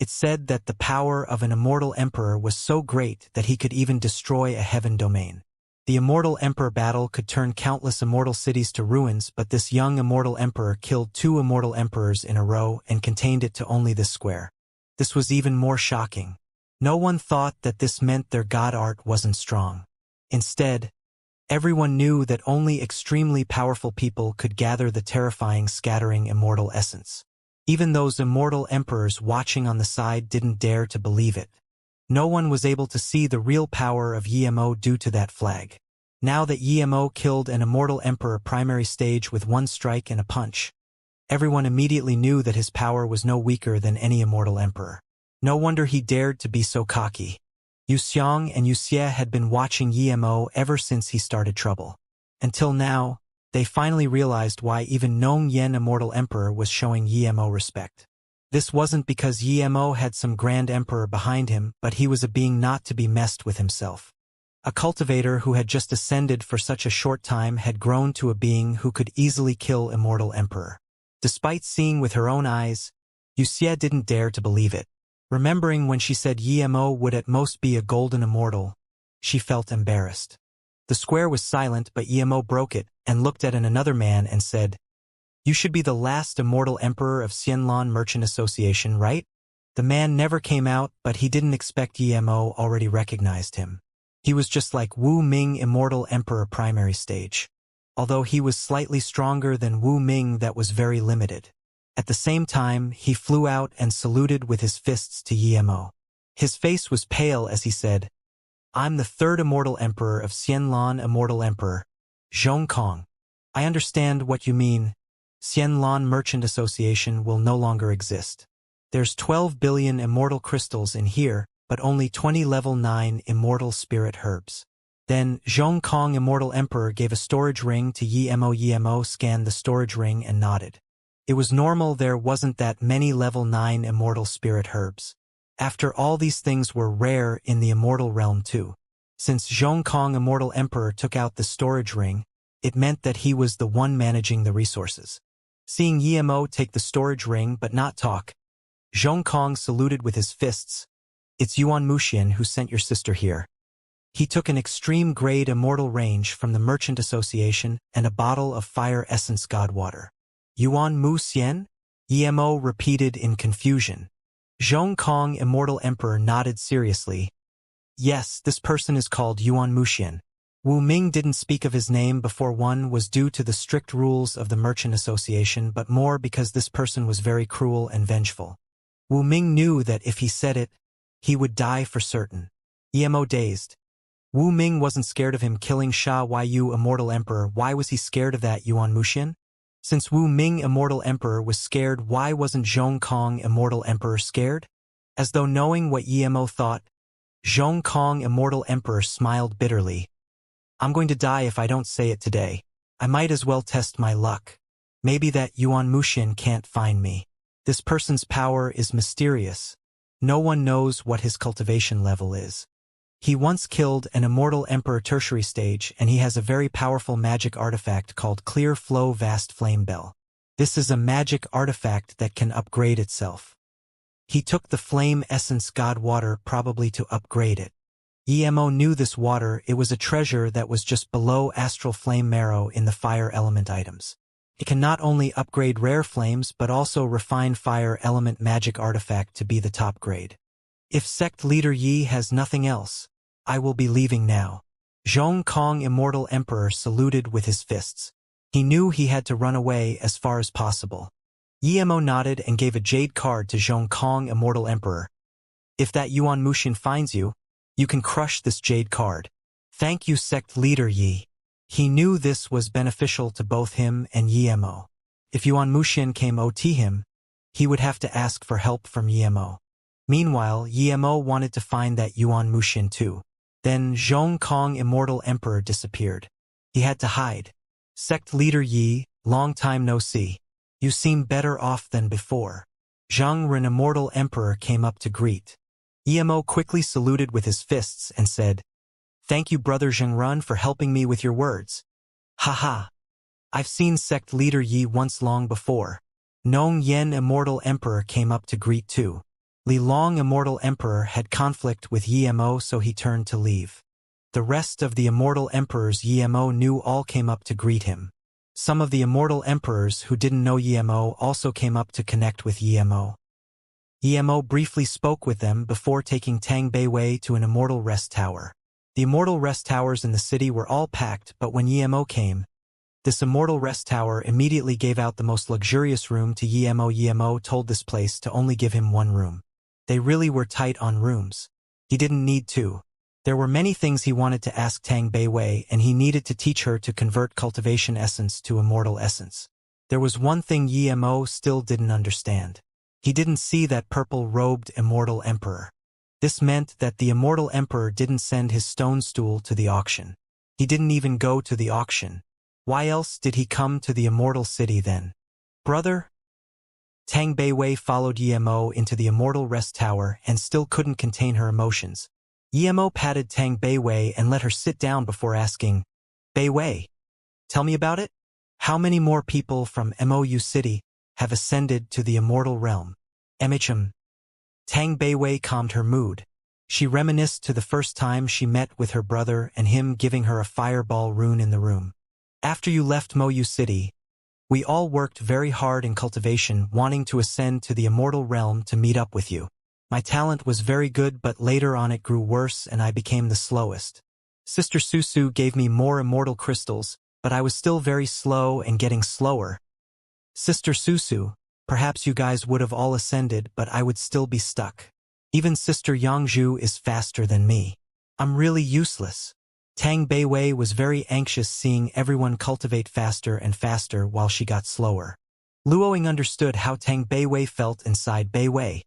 It said that the power of an immortal emperor was so great that he could even destroy a heaven domain. The immortal emperor battle could turn countless immortal cities to ruins, but this young immortal emperor killed 2 immortal emperors in a row and contained it to only this square. This was even more shocking. No one thought that this meant their god art wasn't strong. Instead, everyone knew that only extremely powerful people could gather the terrifying scattering immortal essence. Even those immortal emperors watching on the side didn't dare to believe it. No one was able to see the real power of Yimo due to that flag. Now that Yimo killed an immortal emperor primary stage with 1 strike and a punch, everyone immediately knew that his power was no weaker than any immortal emperor. No wonder he dared to be so cocky. Wuxia and Wuxia had been watching Yimo ever since he started trouble. Until now, they finally realized why even Nong Yen Immortal Emperor was showing Yimo respect. This wasn't because Yimo had some grand emperor behind him, but he was a being not to be messed with himself. A cultivator who had just ascended for such a short time had grown to a being who could easily kill Immortal Emperor. Despite seeing with her own eyes, Wuxia didn't dare to believe it. Remembering when she said Yimo would at most be a golden immortal, she felt embarrassed. The square was silent, but Yimo broke it and looked at another man and said, "You should be the last immortal emperor of Xianlan Merchant Association, right?" The man never came out, but he didn't expect Yimo already recognized him. He was just like Wu Ming Immortal Emperor primary stage. Although he was slightly stronger than Wu Ming, that was very limited. At the same time, he flew out and saluted with his fists to Yimo. His face was pale as he said, "I'm the 3rd Immortal Emperor of Xianlan Immortal Emperor, Zhong Kong. I understand what you mean. Xianlan Merchant Association will no longer exist. There's 12 billion immortal crystals in here, but only 20 level 9 immortal spirit herbs." Then, Zhong Kong Immortal Emperor gave a storage ring to Yimo. Yimo scanned the storage ring and nodded. It was normal there wasn't that many level 9 immortal spirit herbs. After all, these things were rare in the immortal realm too. Since Zhong Kong Immortal Emperor took out the storage ring, it meant that he was the one managing the resources. Seeing Yimo take the storage ring but not talk, Zhong Kong saluted with his fists. "It's Yuan Muxian who sent your sister here." He took an extreme grade immortal range from the Merchant Association and a bottle of fire essence god water. "Yuan Muxian?" Yimo repeated in confusion. Zhong Kong Immortal Emperor nodded seriously. "Yes, this person is called Yuan Muxian. Wu Ming didn't speak of his name before. One was due to the strict rules of the Merchant Association, but more because this person was very cruel and vengeful. Wu Ming knew that if he said it, he would die for certain." Yimo dazed. Wu Ming wasn't scared of him killing Sha Yu Immortal Emperor. Why was he scared of that Yuan Muxian? Since Wu Ming Immortal Emperor was scared, why wasn't Zhong Kong Immortal Emperor scared? As though knowing what Yimo thought, Zhong Kong Immortal Emperor smiled bitterly. "I'm going to die if I don't say it today. I might as well test my luck. Maybe that Yuan Muxian can't find me. This person's power is mysterious. No one knows what his cultivation level is. He once killed an Immortal Emperor tertiary stage, and he has a very powerful magic artifact called Clear Flow Vast Flame Bell. This is a magic artifact that can upgrade itself. He took the flame essence god water probably to upgrade it. Yimo knew this water. It was a treasure that was just below astral flame marrow in the fire element items. It can not only upgrade rare flames but also refine fire element magic artifact to be the top grade. If sect leader Yi has nothing else, I will be leaving now." Zhong Kong Immortal Emperor saluted with his fists. He knew he had to run away as far as possible. Yimo nodded and gave a jade card to Zhong Kong Immortal Emperor. "If that Yuan Muxian finds you, you can crush this jade card. Thank you, sect leader Yi." He knew this was beneficial to both him and Yimo. If Yuan Muxian came OT him, he would have to ask for help from Yimo. Meanwhile, Yimo wanted to find that Yuan Muxian too. Then Zhong Kong Immortal Emperor disappeared. He had to hide. "Sect leader Yi, long time no see. You seem better off than before." Zhang Ren Immortal Emperor came up to greet. Yimo quickly saluted with his fists and said, "Thank you, brother Zhengran, for helping me with your words." "Haha. I've seen sect leader Yi once long before." Nong Yen Immortal Emperor came up to greet too. Li Long, Immortal Emperor, had conflict with Yemo, so he turned to leave. The rest of the Immortal Emperors Yemo knew all came up to greet him. Some of the Immortal Emperors who didn't know Yemo also came up to connect with Yemo. Yemo briefly spoke with them before taking Tang Beiwei to an Immortal Rest Tower. The Immortal Rest Towers in the city were all packed, but when Yemo came, this Immortal Rest Tower immediately gave out the most luxurious room to Yemo. Yemo told this place to only give him one room. They really were tight on rooms. He didn't need two. There were many things he wanted to ask Tang Beiwei, and he needed to teach her to convert cultivation essence to immortal essence. There was one thing Yemo still didn't understand. He didn't see that purple-robed Immortal Emperor. This meant that the Immortal Emperor didn't send his stone stool to the auction. He didn't even go to the auction. Why else did he come to the Immortal City then? Brother? Tang Beiwei followed Yemo into the Immortal Rest Tower and still couldn't contain her emotions. Yemo patted Tang Beiwei and let her sit down before asking, Beiwei, tell me about it? How many more people from Mou City have ascended to the immortal realm? Tang Beiwei calmed her mood. She reminisced to the first time she met with her brother and him giving her a fireball rune in the room. After you left Mou City, we all worked very hard in cultivation, wanting to ascend to the immortal realm to meet up with you. My talent was very good, but later on it grew worse and I became the slowest. Sister Susu gave me more immortal crystals, but I was still very slow and getting slower. Sister Susu, perhaps you guys would have all ascended, but I would still be stuck. Even Sister Yangzhu is faster than me. I'm really useless. Tang Beiwei was very anxious seeing everyone cultivate faster and faster while she got slower. Luoying understood how Tang Beiwei felt inside Beiwei.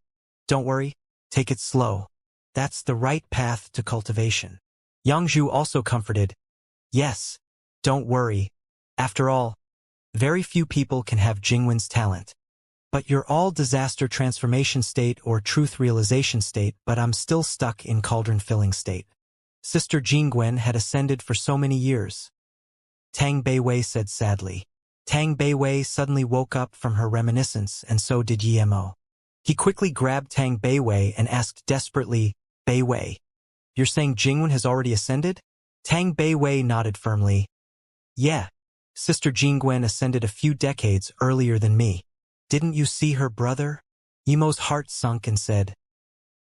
Don't worry, take it slow. That's the right path to cultivation. Yangzhu also comforted. Yes, don't worry. After all, very few people can have Jingwen's talent. But you're all disaster transformation state or truth realization state, but I'm still stuck in cauldron filling state. Sister Jingwen had ascended for so many years. Tang Beiwei said sadly. Tang Beiwei suddenly woke up from her reminiscence, and so did Yemo. He quickly grabbed Tang Beiwei and asked desperately, Beiwei, you're saying Jingwen has already ascended? Tang Beiwei nodded firmly. Yeah. Sister Jingwen ascended a few decades earlier than me. Didn't you see her brother? Yemo's heart sunk and said,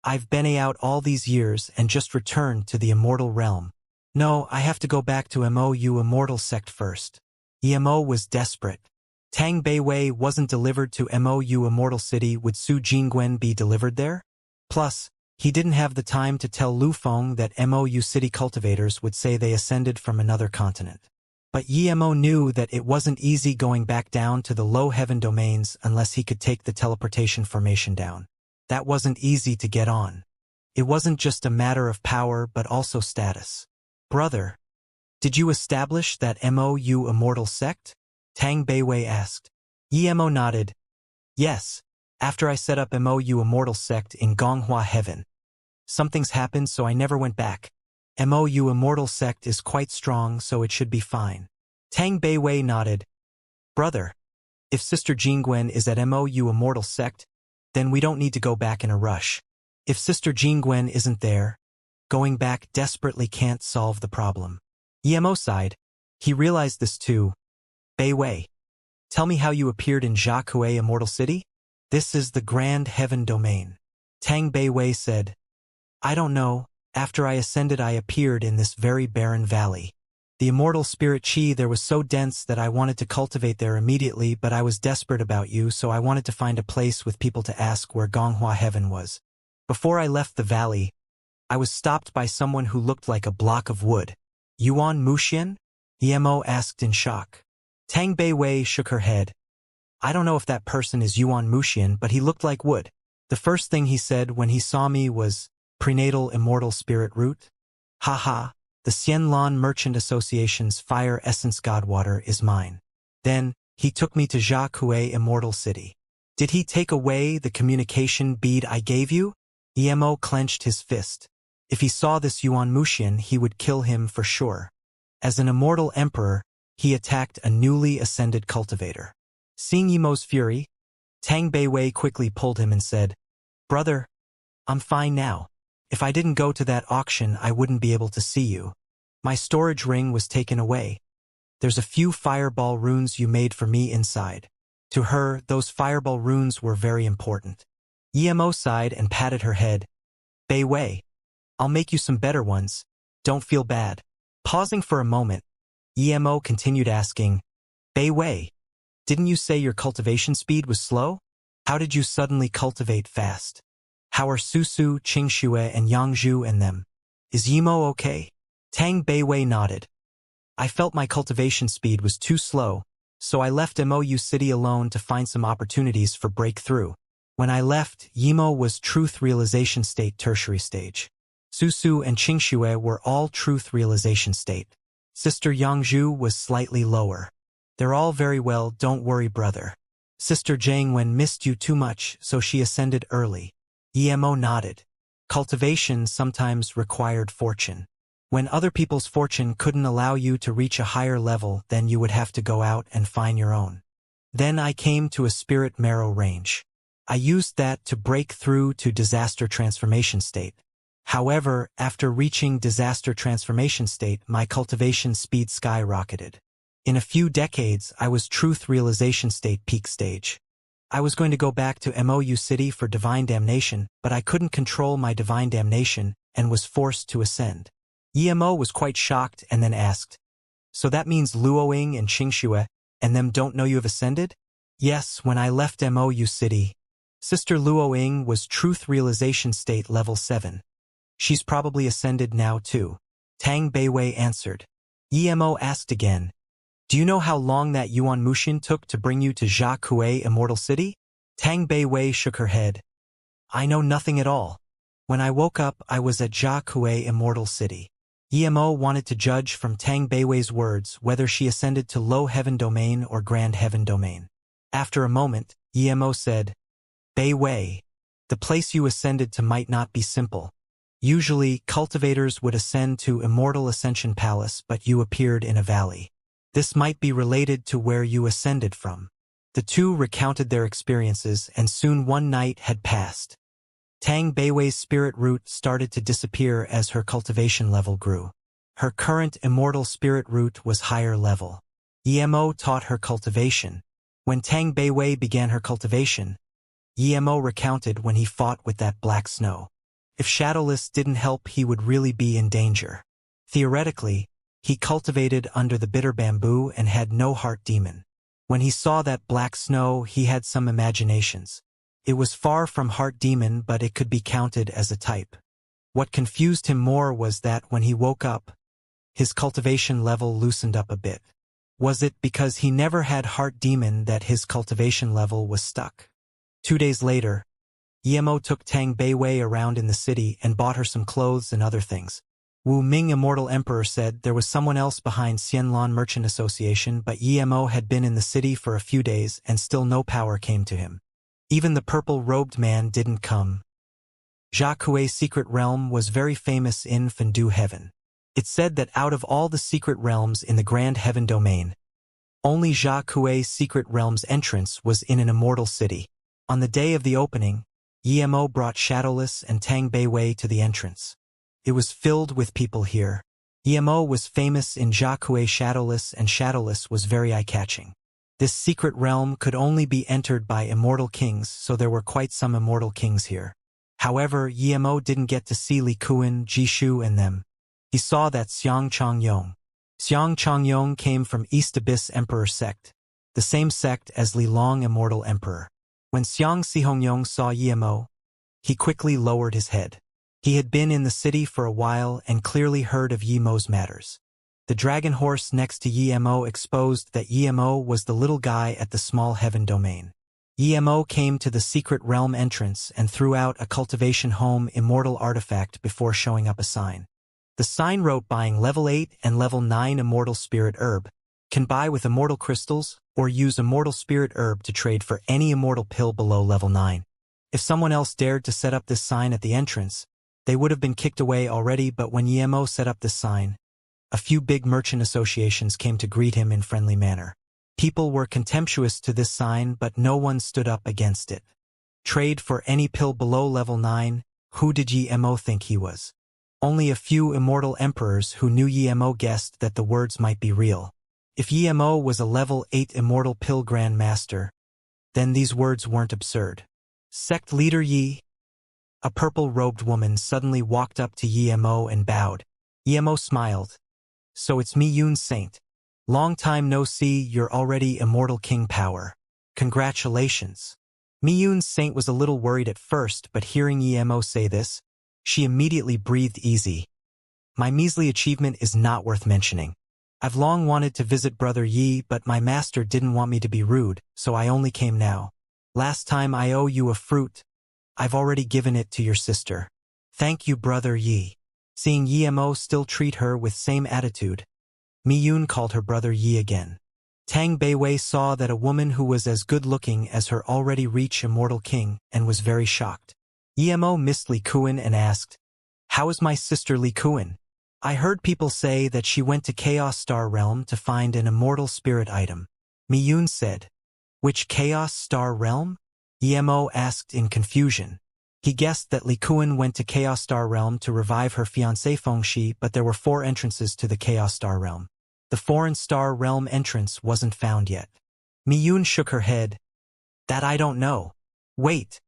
I've been out all these years and just returned to the immortal realm. No, I have to go back to Mou Immortal Sect first. Yemo was desperate. Tang Beiwei wasn't delivered to Mou Immortal City. Would Su Jingwen be delivered there? Plus, he didn't have the time to tell Lu Feng that Mou City cultivators would say they ascended from another continent. But Yemo knew that it wasn't easy going back down to the low heaven domains unless he could take the teleportation formation down. That wasn't easy to get on. It wasn't just a matter of power but also status. Brother, did you establish that Mou Immortal Sect? Tang Beiwei asked. Yemo nodded. Yes, after I set up Mou Immortal Sect in Gonghua Heaven. Something's happened, so I never went back. Mou Immortal Sect is quite strong, so it should be fine. Tang Beiwei nodded. Brother, if Sister Jingwen is at Mou Immortal Sect, then we don't need to go back in a rush. If Sister Jingwen isn't there, going back desperately can't solve the problem. Yemo sighed. He realized this too. Beiwei, tell me how you appeared in Jiakui Immortal City? This is the Grand Heaven Domain. Tang Beiwei said, I don't know. After I ascended I appeared in this very barren valley. The immortal spirit chi there was so dense that I wanted to cultivate there immediately, but I was desperate about you, so I wanted to find a place with people to ask where Gonghua Heaven was. Before I left the valley, I was stopped by someone who looked like a block of wood. Yuan Muxian? Yemo asked in shock. Tang Beiwei shook her head. I don't know if that person is Yuan Muxian, but he looked like wood. The first thing he said when he saw me was, Prenatal Immortal Spirit Root? Haha, the Xianlan Merchant Association's Fire Essence Godwater is mine. Then, he took me to Jiakui Immortal City. Did he take away the communication bead I gave you? Yemo clenched his fist. If he saw this Yuan Muxian, he would kill him for sure. As an immortal emperor, he attacked a newly ascended cultivator. Seeing Yemo's fury, Tang Beiwei quickly pulled him and said, Brother, I'm fine now. If I didn't go to that auction, I wouldn't be able to see you. My storage ring was taken away. There's a few fireball runes you made for me inside. To her, those fireball runes were very important. Emo sighed and patted her head. Bei Wei. I'll make you some better ones. Don't feel bad. Pausing for a moment, Emo continued asking, Bei Wei, didn't you say your cultivation speed was slow? How did you suddenly cultivate fast? How are Susu, Qingxue, and Yangzhu and them? Is Emo okay? Tang Bei Wei nodded. I felt my cultivation speed was too slow, so I left MOU City alone to find some opportunities for breakthrough. When I left, Yimo was truth realization state tertiary stage. Susu and Qingxue were all truth realization state. Sister Yangzhu was slightly lower. They're all very well, don't worry brother. Sister Jiangwen missed you too much, so she ascended early. Emo nodded. Cultivation sometimes required fortune. When other people's fortune couldn't allow you to reach a higher level, then you would have to go out and find your own. Then I came to a spirit marrow range. I used that to break through to disaster transformation state. However, after reaching disaster transformation state, my cultivation speed skyrocketed. In a few decades, I was truth realization state peak stage. I was going to go back to MOU City for divine damnation, but I couldn't control my divine damnation and was forced to ascend. Emo was quite shocked and then asked, so that means Luoying and Qingxue and them don't know you have ascended? Yes, when I left MOU City. Sister Luoying was truth realization state level 7. She's probably ascended now too. Tang Bei Wei answered. Emo asked again, do you know how long that Yuan Mushin took to bring you to Jia Kuei Immortal City? Tang Bei Wei shook her head. I know nothing at all. When I woke up, I was at Jia Kuei Immortal City. Emo wanted to judge from Tang Bei Wei's words whether she ascended to Low Heaven Domain or Grand Heaven Domain. After a moment, Emo said, Bei Wei, the place you ascended to might not be simple. Usually, cultivators would ascend to Immortal Ascension Palace, but you appeared in a valley. This might be related to where you ascended from. The two recounted their experiences, and soon one night had passed. Tang Bei Wei's spirit root started to disappear as her cultivation level grew. Her current immortal spirit root was higher level. Emo taught her cultivation. When Tang Bei Wei began her cultivation, Emo recounted when he fought with that black snow. If Shadowless didn't help, he would really be in danger. Theoretically, he cultivated under the bitter bamboo and had no heart demon. When he saw that black snow, he had some imaginations. It was far from heart demon, but it could be counted as a type. What confused him more was that when he woke up, his cultivation level loosened up a bit. Was it because he never had heart demon that his cultivation level was stuck? 2 days later, Emo took Tang Bei Wei around in the city and bought her some clothes and other things. Wu Ming Immortal Emperor said there was someone else behind Xianlan Merchant Association, but Emo had been in the city for a few days and still no power came to him. Even the purple-robed man didn't come. Jia Kuei's secret realm was very famous in Fendu Heaven. It said that out of all the secret realms in the Grand Heaven Domain, only Jia Kuei's secret realm's entrance was in an immortal city. On the day of the opening, Emo brought Shadowless and Tang Bei Wei to the entrance. It was filled with people here. Emo was famous in Jia Kuei Shadowless, and Shadowless was very eye-catching. This secret realm could only be entered by immortal kings, so there were quite some immortal kings here. However, Emo didn't get to see Li Kuan, Jishu and them. He saw that Xiang Changyong. Xiang Changyong came from East Abyss Emperor sect, the same sect as Li Long Immortal Emperor. When Xiang Sihongyong saw Emo, he quickly lowered his head. He had been in the city for a while and clearly heard of Yemo's matters. The dragon horse next to Emo exposed that Emo was the little guy at the small heaven domain. Emo came to the secret realm entrance and threw out a cultivation home immortal artifact before showing up a sign. The sign wrote buying level 8 and level 9 immortal spirit herb, can buy with immortal crystals, or use immortal spirit herb to trade for any immortal pill below level 9. If someone else dared to set up this sign at the entrance, they would have been kicked away already, but when Emo set up this sign, a few big merchant associations came to greet him in friendly manner. People were contemptuous to this sign, but no one stood up against it. Trade for any pill below level 9, Who did Yi Mo think he was? Only a few immortal emperors who knew Yi Mo guessed that the words might be real. If Yi Mo was a level 8 immortal pill grand master, then these words weren't absurd. Sect leader Yi. A purple-robed woman suddenly walked up to Yi Mo and bowed. Yi Mo smiled. So it's me, Yun Saint. Long time no see, you're already immortal king power. Congratulations. Miyun Saint was a little worried at first, but hearing Yi Mo say this, she immediately breathed easy. My measly achievement is not worth mentioning. I've long wanted to visit Brother Yi, but my master didn't want me to be rude, so I only came now. Last time I owe you a fruit. I've already given it to your sister. Thank you, Brother Yi. Seeing Yi Mo still treat her with same attitude, Miyun called her Brother Yi again. Tang Beiwei saw that a woman who was as good-looking as her already reached immortal king and was very shocked. Yi Mo missed Li Kuan and asked, "How is my sister Li Kuan? I heard people say that she went to Chaos Star Realm to find an immortal spirit item." Miyun said, "Which Chaos Star Realm?" Yi Mo asked in confusion. He guessed that Li Kuan went to Chaos Star Realm to revive her fiancé Fengxi, but there were 4 entrances to the Chaos Star Realm. The foreign Star Realm entrance wasn't found yet. Miyun shook her head. "That I don't know. Wait.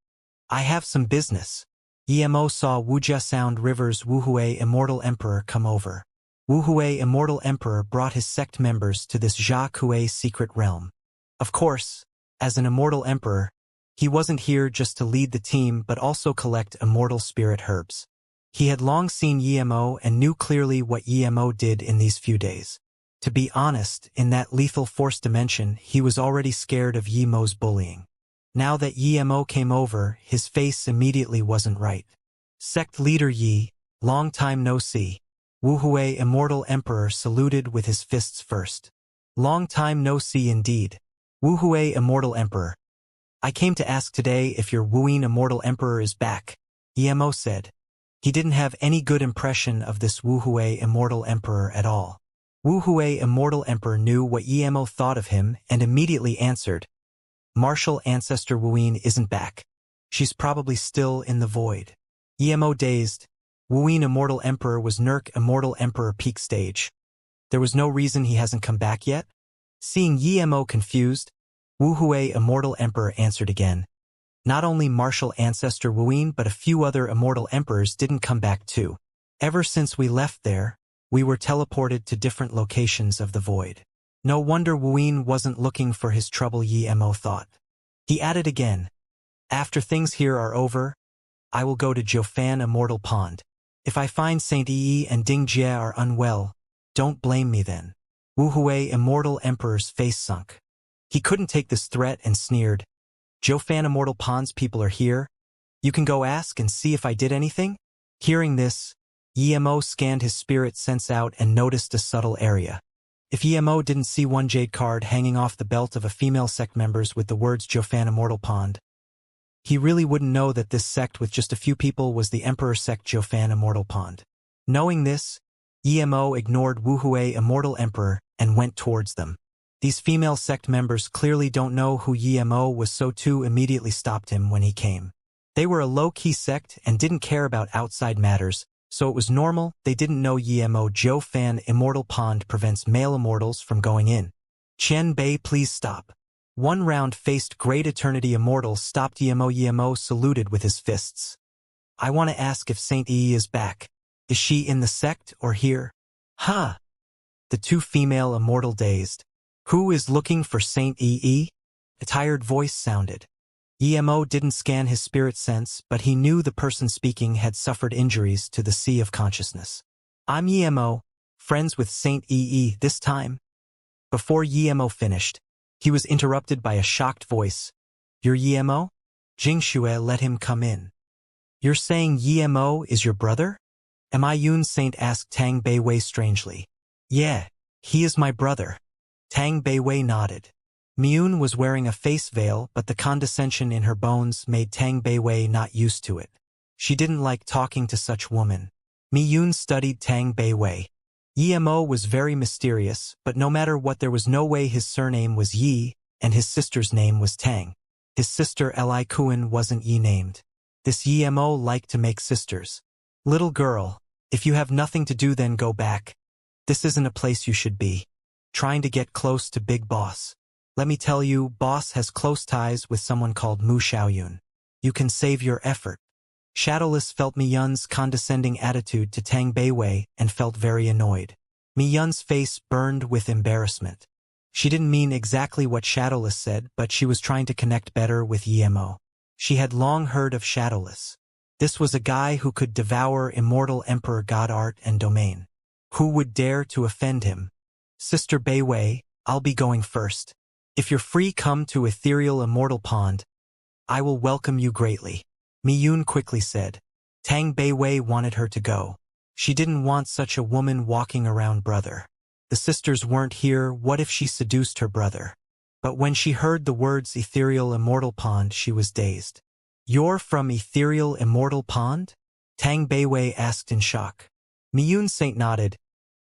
I have some business." Yi Mo saw Wuxia Sound River's Wuhui Immortal Emperor come over. Wuhui Immortal Emperor brought his sect members to this Jia Kuei secret realm. Of course, as an Immortal Emperor, he wasn't here just to lead the team but also collect immortal spirit herbs. He had long seen Yi Mo and knew clearly what Yi Mo did in these few days. To be honest, in that lethal force dimension, he was already scared of Yi Mo's bullying. Now that Yi Mo came over, his face immediately wasn't right. Sect leader Yi, long time no see. Wuhui Immortal Emperor saluted with his fists first. Long time no see indeed. Wuhui Immortal Emperor. I came to ask today if your Wuyin Immortal Emperor is back, Yi Mo said. He didn't have any good impression of this Wuhui Immortal Emperor at all. Wuhui Immortal Emperor knew what Yi Mo thought of him and immediately answered, "Martial Ancestor Wuyin isn't back. She's probably still in the void." Yi Mo dazed. Wuyin Immortal Emperor was Nurk Immortal Emperor peak stage. There was no reason he hasn't come back yet? Seeing Yi Mo confused, Wuhui Immortal Emperor answered again. Not only Martial Ancestor Wuyin but a few other Immortal Emperors didn't come back too. Ever since we left there, we were teleported to different locations of the void. No wonder Wuyin wasn't looking for his trouble, Yi Mo thought. He added again, "After things here are over, I will go to Jiufan Immortal Pond. If I find Saint Yi and Ding Jie are unwell, don't blame me then." Wuhui Immortal Emperor's face sunk. He couldn't take this threat and sneered, "Jiufan Immortal Pond's people are here. You can go ask and see if I did anything?" Hearing this, Yi Mo scanned his spirit sense out and noticed a subtle area. If Yi Mo didn't see one jade card hanging off the belt of a female sect members with the words Jiufan Immortal Pond, he really wouldn't know that this sect with just a few people was the Emperor sect Jiufan Immortal Pond. Knowing this, Yi Mo ignored Wuhui Immortal Emperor and went towards them. These female sect members clearly don't know who Yi Mo was, so too immediately stopped him when he came. They were a low-key sect and didn't care about outside matters, so it was normal they didn't know Yi Mo. Jiufan Immortal Pond prevents male immortals from going in. Qian Bei, please stop. One round-faced Great Eternity Immortal stopped Yi Mo. Yi Mo saluted with his fists. "I want to ask if Saint Yi is back. Is she in the sect or here?" "Huh?" The two female immortal dazed. "Who is looking for Saint Yi?" A tired voice sounded. Yi Mo didn't scan his spirit sense, but he knew the person speaking had suffered injuries to the sea of consciousness. "I'm Yi Mo, friends with Saint Yi this time." Before Yi Mo finished, he was interrupted by a shocked voice. "You're Yi Mo? Jingxue, let him come in." "You're saying Yi Mo is your brother?" "Am I Yun Saint?" asked Tang Beiwei strangely. "Yeah, he is my brother." Tang Beiwei nodded. Miyun was wearing a face veil, but the condescension in her bones made Tang Beiwei not used to it. She didn't like talking to such woman. Miyun studied Tang Beiwei. Yi Mo was very mysterious, but no matter what, there was no way his surname was Yi, and his sister's name was Tang. His sister Li Kuan wasn't Yi named. This Yemo liked to make sisters. Little girl, if you have nothing to do then go back. This isn't a place you should be. Trying to get close to Big Boss. Let me tell you, Boss has close ties with someone called Mu Xiaoyun. You can save your effort. Shadowless felt Mi Yun's condescending attitude to Tang Beiwei and felt very annoyed. Mi Yun's face burned with embarrassment. She didn't mean exactly what Shadowless said, but she was trying to connect better with Yemo. She had long heard of Shadowless. This was a guy who could devour Immortal Emperor God art and domain. Who would dare to offend him? Sister Beiwei, I'll be going first. If you're free, come to Ethereal Immortal Pond. I will welcome you greatly. Mi Yun quickly said. Tang Beiwei wanted her to go. She didn't want such a woman walking around brother. The sisters weren't here, what if she seduced her brother? But when she heard the words Ethereal Immortal Pond, she was dazed. You're from Ethereal Immortal Pond? Tang Beiwei asked in shock. Mi Yun Saint nodded.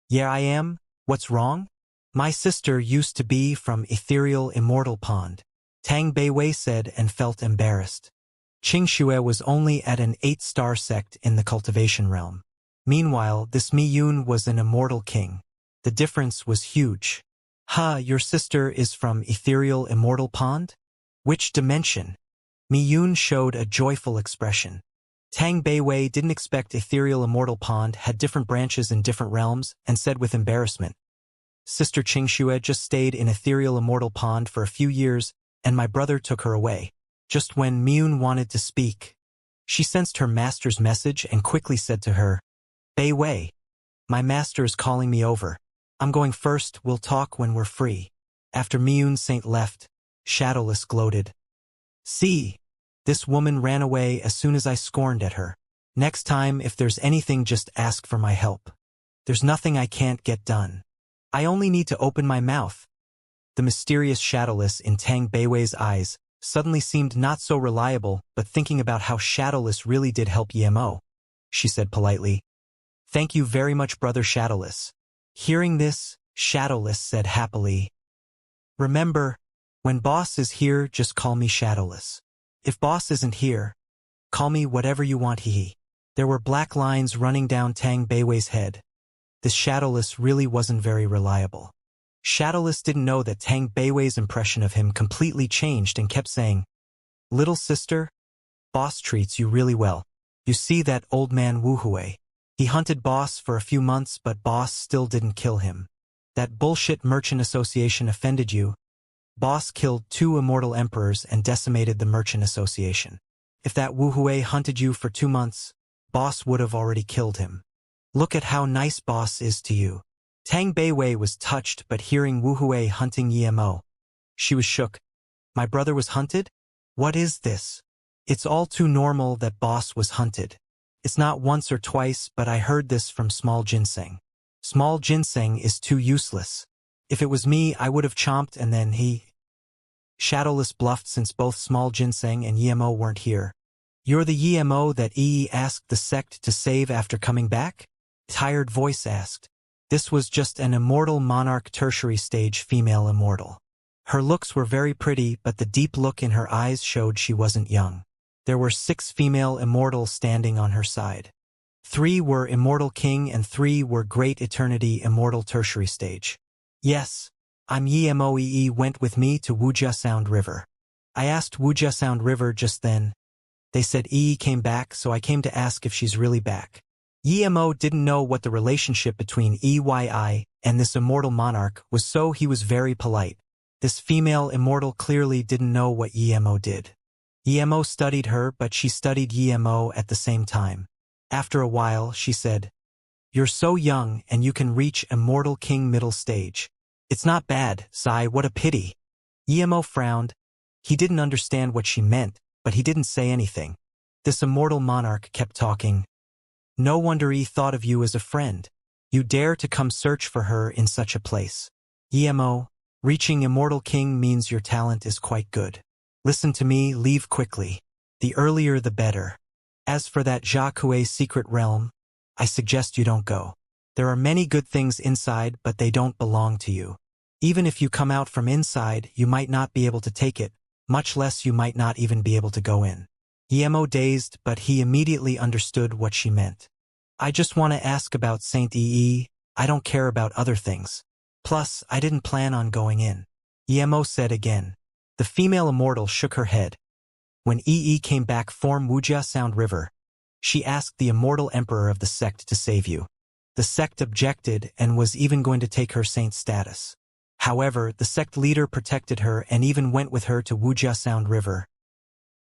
Yeah, I am. What's wrong? My sister used to be from Ethereal Immortal Pond. Tang Beiwei said and felt embarrassed. Xianxia was only at an 8-star sect in the Cultivation realm. Meanwhile, this Mi Yun was an immortal king. The difference was huge. Your sister is from Ethereal Immortal Pond? Which dimension? Mi Yun showed a joyful expression. Tang Beiwei didn't expect Ethereal Immortal Pond had different branches in different realms and said with embarrassment. Sister Xianxia just stayed in Ethereal Immortal Pond for a few years and my brother took her away. Just when Mi Yun wanted to speak, she sensed her master's message and quickly said to her, Beiwei, my master is calling me over. I'm going first, we'll talk when we're free. After Mi Yun Saint left, Shadowless gloated. See, this woman ran away as soon as I scorned at her. Next time, if there's anything, just ask for my help. There's nothing I can't get done. I only need to open my mouth. The mysterious Shadowless in Tang Beiwei's eyes suddenly seemed not so reliable, but thinking about how Shadowless really did help Yemo, she said politely. Thank you very much, brother Shadowless. Hearing this, Shadowless said happily. Remember, when boss is here, just call me Shadowless. If boss isn't here, call me whatever you want, hee. There were black lines running down Tang Beiwei's head. This Shadowless really wasn't very reliable. Shadowless didn't know that Tang Beiwei's impression of him completely changed and kept saying, Little sister, boss treats you really well. You see that old man Wuhui? He hunted boss for a few months, but boss still didn't kill him. That bullshit merchant association offended you. Boss killed 2 immortal emperors and decimated the merchant association. If that Wuhui hunted you for 2 months, boss would have already killed him. Look at how nice boss is to you. Tang Beiwei was touched, but hearing Wuhui hunting Yemo, she was shook. My brother was hunted? What is this? It's all too normal that boss was hunted. It's not once or twice, but I heard this from Small Ginseng. Small Ginseng is too useless. If it was me, I would have chomped and then Shadowless bluffed since both Small Ginseng and Yemo weren't here. You're the Yemo that asked the sect to save after coming back? Tired voice asked. This was just an immortal monarch tertiary stage female immortal. Her looks were very pretty, but the deep look in her eyes showed she wasn't young. There were 6 female immortals standing on her side. 3 were Immortal King and 3 were Great Eternity Immortal Tertiary Stage. Yes, I'm Yemo went with me to Wuxia Sound River. I asked Wuxia Sound River just then. They said came back, so I came to ask if she's really back. Yemo didn't know what the relationship between EYI and this immortal monarch was, so he was very polite. This female immortal clearly didn't know what Yemo did. Yemo studied her, but she studied Yemo at the same time. After a while, she said, You're so young and you can reach Immortal King middle stage. It's not bad, Sai, what a pity. Yemo frowned. He didn't understand what she meant, but he didn't say anything. This immortal monarch kept talking. No wonder thought of you as a friend. You dare to come search for her in such a place. Yemo, reaching Immortal King means your talent is quite good. Listen to me, leave quickly. The earlier the better. As for that Jacques secret realm, I suggest you don't go. There are many good things inside, but they don't belong to you. Even if you come out from inside, you might not be able to take it, much less you might not even be able to go in. Emo dazed, but he immediately understood what she meant. I just want to ask about Saint EE, I don't care about other things. Plus, I didn't plan on going in. Emo said again. The female immortal shook her head. When EE came back from Wuxia Sound River, she asked the immortal emperor of the sect to save you. The sect objected and was even going to take her saint status. However, the sect leader protected her and even went with her to Wuxia Sound River.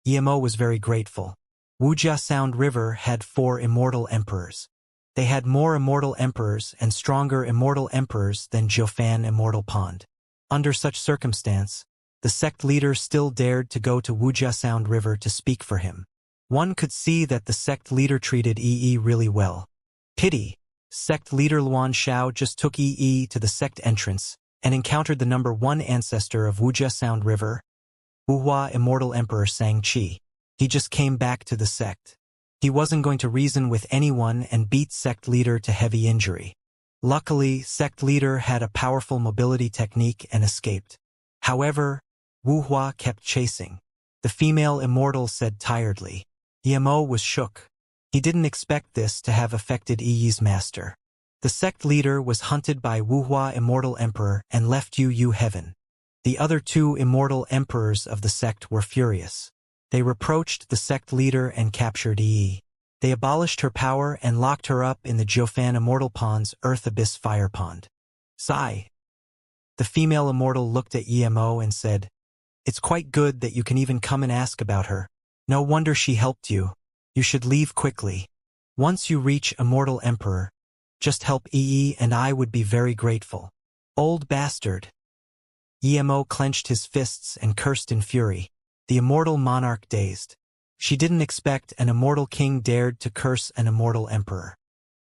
Emo was very grateful. Wuxia Sound River had 4 immortal emperors. They had more immortal emperors and stronger immortal emperors than Jiufan Immortal Pond. Under such circumstance, the sect leader still dared to go to Wuxia Sound River to speak for him. One could see that the sect leader treated EE really well. Pity, sect leader Luan Xiao just took EE to the sect entrance and encountered the number 1 ancestor of Wuxia Sound River, Wuhua Immortal Emperor Xianxia. He just came back to the sect. He wasn't going to reason with anyone and beat sect leader to heavy injury. Luckily, sect leader had a powerful mobility technique and escaped. However, Wuhua kept chasing. The female immortal said tiredly. Emo was shook. He didn't expect this to have affected Yi's master. The sect leader was hunted by Wuhua Immortal Emperor and left Yu heaven. The other 2 immortal emperors of the sect were furious. They reproached the sect leader and captured Yi. They abolished her power and locked her up in the Jiufan Immortal Pond's Earth Abyss Fire Pond. Sigh. The female immortal looked at Emo and said, "It's quite good that you can even come and ask about her. No wonder she helped you. You should leave quickly. Once you reach Immortal Emperor, just help EE and I would be very grateful." Old bastard. Emo clenched his fists and cursed in fury. The immortal monarch dazed. She didn't expect an immortal king dared to curse an immortal emperor.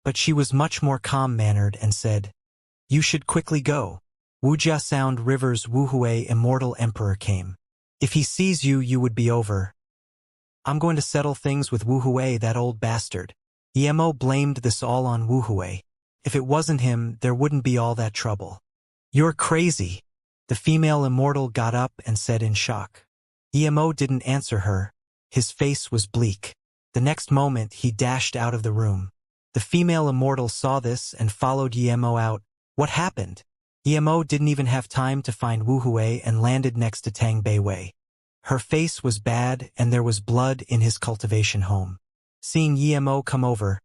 But she was much more calm-mannered and said, "You should quickly go. Wuxia Sound River's Wuhui Immortal Emperor came. If he sees you, you would be over. I'm going to settle things with Wuhui, that old bastard." Emo blamed this all on Wuhui. If it wasn't him, there wouldn't be all that trouble. "You're crazy." The female immortal got up and said in shock. Emo didn't answer her. His face was bleak. The next moment, he dashed out of the room. The female immortal saw this and followed Emo out. What happened? Emo didn't even have time to find Wuhui and landed next to Tang Beiwei. Her face was bad and there was blood in his cultivation home. Seeing Emo come over,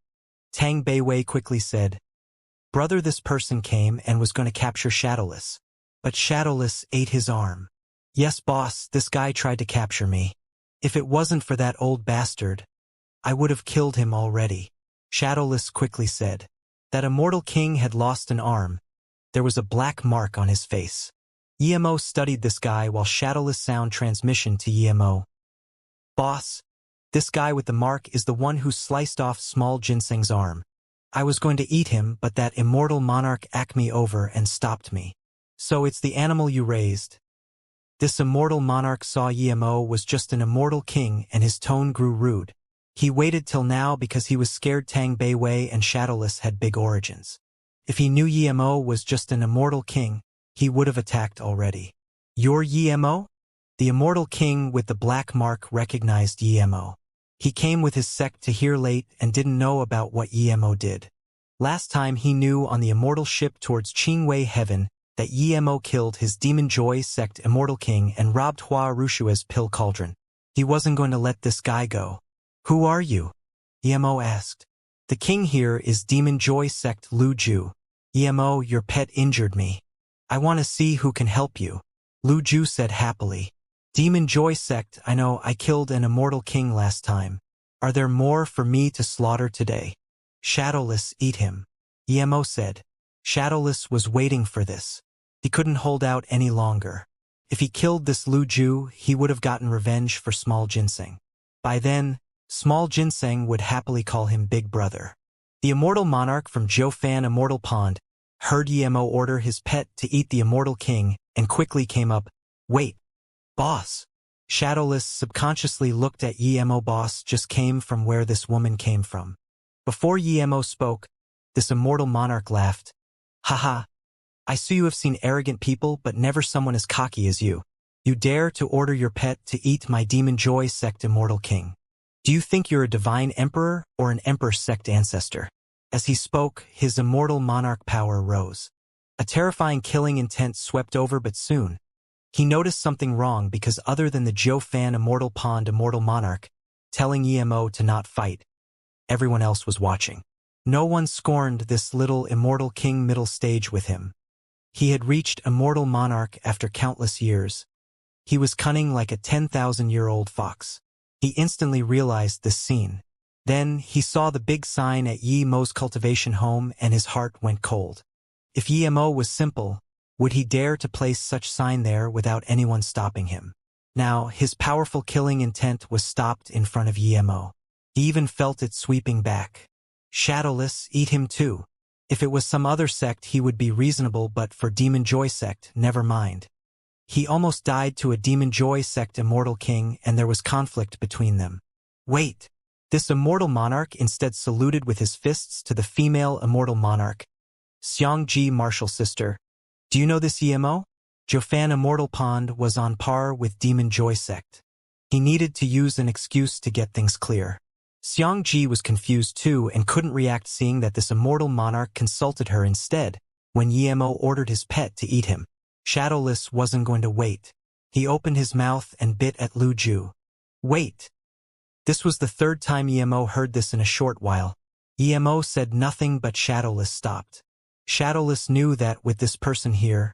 Tang Beiwei quickly said, "Brother, this person came and was going to capture Shadowless. But Shadowless ate his arm." "Yes, boss, this guy tried to capture me. If it wasn't for that old bastard, I would have killed him already." Shadowless quickly said. That immortal king had lost an arm. There was a black mark on his face. Emo studied this guy while Shadowless sound transmission to Emo. "Boss, this guy with the mark is the one who sliced off Small Ginseng's arm. I was going to eat him, but that immortal monarch acted me over and stopped me. So it's the animal you raised." This immortal monarch saw Emo was just an immortal king and his tone grew rude. He waited till now because he was scared Tang Beiwei and Shadowless had big origins. If he knew Emo was just an immortal king, he would have attacked already. "You're Emo?" The immortal king with the black mark recognized Emo. He came with his sect to here late and didn't know about what Emo did. Last time he knew on the immortal ship towards Qingwei Heaven that Emo killed his Demon Joy sect immortal king and robbed Hua Rushua's pill cauldron. He wasn't going to let this guy go. "Who are you?" Emo asked. "The king here is Demon Joy sect Lu Ju." "Emo, your pet injured me. I want to see who can help you," Lu Ju said happily. "Demon Joy sect, I know, I killed an immortal king last time. Are there more for me to slaughter today?" "Shadowless, eat him," Emo said. Shadowless was waiting for this. He couldn't hold out any longer. If he killed this Lu Ju, he would have gotten revenge for Small Ginseng. By then, Small Ginseng would happily call him Big Brother. The immortal monarch from Jiufan Immortal Pond heard Emo order his pet to eat the immortal king and quickly came up. "Wait, boss." Shadowless subconsciously looked at Emo. Boss just came from where this woman came from. Before Emo spoke, this immortal monarch laughed. "Haha. I see you have seen arrogant people but never someone as cocky as you. You dare to order your pet to eat my Demon Joy sect immortal king. Do you think you're a divine emperor or an emperor sect ancestor? As he spoke, his immortal monarch power rose. A terrifying killing intent swept over, but soon, he noticed something wrong because other than the Joe Fan immortal pond immortal monarch telling EMO to not fight, everyone else was watching. No one scorned this little immortal king middle stage with him. He had reached immortal monarch after countless years. He was cunning like a 10,000-year-old fox. He instantly realized this scene. Then he saw the big sign at Yi Mo's cultivation home and his heart went cold. If Yi Mo was simple, would he dare to place such sign there without anyone stopping him? Now, his powerful killing intent was stopped in front of Yi Mo. He even felt it sweeping back. Shadowless, eat him too. If it was some other sect he would be reasonable, but for Demon Joy sect, never mind. He almost died to a Demon Joy sect immortal king and there was conflict between them. Wait! This immortal monarch instead saluted with his fists to the female immortal monarch. Xianxia martial sister. Do you know this EMO? Jofan immortal pond was on par with Demon Joy sect. He needed to use an excuse to get things clear. Xianxia was confused too and couldn't react, seeing that this immortal monarch consulted her instead when Yemo ordered his pet to eat him. Shadowless wasn't going to wait. He opened his mouth and bit at Lu Ju. Wait! This was the third time Yemo heard this in a short while. Yemo said nothing, but Shadowless stopped. Shadowless knew that with this person here,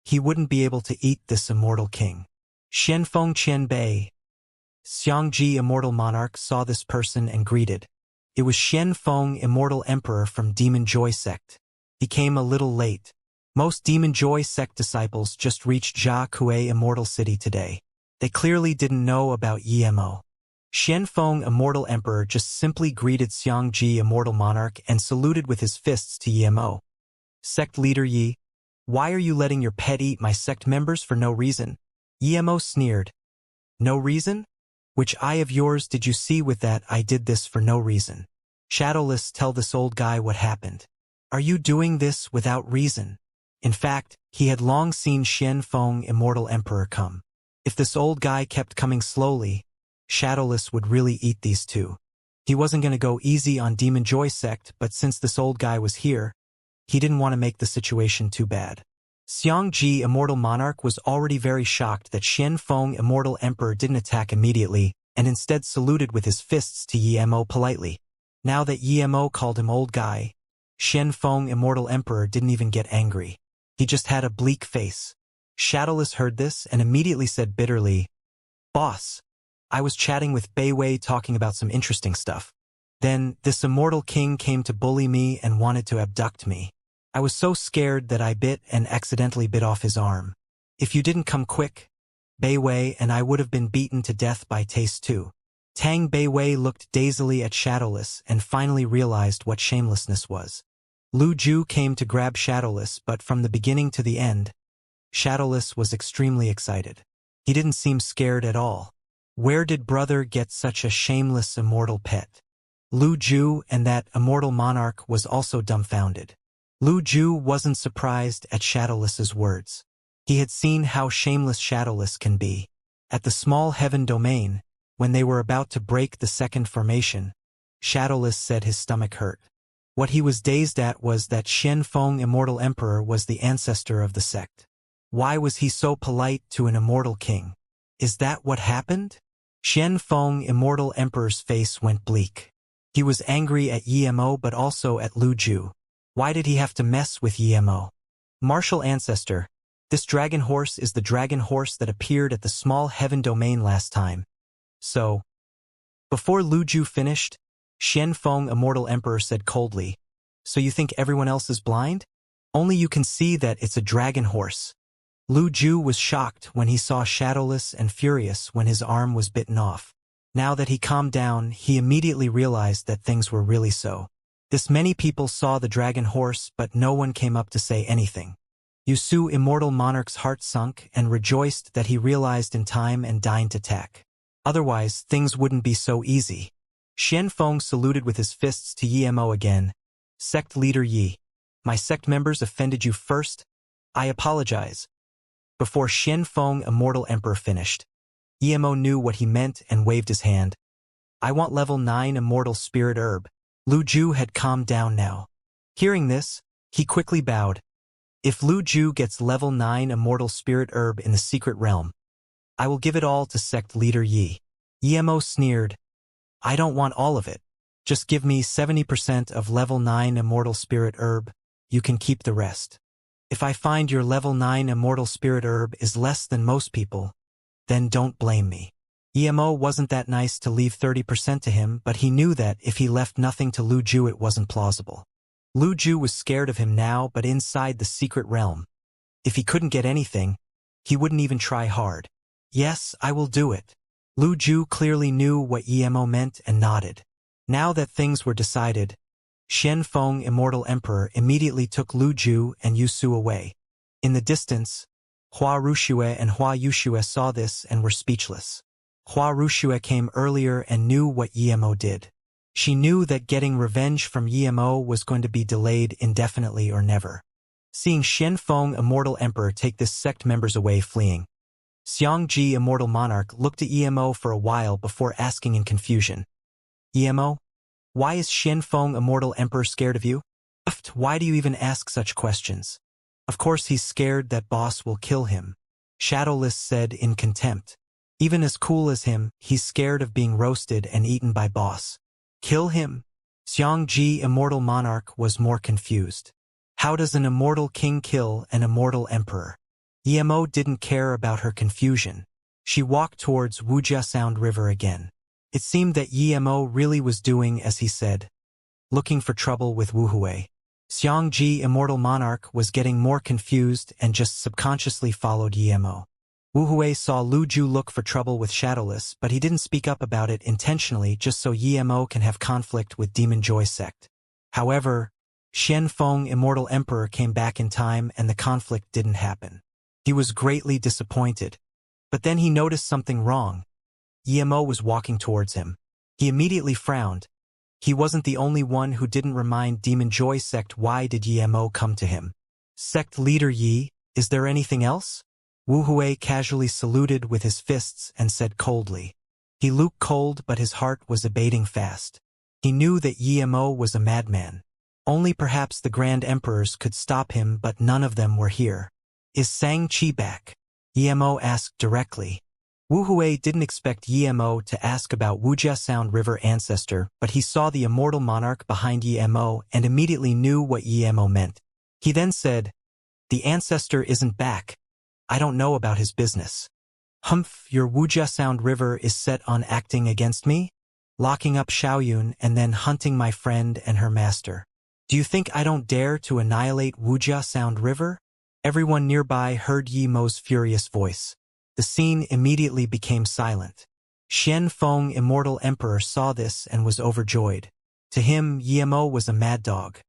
he wouldn't be able to eat this immortal king. Xianfeng Qianbei. Xianxia immortal monarch saw this person and greeted. It was Xianfeng immortal emperor from Demon Joy sect. He came a little late. Most Demon Joy sect disciples just reached Jia Kuei immortal city today. They clearly didn't know about Yemo. Xianfeng immortal emperor just simply greeted Xianxia immortal monarch and saluted with his fists to Yemo. Sect leader Yi, why are you letting your pet eat my sect members for no reason? Yemo sneered. No reason? Which eye of yours did you see with that? I did this for no reason. Shadowless, tell this old guy what happened. Are you doing this without reason? In fact, he had long seen Xianfeng immortal emperor come. If this old guy kept coming slowly, Shadowless would really eat these two. He wasn't going to go easy on Demon Joy sect, but since this old guy was here, he didn't want to make the situation too bad. Xianxia immortal monarch was already very shocked that Xianfeng immortal emperor didn't attack immediately and instead saluted with his fists to Yemo politely. Now that Yemo called him old guy, Xianfeng immortal emperor didn't even get angry. He just had a bleak face. Shadowless heard this and immediately said bitterly, Boss, I was chatting with Bei Wei talking about some interesting stuff. Then this immortal king came to bully me and wanted to abduct me. I was so scared that I bit and accidentally bit off his arm. If you didn't come quick, Bei Wei and I would have been beaten to death by Taste too. Tang Bei Wei looked dazedly at Shadowless and finally realized what shamelessness was. Lu Ju came to grab Shadowless, but from the beginning to the end, Shadowless was extremely excited. He didn't seem scared at all. Where did brother get such a shameless immortal pet? Lu Ju and that immortal monarch was also dumbfounded. Lu Ju wasn't surprised at Shadowless's words. He had seen how shameless Shadowless can be. At the small heaven domain, when they were about to break the second formation, Shadowless said his stomach hurt. What he was dazed at was that Xianfeng immortal emperor was the ancestor of the sect. Why was he so polite to an immortal king? Is that what happened? Xianfeng immortal emperor's face went bleak. He was angry at Yemo but also at Lu Ju. Why did he have to mess with Yemo? Martial ancestor, this dragon horse is the dragon horse that appeared at the small heaven domain last time. So, before Lu Ju finished, Xianfeng immortal emperor said coldly, so you think everyone else is blind? Only you can see that it's a dragon horse. Lu Ju was shocked when he saw Shadowless and furious when his arm was bitten off. Now that he calmed down, he immediately realized that things were really so. This many people saw the dragon horse, but no one came up to say anything. Yusu immortal monarch's heart sunk and rejoiced that he realized in time and deigned to attack. Otherwise, things wouldn't be so easy. Xianfeng saluted with his fists to Yemo again. Sect leader Yi, my sect members offended you first. I apologize. Before Xianfeng immortal emperor finished, Yemo knew what he meant and waved his hand. I want level 9 immortal spirit herb. Lu Ju had calmed down now. Hearing this, he quickly bowed. If Lu Ju gets level 9 immortal spirit herb in the secret realm, I will give it all to sect leader Yi. Emo sneered. I don't want all of it. Just give me 70% of level 9 immortal spirit herb. You can keep the rest. If I find your level 9 immortal spirit herb is less than most people, then don't blame me. Emo wasn't that nice to leave 30% to him, but he knew that if he left nothing to Lu Ju it wasn't plausible. Lu Ju was scared of him now, but inside the secret realm. If he couldn't get anything, he wouldn't even try hard. Yes, I will do it. Lu Ju clearly knew what Emo meant and nodded. Now that things were decided, Xian Feng, Immortal Emperor, immediately took Lu Ju and Yusu away. In the distance, Hua Ruxue and Hua Yuxue saw this and were speechless. Hua Ruxue came earlier and knew what Emo did. She knew that getting revenge from Emo was going to be delayed indefinitely or never. Seeing Xian Feng, Immortal Emperor, take this sect members away fleeing, Xianxia, Immortal Monarch, looked at Emo for a while before asking in confusion. Emo, why is Xian Feng, Immortal Emperor, scared of you? Why do you even ask such questions? Of course he's scared that boss will kill him, Shadowless said in contempt. Even as cool as him, he's scared of being roasted and eaten by boss. Kill him? Xianxia, Immortal Monarch, was more confused. How does an immortal king kill an immortal emperor? Emo didn't care about her confusion. She walked towards Wuxia Sound River again. It seemed that Emo really was doing as he said, looking for trouble with Wuhui. Xianxia, Immortal Monarch, was getting more confused and just subconsciously followed Emo. Wuhui saw Lu Ju look for trouble with Shadowless, but he didn't speak up about it intentionally just so Emo can have conflict with Demon Joy sect. However, Xian Feng, Immortal Emperor, came back in time and the conflict didn't happen. He was greatly disappointed. But then he noticed something wrong. Emo was walking towards him. He immediately frowned. He wasn't the only one who didn't remind Demon Joy sect why did Emo come to him. Sect leader Yi, is there anything else? Wu Hui casually saluted with his fists and said coldly. He looked cold, but his heart was abating fast. He knew that Emo was a madman. Only perhaps the Grand Emperors could stop him, but none of them were here. Is Xianxia back? Emo asked directly. Wu Hui didn't expect Emo to ask about Wuxia Sound River ancestor, but he saw the Immortal Monarch behind Emo and immediately knew what Emo meant. He then said, the ancestor isn't back. I don't know about his business. Humph, your Wuxia Sound River is set on acting against me? Locking up Xiaoyun and then hunting my friend and her master. Do you think I don't dare to annihilate Wuxia Sound River? Everyone nearby heard Yemo's furious voice. The scene immediately became silent. Xian Feng, Immortal Emperor, saw this and was overjoyed. To him, Yemo was a mad dog.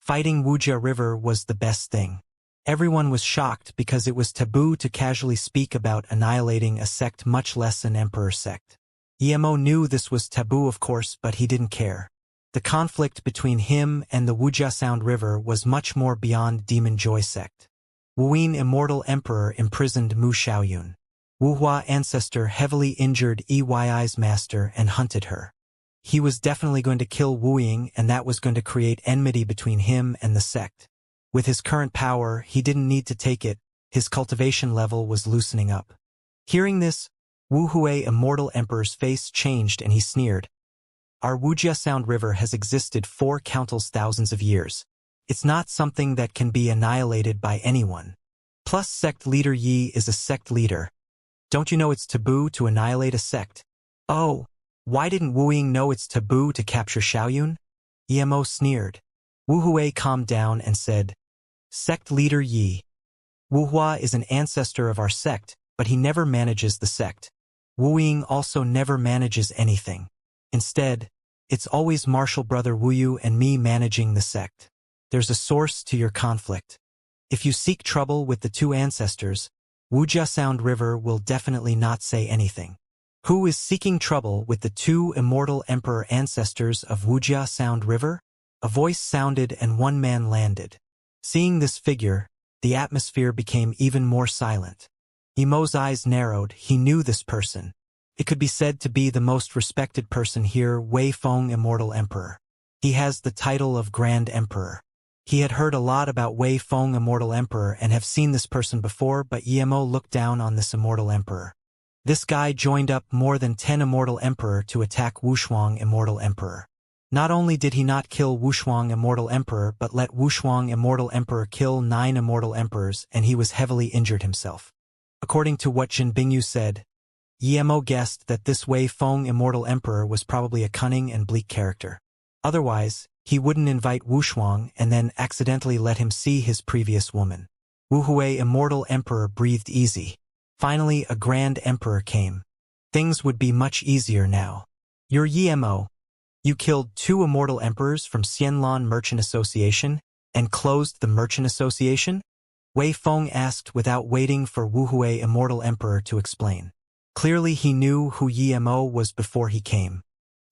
Fighting Wuxia River was the best thing. Everyone was shocked because it was taboo to casually speak about annihilating a sect, much less an emperor sect. Yemo knew this was taboo, of course, but he didn't care. The conflict between him and the Wuxia Sound River was much more beyond Demon Joy sect. Wuyin, Immortal Emperor, imprisoned Mu Xiaoyun. Wuhua ancestor heavily injured Ei's master and hunted her. He was definitely going to kill Wuying, and that was going to create enmity between him and the sect. With his current power, he didn't need to take it. His cultivation level was loosening up. Hearing this, Wu Hui, Immortal Emperor's face changed and he sneered. Our Wuxia Sound River has existed for countless thousands of years. It's not something that can be annihilated by anyone. Plus, sect leader Yi is a sect leader. Don't you know it's taboo to annihilate a sect? Oh, why didn't Wuying know it's taboo to capture Xiaoyun? Emo sneered. Wu Hui calmed down and said, Sect leader Yi. Wuhua is an ancestor of our sect, but he never manages the sect. Wuying also never manages anything. Instead, it's always Martial Brother Wuyu and me managing the sect. There's a source to your conflict. If you seek trouble with the two ancestors, Wuxia Sound River will definitely not say anything. Who is seeking trouble with the two Immortal Emperor ancestors of Wuxia Sound River? A voice sounded and one man landed. Seeing this figure, the atmosphere became even more silent. Emo's eyes narrowed. He knew this person. It could be said to be the most respected person here, Wei Feng, Immortal Emperor. He has the title of Grand Emperor. He had heard a lot about Wei Feng, Immortal Emperor, and have seen this person before, but Yemo looked down on this Immortal Emperor. This guy joined up more than 10 Immortal Emperor to attack Wushuang, Immortal Emperor. Not only did he not kill Wushuang, Immortal Emperor, but let Wushuang, Immortal Emperor, kill 9 Immortal Emperors, and he was heavily injured himself. According to what Jin Bingyu said, Yemo guessed that this Wei Feng, Immortal Emperor, was probably a cunning and bleak character. Otherwise, he wouldn't invite Wushuang and then accidentally let him see his previous woman. Wu Hui, Immortal Emperor, breathed easy. Finally, a Grand Emperor came. Things would be much easier now. You're Yemo. You killed 2 Immortal Emperors from Xianlan Merchant Association and closed the Merchant Association? Wei Feng asked without waiting for Wu Hui, Immortal Emperor, to explain. Clearly he knew who Yemo was before he came.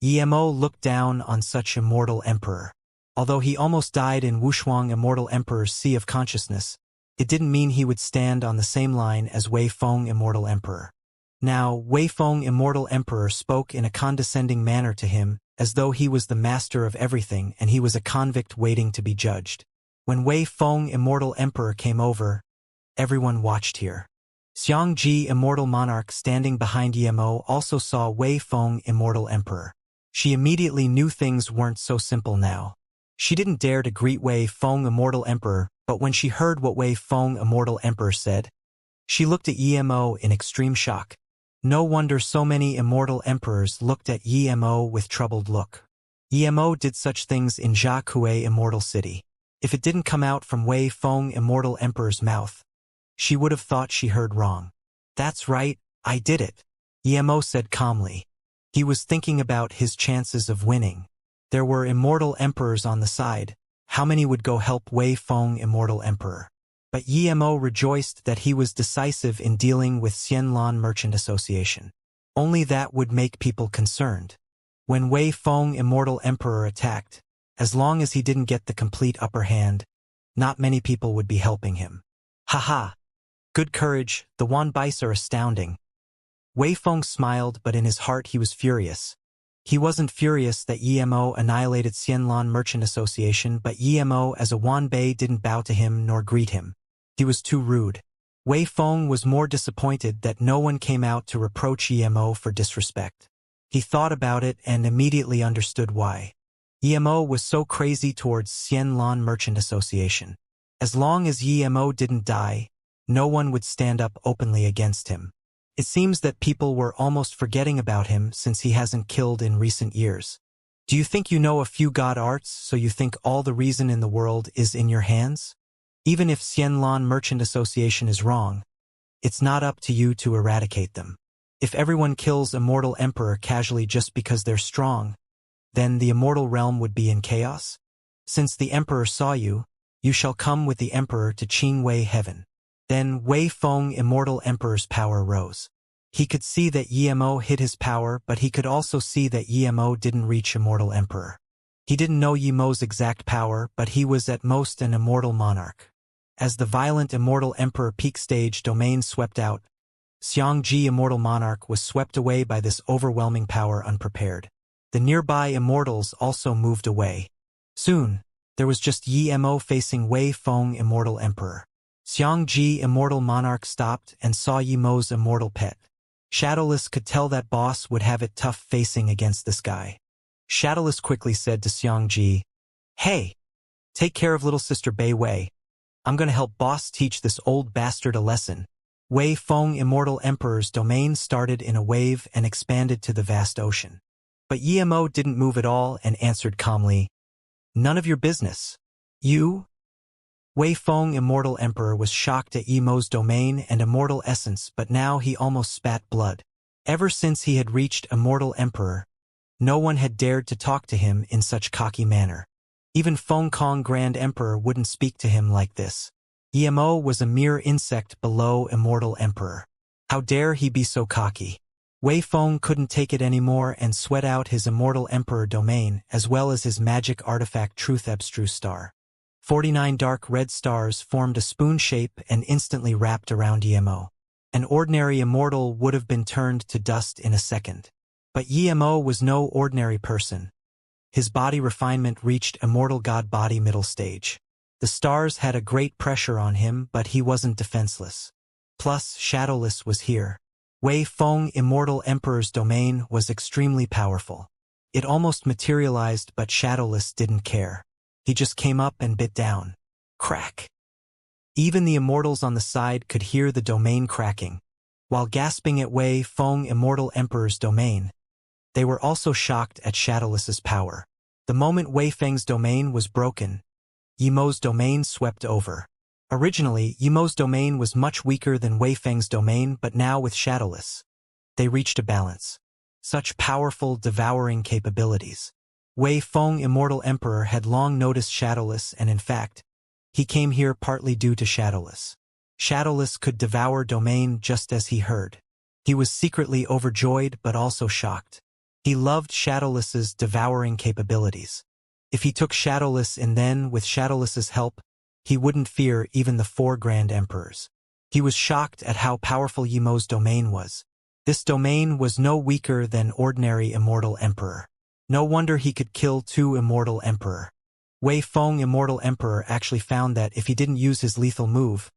Yemo looked down on such Immortal Emperor. Although he almost died in Wushuang, Immortal Emperor's Sea of Consciousness, it didn't mean he would stand on the same line as Wei Feng, Immortal Emperor. Now, Wei Feng, Immortal Emperor, spoke in a condescending manner to him, as though he was the master of everything and he was a convict waiting to be judged. When Wei Feng, Immortal Emperor, came over, everyone watched here. Xianxia, Immortal Monarch, standing behind Yemo, also saw Wei Feng, Immortal Emperor. She immediately knew things weren't so simple now. She didn't dare to greet Wei Feng, Immortal Emperor, but when she heard what Wei Feng, Immortal Emperor, said, she looked at Yemo in extreme shock. No wonder so many Immortal Emperors looked at Yemo with troubled look. Yemo did such things in Jiaque, Immortal City. If it didn't come out from Wei Feng, Immortal Emperor's mouth, she would have thought she heard wrong. That's right, I did it, Yemo said calmly. He was thinking about his chances of winning. There were Immortal Emperors on the side. How many would go help Wei Feng, Immortal Emperor? But Yemo rejoiced that he was decisive in dealing with Xianlan Merchant Association. Only that would make people concerned. When Wei Feng, Immortal Emperor, attacked, as long as he didn't get the complete upper hand, not many people would be helping him. Haha! Good courage, the Wanbais are astounding. Wei Feng smiled, but in his heart he was furious. He wasn't furious that Yemo annihilated Xianlan Merchant Association, but Yemo as a Wanbei didn't bow to him nor greet him. He was too rude. Wei Feng was more disappointed that no one came out to reproach Yemo for disrespect. He thought about it and immediately understood why. Yemo was so crazy towards Xianlan Merchant Association. As long as Yemo didn't die, no one would stand up openly against him. It seems that people were almost forgetting about him since he hasn't killed in recent years. Do you think you know a few god arts, so you think all the reason in the world is in your hands? Even if Xianlan Merchant Association is wrong, it's not up to you to eradicate them. If everyone kills Immortal Emperor casually just because they're strong, then the immortal realm would be in chaos. Since the Emperor saw you, you shall come with the Emperor to Qingwei Heaven. Then Wei Feng, Immortal Emperor's power rose. He could see that Yemo hid his power, but he could also see that Yemo didn't reach Immortal Emperor. He didn't know Yemo's exact power, but he was at most an Immortal Monarch. As the violent Immortal Emperor peak stage domain swept out, Xianxia, Immortal Monarch, was swept away by this overwhelming power unprepared. The nearby Immortals also moved away. Soon, there was just Yemo facing Wei Feng, Immortal Emperor. Xianxia, Immortal Monarch, stopped and saw Yemo's immortal pet. Shadowless could tell that boss would have it tough facing against this guy. Shadowless quickly said to Xianxia, "Hey, take care of little sister Bei Wei. I'm gonna help boss teach this old bastard a lesson." Wei Feng, Immortal Emperor's domain started in a wave and expanded to the vast ocean. But Yemo didn't move at all and answered calmly, "None of your business. You?" Wei Feng, Immortal Emperor, was shocked at Yemo's domain and immortal essence, but now he almost spat blood. Ever since he had reached Immortal Emperor, no one had dared to talk to him in such cocky manner. Even Feng Kong Grand Emperor wouldn't speak to him like this. Yemo was a mere insect below Immortal Emperor. How dare he be so cocky? Wei Feng couldn't take it anymore and sweat out his Immortal Emperor domain as well as his magic artifact Truth Abstruse Star. 49 dark red stars formed a spoon shape and instantly wrapped around Yemo. An ordinary immortal would have been turned to dust in a second. But Yemo was no ordinary person. His body refinement reached immortal god body middle stage. The stars had a great pressure on him, but he wasn't defenseless. Plus, Shadowless was here. Wei Feng Immortal Emperor's domain was extremely powerful. It almost materialized, but Shadowless didn't care. He just came up and bit down. Crack. Even the immortals on the side could hear the domain cracking. While gasping at Wei Feng Immortal Emperor's domain, they were also shocked at Shadowless's power. The moment Wei Feng's domain was broken, Yemo's domain swept over. Originally, Yemo's domain was much weaker than Wei Feng's domain, but now with Shadowless, they reached a balance. Such powerful, devouring capabilities. Wei Feng Immortal Emperor had long noticed Shadowless, and in fact, he came here partly due to Shadowless. Shadowless could devour domain just as he heard. He was secretly overjoyed but also shocked. He loved Shadowless's devouring capabilities. If he took Shadowless and then, with Shadowless's help, he wouldn't fear even the 4 Grand Emperors. He was shocked at how powerful Yemo's domain was. This domain was no weaker than ordinary Immortal Emperor. No wonder he could kill 2 Immortal Emperor. Wei Feng Immortal Emperor actually found that if he didn't use his lethal move,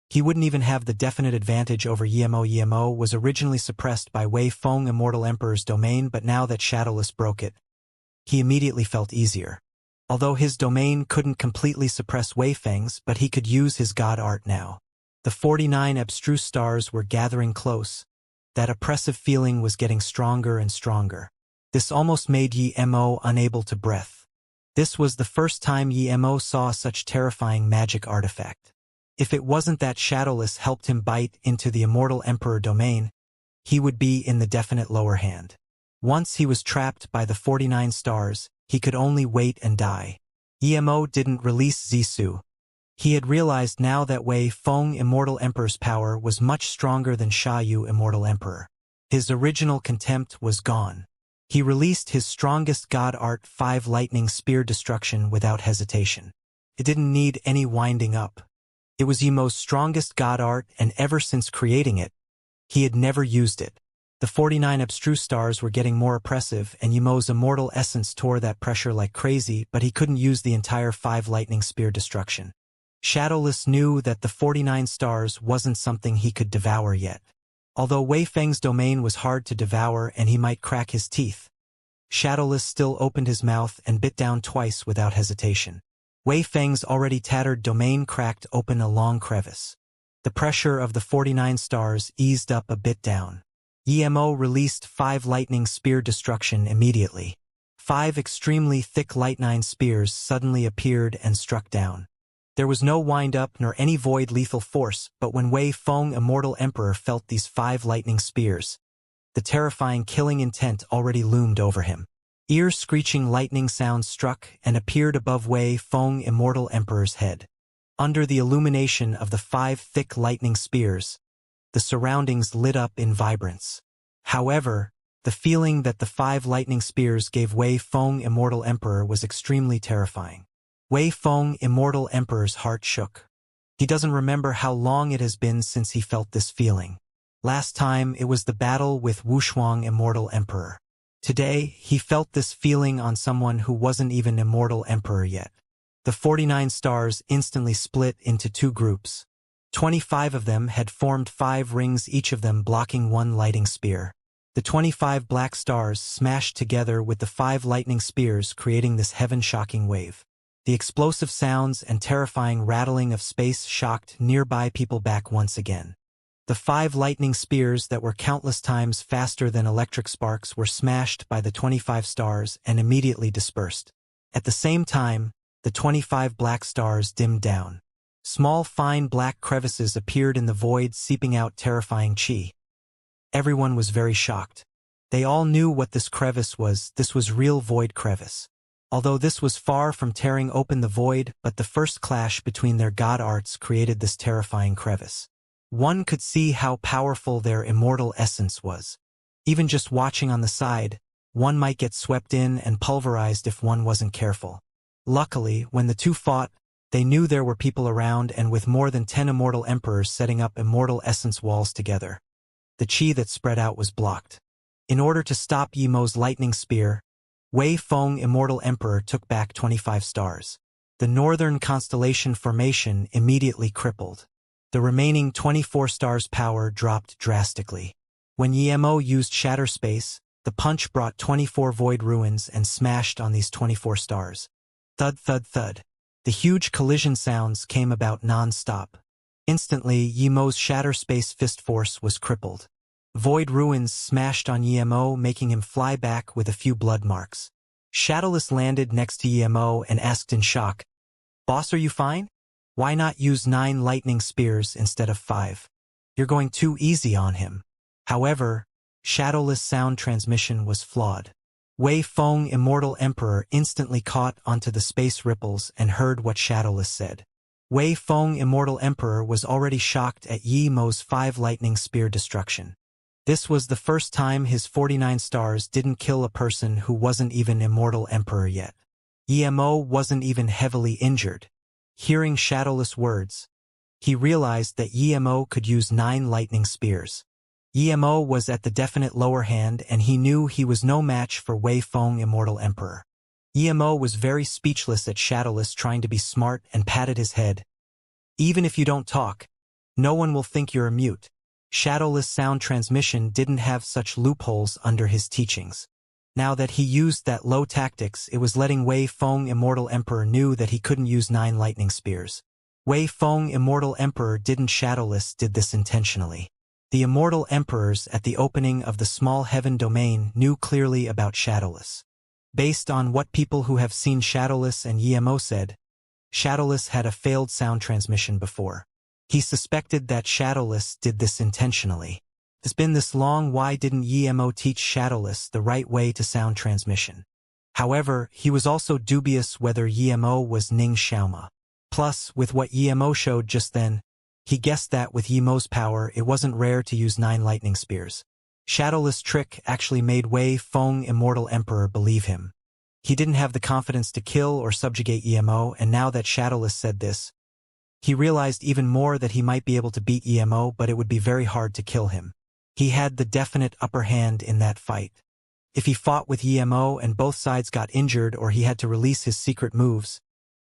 he wouldn't even have the definite advantage over Yemo. Yemo was originally suppressed by Wei Feng Immortal Emperor's domain, but now that Shadowless broke it, he immediately felt easier. Although his domain couldn't completely suppress Wei Feng's, but he could use his god art now. The 49 abstruse stars were gathering close. That oppressive feeling was getting stronger and stronger. This almost made Yemo unable to breathe. This was the first time Yemo saw such terrifying magic artifact. If it wasn't that Shadowless helped him bite into the Immortal Emperor domain, he would be in the definite lower hand. Once he was trapped by the 49 stars, he could only wait and die. Yemo didn't release Zissou. He had realized now that Wei Feng Immortal Emperor's power was much stronger than Sha Yu Immortal Emperor. His original contempt was gone. He released his strongest god art 5 Lightning Spear Destruction without hesitation. It didn't need any winding up. It was Yemo's strongest god art, and ever since creating it, he had never used it. The 49 abstruse stars were getting more oppressive, and Yemo's immortal essence tore that pressure like crazy, but he couldn't use the entire 5 Lightning Spear Destruction. Shadowless knew that the 49 stars wasn't something he could devour yet. Although Wei Feng's domain was hard to devour and he might crack his teeth, Shadowless still opened his mouth and bit down twice without hesitation. Wei Feng's already tattered domain cracked open a long crevice. The pressure of the 49 stars eased up a bit down. Yemo released 5 Lightning Spear Destruction immediately. 5 extremely thick lightning spears suddenly appeared and struck down. There was no wind-up nor any void lethal force, but when Wei Feng Immortal Emperor felt these 5 lightning spears, the terrifying killing intent already loomed over him. Ear-screeching lightning sounds struck and appeared above Wei Feng Immortal Emperor's head. Under the illumination of the 5 thick lightning spears, the surroundings lit up in vibrance. However, the feeling that the 5 lightning spears gave Wei Feng Immortal Emperor was extremely terrifying. Wei Feng Immortal Emperor's heart shook. He doesn't remember how long it has been since he felt this feeling. Last time it was the battle with Wuxia Immortal Emperor. Today, he felt this feeling on someone who wasn't even Immortal Emperor yet. The 49 stars instantly split into 2 groups. 25 of them had formed 5 rings, each of them blocking 1 lighting spear. The 25 black stars smashed together with the 5 lightning spears, creating this heaven-shocking wave. The explosive sounds and terrifying rattling of space shocked nearby people back once again. The 5 lightning spears that were countless times faster than electric sparks were smashed by the 25 stars and immediately dispersed. At the same time, the 25 black stars dimmed down. Small fine black crevices appeared in the void, seeping out terrifying chi. Everyone was very shocked. They all knew what this crevice was. This was real void crevice. Although this was far from tearing open the void, but the first clash between their god arts created this terrifying crevice. One could see how powerful their immortal essence was. Even just watching on the side, one might get swept in and pulverized if one wasn't careful. Luckily, when the 2 fought, They knew there were people around, and with more than 10 immortal emperors setting up immortal essence walls together, the chi that spread out was blocked. In order to stop Yimo's lightning spear, Wei Feng Immortal Emperor took back 25 stars. The northern constellation formation immediately crippled. The remaining 24 stars' power dropped drastically. When Yimo used Shatter Space, the punch brought 24 void ruins and smashed on these 24 stars. Thud thud thud. The huge collision sounds came about non-stop. Instantly, Yimo's Shatter Space fist force was crippled. Void ruins smashed on Yimo, making him fly back with a few blood marks. Shadowless landed next to Yimo and asked in shock, "Boss, are you fine? Why not use 9 lightning spears instead of 5? You're going too easy on him." However, Shadowless sound transmission was flawed. Wei Feng Immortal Emperor instantly caught onto the space ripples and heard what Shadowless said. Wei Feng Immortal Emperor was already shocked at Yimo's 5 lightning spear destruction. This was the first time his 49 stars didn't kill a person who wasn't even Immortal Emperor yet. Yimo wasn't even heavily injured. Hearing Shadowless words, he realized that Yimo could use 9 lightning spears. Yimo was at the definite lower hand, and he knew he was no match for Wei Feng Immortal Emperor. Yimo was very speechless at Shadowless trying to be smart and patted his head. "Even if you don't talk, no one will think you're a mute." Shadowless sound transmission didn't have such loopholes under his teachings. Now that he used that low tactics, it was letting Wei Feng Immortal Emperor knew that he couldn't use 9 lightning spears. Wei Feng Immortal Emperor didn't. Shadowless did this intentionally. The Immortal Emperors at the opening of the small heaven domain knew clearly about Shadowless. Based on what people who have seen Shadowless and Yimo said, Shadowless had a failed sound transmission before. He suspected that Shadowless did this intentionally. It's been this long, why didn't Yimo teach Shadowless the right way to sound transmission? However, he was also dubious whether Yimo was Ning Xiaoma. Plus, with what Yimo showed just then, he guessed that with Yimo's power it wasn't rare to use 9 lightning spears. Shadowless' trick actually made Wei Feng Immortal Emperor believe him. He didn't have the confidence to kill or subjugate Yimo, and now that Shadowless said this, he realized even more that he might be able to beat Yimo, but it would be very hard to kill him. He had the definite upper hand in that fight. If he fought with Yimo and both sides got injured or he had to release his secret moves,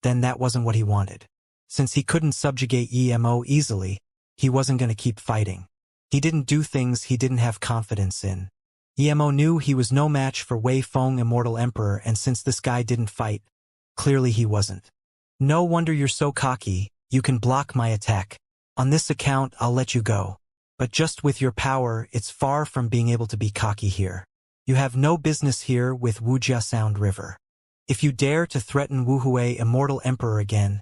then that wasn't what he wanted. Since he couldn't subjugate Yimo easily, he wasn't going to keep fighting. He didn't do things he didn't have confidence in. Yimo knew he was no match for Wei Feng Immortal Emperor, and since this guy didn't fight, clearly he wasn't. "No wonder you're so cocky. You can block my attack. On this account, I'll let you go. But just with your power, it's far from being able to be cocky here. You have no business here with Wuxia Sound River. If you dare to threaten Wuhui Immortal Emperor again,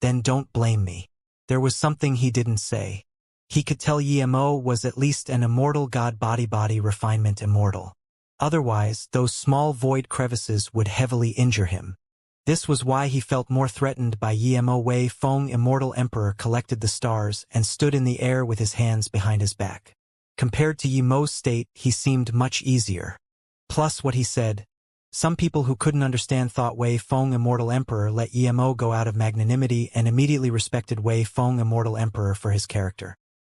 then don't blame me." There was something he didn't say. He could tell Yimo was at least an immortal god body refinement immortal. Otherwise, those small void crevices would heavily injure him. This was why he felt more threatened by Yimo. Wei Feng Immortal Emperor collected the stars and stood in the air with his hands behind his back. Compared to Yimo's state, he seemed much easier. Plus what he said, some people who couldn't understand thought Wei Feng Immortal Emperor let Yimo go out of magnanimity and immediately respected Wei Feng Immortal Emperor for his character.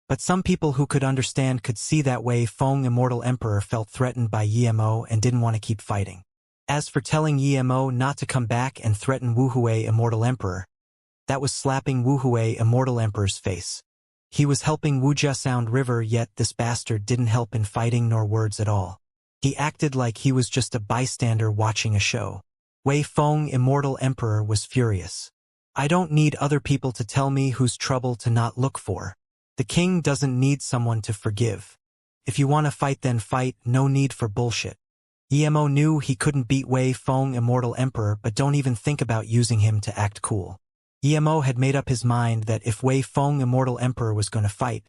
But some people who could understand could see that Wei Feng Immortal Emperor felt threatened by Yimo and didn't want to keep fighting. As for telling Yimo not to come back and threaten Wuhui Immortal Emperor, that was slapping Wuhui Immortal Emperor's face. He was helping Wuxia Sound River, yet this bastard didn't help in fighting nor words at all. He acted like he was just a bystander watching a show. Wei Feng Immortal Emperor was furious. "I don't need other people to tell me whose trouble to not look for. The king doesn't need someone to forgive. If you want to fight, then fight, no need for bullshit." Yimo knew he couldn't beat Wei Feng Immortal Emperor, but don't even think about using him to act cool. Yimo had made up his mind that if Wei Feng Immortal Emperor was going to fight,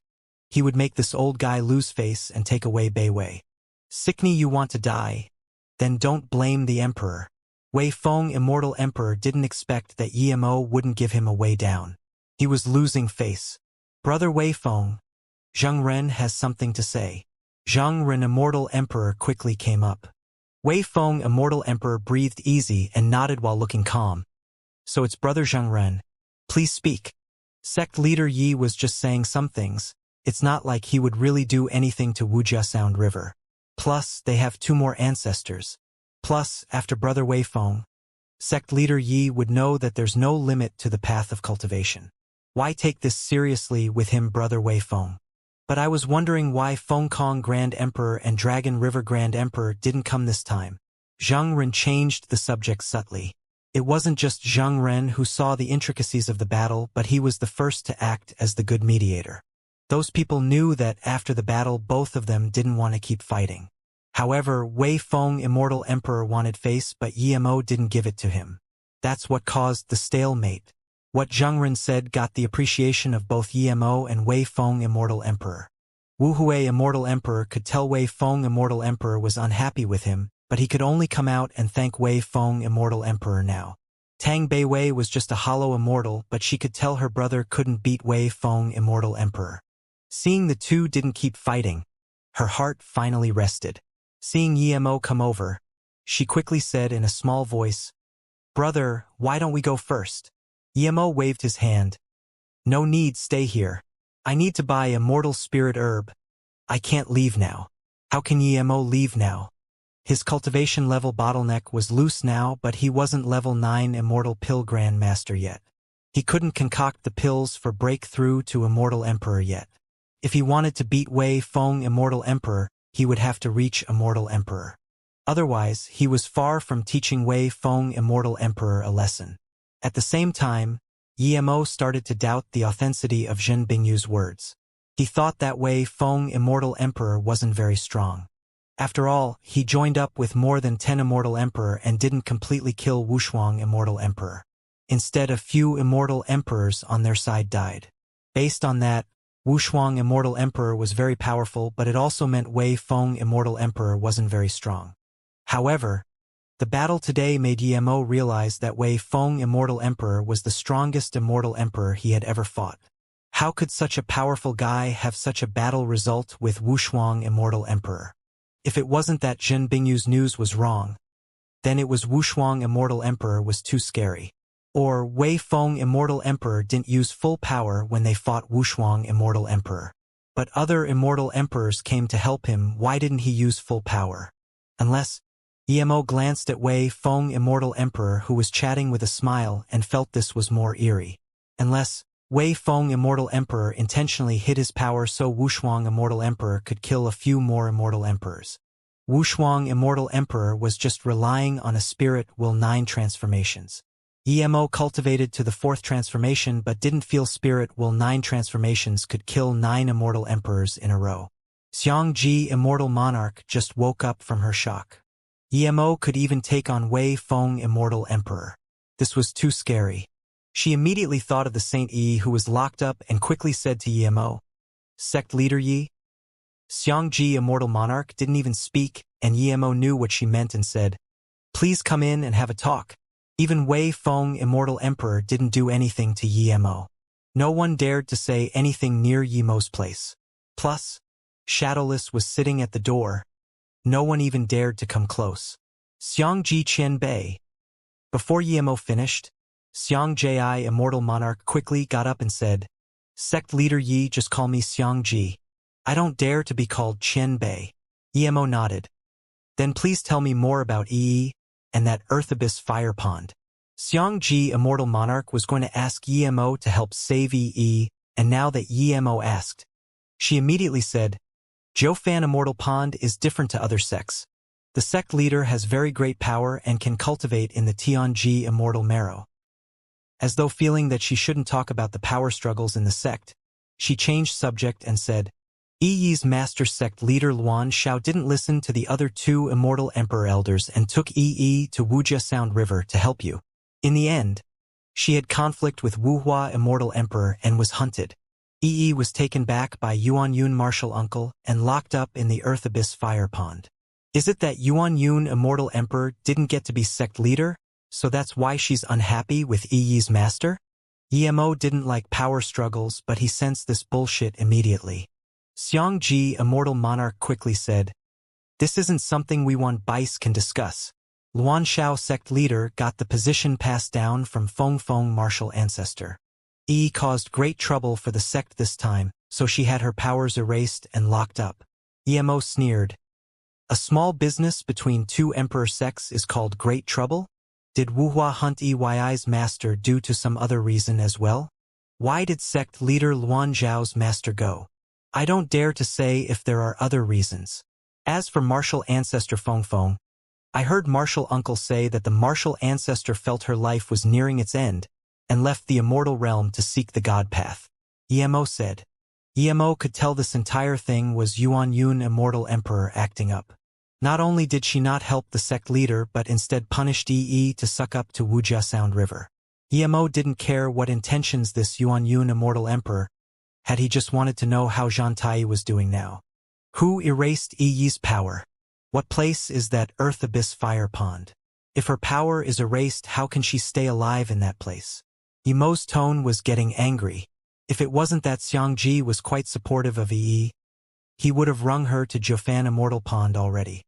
he would make this old guy lose face and take away Bei Wei. "Sickney, you want to die? Then don't blame the emperor." Wei Feng Immortal Emperor didn't expect that Yimo wouldn't give him a way down. He was losing face. "Brother Wei Feng, Zheng Ren has something to say." Zheng Ren Immortal Emperor quickly came up. Wei Feng Immortal Emperor breathed easy and nodded while looking calm. "So it's Brother Zheng Ren. Please speak. Sect leader Yi was just saying some things. It's not like he would really do anything to Wuxia Sound River. Plus, they have 2 more ancestors. Plus, after Brother Wei Feng, Sect leader Yi would know that there's no limit to the path of cultivation. Why take this seriously with him, Brother Wei Feng? But I was wondering why Feng Kong Grand Emperor and Dragon River Grand Emperor didn't come this time. Zhang Ren changed the subject subtly. It wasn't just Zhang Ren who saw the intricacies of the battle, but he was the first to act as the good mediator. Those people knew that after the battle both of them didn't want to keep fighting. However, Wei Feng Immortal Emperor wanted face, but Yimo didn't give it to him. That's what caused the stalemate. What Zhang Ren said got the appreciation of both Yimo and Wei Feng Immortal Emperor. Wu Hui Immortal Emperor could tell Wei Feng Immortal Emperor was unhappy with him, but he could only come out and thank Wei Feng Immortal Emperor now. Tang Beiwei was just a hollow immortal, but she could tell her brother couldn't beat Wei Feng Immortal Emperor. Seeing the two didn't keep fighting, her heart finally rested. Seeing Yimo come over, she quickly said in a small voice, "Brother, why don't we go first?" Yimo waved his hand. "No need, stay here. I need to buy Immortal Spirit Herb. I can't leave now." How can Yimo leave now? His cultivation level bottleneck was loose now, but he wasn't level 9 Immortal Pill Grandmaster yet. He couldn't concoct the pills for breakthrough to Immortal Emperor yet. If he wanted to beat Wei Feng Immortal Emperor, he would have to reach Immortal Emperor. Otherwise, he was far from teaching Wei Feng Immortal Emperor a lesson. At the same time, Yimo started to doubt the authenticity of Zhen Bingyu's words. He thought that Wei Feng Immortal Emperor wasn't very strong. After all, he joined up with more than 10 Immortal Emperor and didn't completely kill Wushuang Immortal Emperor. Instead, a few Immortal Emperors on their side died. Based on that, Wushuang Immortal Emperor was very powerful, but it also meant Wei Feng Immortal Emperor wasn't very strong. However, the battle today made Yimo realize that Wei Feng Immortal Emperor was the strongest Immortal Emperor he had ever fought. How could such a powerful guy have such a battle result with Wushuang Immortal Emperor? If it wasn't that Zhen Bingyu's news was wrong, then it was Wushuang Immortal Emperor was too scary. Or Wei Feng Immortal Emperor didn't use full power when they fought Wushuang Immortal Emperor. But other Immortal Emperors came to help him. Why didn't he use full power? Unless Yimo glanced at Wei Feng Immortal Emperor, who was chatting with a smile, and felt this was more eerie. Unless Wei Feng Immortal Emperor intentionally hid his power so Wushuang Immortal Emperor could kill a few more Immortal Emperors. Wushuang Immortal Emperor was just relying on a spirit will 9 transformations. Yimo cultivated to the 4th transformation but didn't feel spirit will 9 transformations could kill 9 Immortal Emperors in a row. Xianxia Immortal Monarch just woke up from her shock. Yimo could even take on Wei Feng Immortal Emperor. This was too scary. She immediately thought of the Saint Yi who was locked up and quickly said to Yimo, "Sect leader Yi?" Xianxia Immortal Monarch didn't even speak, and Yimo knew what she meant and said, "Please come in and have a talk." Even Wei Feng Immortal Emperor didn't do anything to Yimo. No one dared to say anything near Yimo's place. Plus, Shadowless was sitting at the door. No one even dared to come close. Xiangji Qianbei. Before Yimo finished, Xiangjia Immortal Monarch quickly got up and said, "Sect leader Yi, just call me Xiangji. I don't dare to be called Qianbei." Yimo nodded. "Then please tell me more about Yi and that Earth Abyss Fire Pond." Xiangji Immortal Monarch was going to ask Yimo to help save Yi, and now that Yimo asked, she immediately said, "Jiufan Immortal Pond is different to other sects. The sect leader has very great power and can cultivate in the Tianji Immortal Marrow." As though feeling that she shouldn't talk about the power struggles in the sect, she changed subject and said, Yi's master sect leader Luan Shao didn't listen to the other 2 Immortal Emperor elders and took Yi to Wuxia Sound River to help you. In the end, she had conflict with Wuhua Immortal Emperor and was hunted. Yi was taken back by Yuan Yun Martial Uncle and locked up in the Earth Abyss Fire Pond. Is it that Yuan Yun Immortal Emperor didn't get to be sect leader, so that's why she's unhappy with Yi's master? Yimo didn't like power struggles, but he sensed this bullshit immediately. Xiangji Immortal Monarch quickly said, "This isn't something we want Bice can discuss." Luan Shao sect leader got the position passed down from Feng Feng martial ancestor. Yi caused great trouble for the sect this time, so she had her powers erased and locked up. Emo sneered. A small business between two emperor sects is called great trouble? Did Wuhua hunt Yi's master due to some other reason as well? Why did sect leader Luan Zhao's master go? I don't dare to say if there are other reasons. As for martial ancestor Fengfeng, I heard martial uncle say that the martial ancestor felt her life was nearing its end and left the immortal realm to seek the god path. Emo said. Emo could tell this entire thing was Yuan Yun immortal emperor acting up. Not only did she not help the sect leader but instead punished Yi to suck up to Wuxia Sound River. Emo didn't care what intentions this Yuan Yun immortal emperor had, he just wanted to know how Zhantai was doing now. Who erased Yi's power? What place is that Earth Abyss Fire Pond? If her power is erased, how can she stay alive in that place? Emo's tone was getting angry. If it wasn't that Xianxia was quite supportive of Yi, he would have wrung her to Jiufan Immortal Pond already.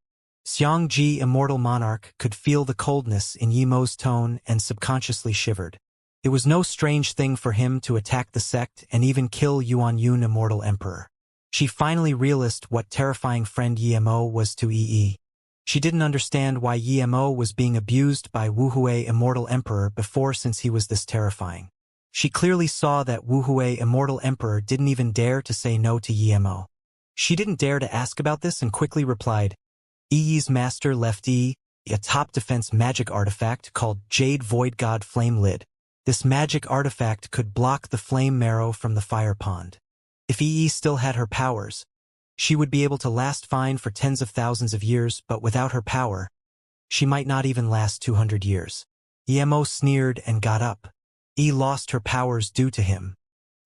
Xianxia Immortal Monarch could feel the coldness in Emo's tone and subconsciously shivered. It was no strange thing for him to attack the sect and even kill Yuan Yun Immortal Emperor. She finally realized what terrifying friend Emo was to Yi. She didn't understand why Emo was being abused by Wuhui Immortal Emperor before, since he was this terrifying. She clearly saw that Wuhui Immortal Emperor didn't even dare to say no to Emo. She didn't dare to ask about this and quickly replied, Yi's master left Yi a top defense magic artifact called Jade Void God Flame Lid. This magic artifact could block the flame marrow from the fire pond. If Yi still had her powers, she would be able to last fine for tens of thousands of years, but without her power, she might not even last 200 years. Emo sneered and got up. Yi lost her powers due to him.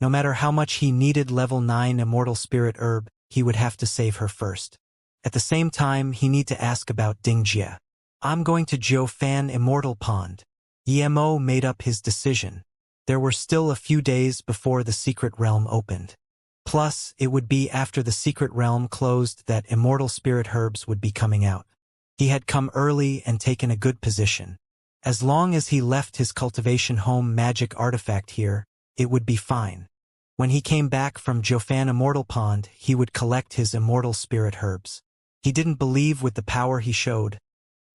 No matter how much he needed level 9 Immortal Spirit Herb, he would have to save her first. At the same time, he need to ask about Dingjia. I'm going to Jiufan Immortal Pond. Emo made up his decision. There were still a few days before the secret realm opened. Plus, it would be after the secret realm closed that immortal spirit herbs would be coming out. He had come early and taken a good position. As long as he left his cultivation home magic artifact here, it would be fine. When he came back from Jiufan Immortal Pond, he would collect his immortal spirit herbs. He didn't believe with the power he showed,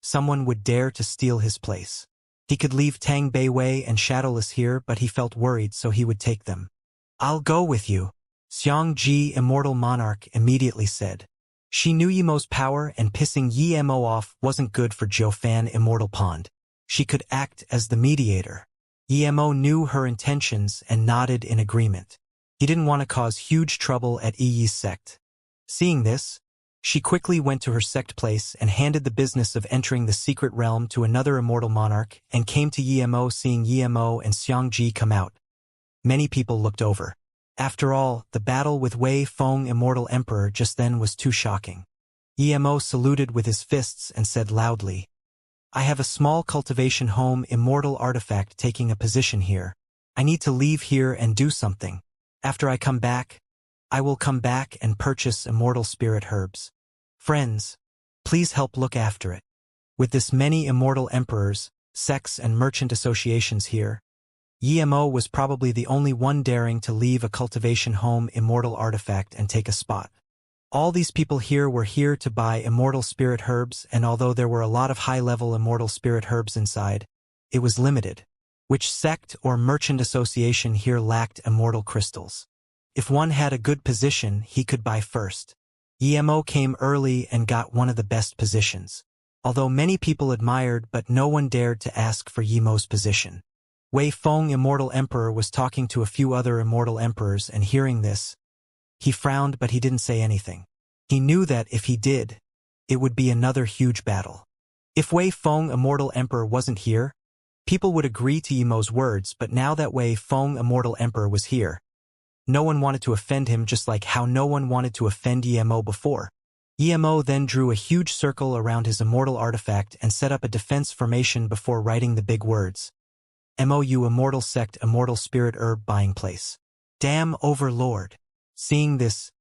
someone would dare to steal his place. He could leave Tang Beiwei and Shadowless here, but he felt worried, so he would take them. I'll go with you, Xianxia Immortal Monarch immediately said. She knew Emo's power, and pissing Emo off wasn't good for Jiufan Immortal Pond. She could act as the mediator. Emo knew her intentions and nodded in agreement. He didn't want to cause huge trouble at Yi's sect. Seeing this, she quickly went to her sect place and handed the business of entering the secret realm to another immortal monarch and came to Emo. Seeing Emo and Xianxia come out, many people looked over. After all, the battle with Wei Feng Immortal Emperor just then was too shocking. Emo saluted with his fists and said loudly, I have a small cultivation home immortal artifact taking a position here. I need to leave here and do something. After I come back, I will come back and purchase immortal spirit herbs. Friends, please help look after it. With this many immortal emperors, sects and merchant associations here, Emo was probably the only one daring to leave a cultivation home immortal artifact and take a spot. All these people here were here to buy immortal spirit herbs, and although there were a lot of high-level immortal spirit herbs inside, it was limited. Which sect or merchant association here lacked immortal crystals? If one had a good position, he could buy first. Emo came early and got one of the best positions. Although many people admired, but no one dared to ask for Emo's position. Wei Feng Immortal Emperor was talking to a few other immortal emperors, and hearing this, he frowned, but he didn't say anything. He knew that if he did, it would be another huge battle. If Wei Feng Immortal Emperor wasn't here, people would agree to Emo's words, but now that Wei Feng Immortal Emperor was here, no one wanted to offend him, just like how no one wanted to offend Emo before. Emo then drew a huge circle around his immortal artifact and set up a defense formation before writing the big words. MOU Immortal Sect Immortal Spirit Herb Buying Place. Damn Overlord. Seeing this,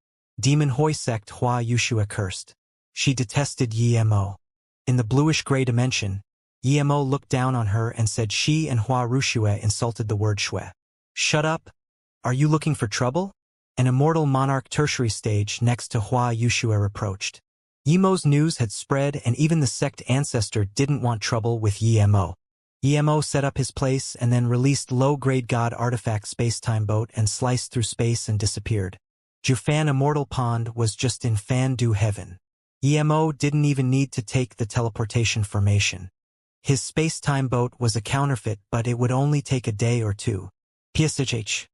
Demon Hoi Sect Hua Yushua cursed. She detested Emo. In the bluish-gray dimension, Emo looked down on her and said she and Hua Rushua insulted the word Shui. Shut up. Are you looking for trouble? An immortal monarch tertiary stage next to Wuxia approached. Yemo's news had spread and even the sect ancestor didn't want trouble with Yemo. Yemo set up his place and then released low-grade god artifact space-time boat and sliced through space and disappeared. Jufan Immortal Pond was just in Fan-Du heaven. Yemo didn't even need to take the teleportation formation. His space-time boat was a counterfeit, but it would only take a day or two. P96.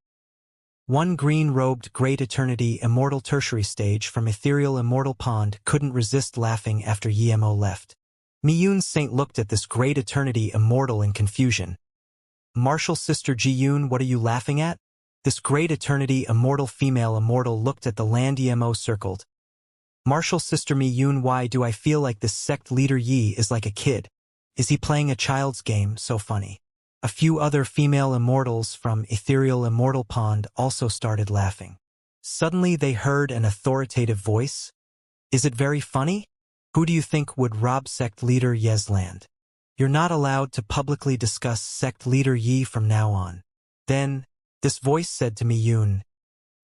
One green-robed Great Eternity Immortal Tertiary stage from Ethereal Immortal Pond couldn't resist laughing after Yemo left. Miyun Saint looked at this Great Eternity Immortal in confusion. Martial Sister Jiyun, what are you laughing at? This Great Eternity Immortal female immortal looked at the land Yemo circled. Martial Sister Miyun, why do I feel like this sect leader Yi is like a kid? Is he playing a child's game? So funny. A few other female immortals from Ethereal Immortal Pond also started laughing. Suddenly they heard an authoritative voice. Is it very funny? Who do you think would rob sect leader Ye's land? You're not allowed to publicly discuss sect leader Yi from now on. Then, this voice said to Miyun,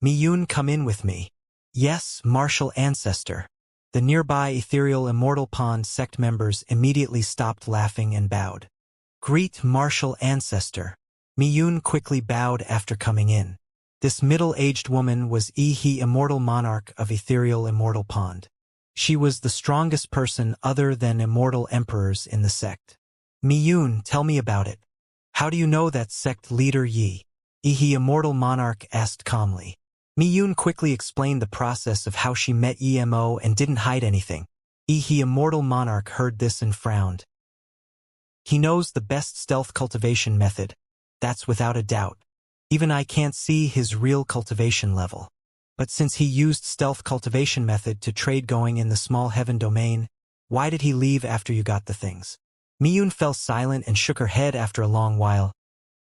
Miyun, come in with me. Yes, martial ancestor. The nearby Ethereal Immortal Pond sect members immediately stopped laughing and bowed. Greet martial ancestor. Miyun quickly bowed after coming in. This middle-aged woman was Ihi Immortal Monarch of Ethereal Immortal Pond. She was the strongest person other than immortal emperors in the sect. Miyun, tell me about it. How do you know that sect leader Yi? Ihi Immortal Monarch asked calmly. Miyun quickly explained the process of how she met Emo and didn't hide anything. Ihi Immortal Monarch heard this and frowned. He knows the best stealth cultivation method. That's without a doubt. Even I can't see his real cultivation level. But since he used stealth cultivation method to trade going in the small heaven domain, why did he leave after you got the things? Miyun fell silent and shook her head after a long while.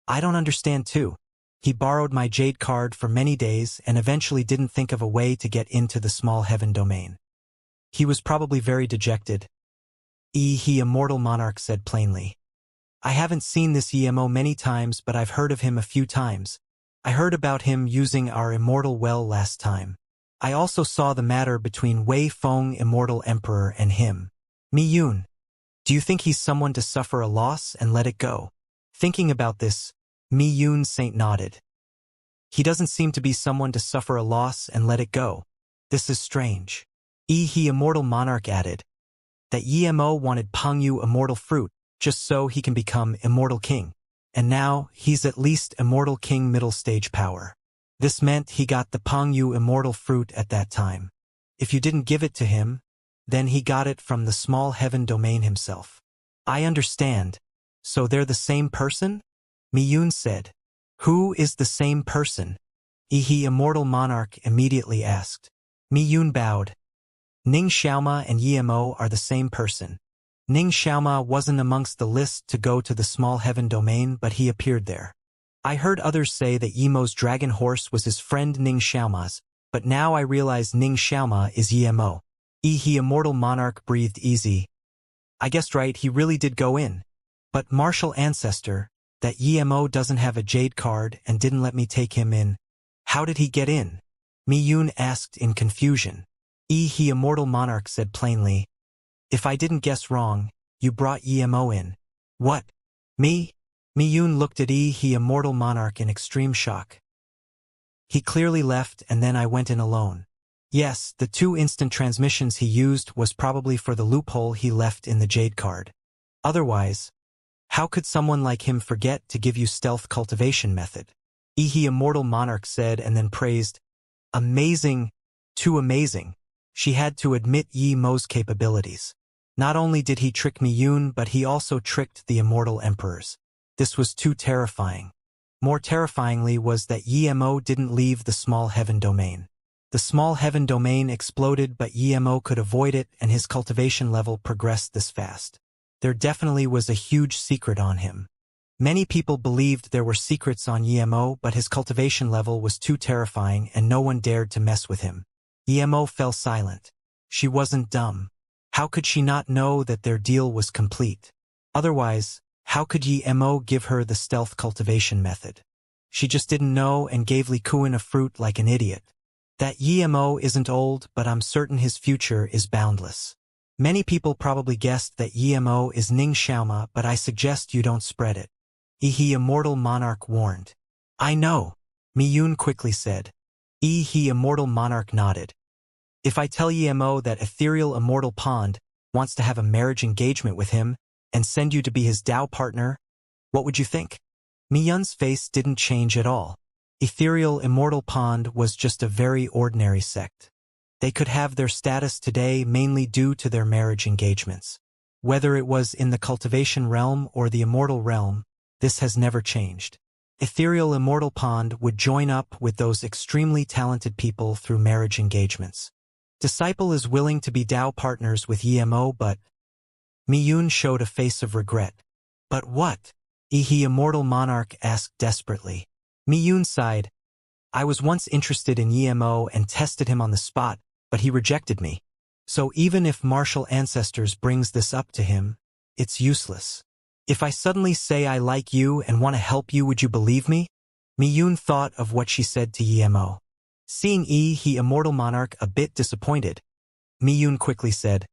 I don't understand too. He borrowed my jade card for many days and eventually didn't think of a way to get into the small heaven domain. He was probably very dejected. He Immortal Monarch said plainly. I haven't seen this Emo many times, but I've heard of him a few times. I heard about him using our immortal well last time. I also saw the matter between Wei Feng Immortal Emperor and him. Miyun, do you think he's someone to suffer a loss and let it go? Thinking about this, Miyun Saint nodded. He doesn't seem to be someone to suffer a loss and let it go. This is strange. He Immortal Monarch added that Emo wanted Pengyu Immortal Fruit just so he can become Immortal King. And now, he's at least Immortal King middle stage power. This meant he got the Pengyu Immortal Fruit at that time. If you didn't give it to him, then he got it from the small heaven domain himself. I understand. So they're the same person? Miyun said. Who is the same person? Ihi Immortal Monarch immediately asked. Miyun bowed. Ning Xiaoma and Emo are the same person. Ning Xiaoma wasn't amongst the list to go to the small heaven domain, but he appeared there. I heard others say that Yemo's dragon horse was his friend Ning Xiaoma's, but now I realize Ning Xiaoma is Yemo. He Immortal Monarch breathed easy. I guessed right, he really did go in. But martial ancestor, that Yemo doesn't have a jade card and didn't let me take him in. How did he get in? Miyun asked in confusion. He Immortal Monarch said plainly. If I didn't guess wrong, you brought Emo in. What? Me? Miyun looked at He Immortal Monarch in extreme shock. He clearly left and then I went in alone. Yes, the 2 instant transmissions he used was probably for the loophole he left in the jade card. Otherwise, how could someone like him forget to give you stealth cultivation method? He Immortal Monarch said and then praised. Amazing, too amazing. She had to admit Yemo's capabilities. Not only did he trick Miyun, but he also tricked the immortal emperors. This was too terrifying. More terrifyingly was that Emo didn't leave the small heaven domain. The small heaven domain exploded, but Emo could avoid it and his cultivation level progressed this fast. There definitely was a huge secret on him. Many people believed there were secrets on Emo, but his cultivation level was too terrifying and no one dared to mess with him. Emo fell silent. She wasn't dumb. How could she not know that their deal was complete? Otherwise, how could Emo give her the stealth cultivation method? She just didn't know and gave Li Kuan a fruit like an idiot. That Yemo isn't old, but I'm certain his future is boundless. Many people probably guessed that Yemo is Ning Xiaoma, but I suggest you don't spread it. He Immortal Monarch warned. I know, Miyun quickly said. He Immortal Monarch nodded. If I tell Yemo that Ethereal Immortal Pond wants to have a marriage engagement with him and send you to be his Dao partner, what would you think? Miyun's face didn't change at all. Ethereal Immortal Pond was just a very ordinary sect. They could have their status today mainly due to their marriage engagements. Whether it was in the Cultivation realm or the Immortal realm, this has never changed. Ethereal Immortal Pond would join up with those extremely talented people through marriage engagements. Disciple is willing to be Dao partners with Yemo, but... Miyun showed a face of regret. But what? Immortal Monarch asked desperately. Miyun sighed. I was once interested in Yemo and tested him on the spot, but he rejected me. So even if Martial Ancestors brings this up to him, it's useless. If I suddenly say I like you and want to help you, would you believe me? Miyun thought of what she said to Yemo. Seeing Immortal Monarch a bit disappointed, Miyun quickly said,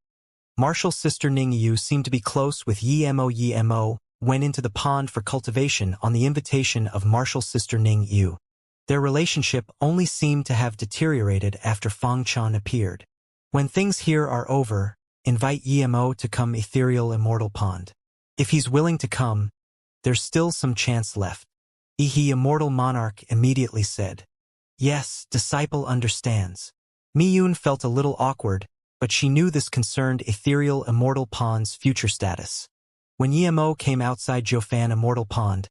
Martial sister Ning Yu seemed to be close with Yemo. Yemo went into the pond for cultivation on the invitation of Martial sister Ning Yu. Their relationship only seemed to have deteriorated after Fang Chan appeared. When things here are over, invite Yemo to come Ethereal Immortal Pond. If he's willing to come, there's still some chance left. Immortal Monarch immediately said. Yes, Disciple understands. Miyun felt a little awkward, but she knew this concerned Ethereal Immortal Pond's future status. When Yemo came outside Jiufan Immortal Pond,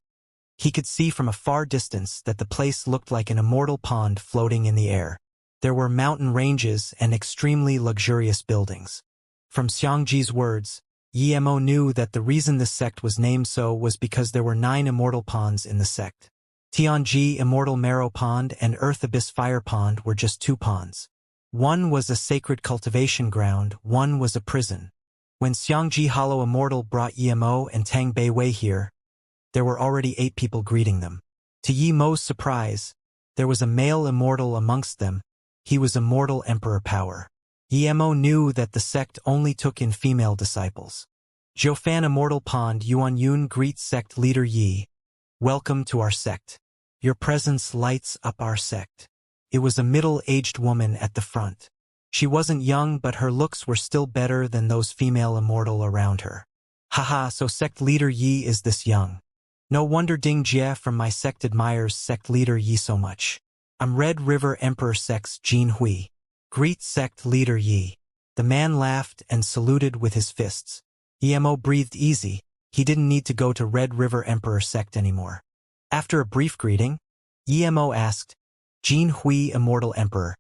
he could see from a far distance that the place looked like an immortal pond floating in the air. There were mountain ranges and extremely luxurious buildings. From Xiangji's words, Yemo knew that the reason this sect was named so was because there were 9 immortal ponds in the sect. Tianji Immortal Marrow Pond and Earth Abyss Fire Pond were just 2 ponds. One was a sacred cultivation ground, one was a prison. When Xiangji Hollow Immortal brought Yemo and Tang Beiwei here, there were already 8 people greeting them. To Yemo's surprise, there was a male immortal amongst them. He was Immortal Emperor Power. Yemo knew that the sect only took in female disciples. Jiufan Immortal Pond Yuan Yun greets sect leader Yi. Welcome to our sect. Your presence lights up our sect. It was a middle-aged woman at the front. She wasn't young, but her looks were still better than those female immortal around her. Haha, so sect leader Yi is this young. No wonder Ding Jie from my sect admires sect leader Yi so much. I'm Red River Emperor Sect's Jin Hui. Greet sect leader Yi. The man laughed and saluted with his fists. Yemo breathed easy. He didn't need to go to Red River Emperor Sect anymore. After a brief greeting, Yemo asked, Jin Hui Immortal Emperor.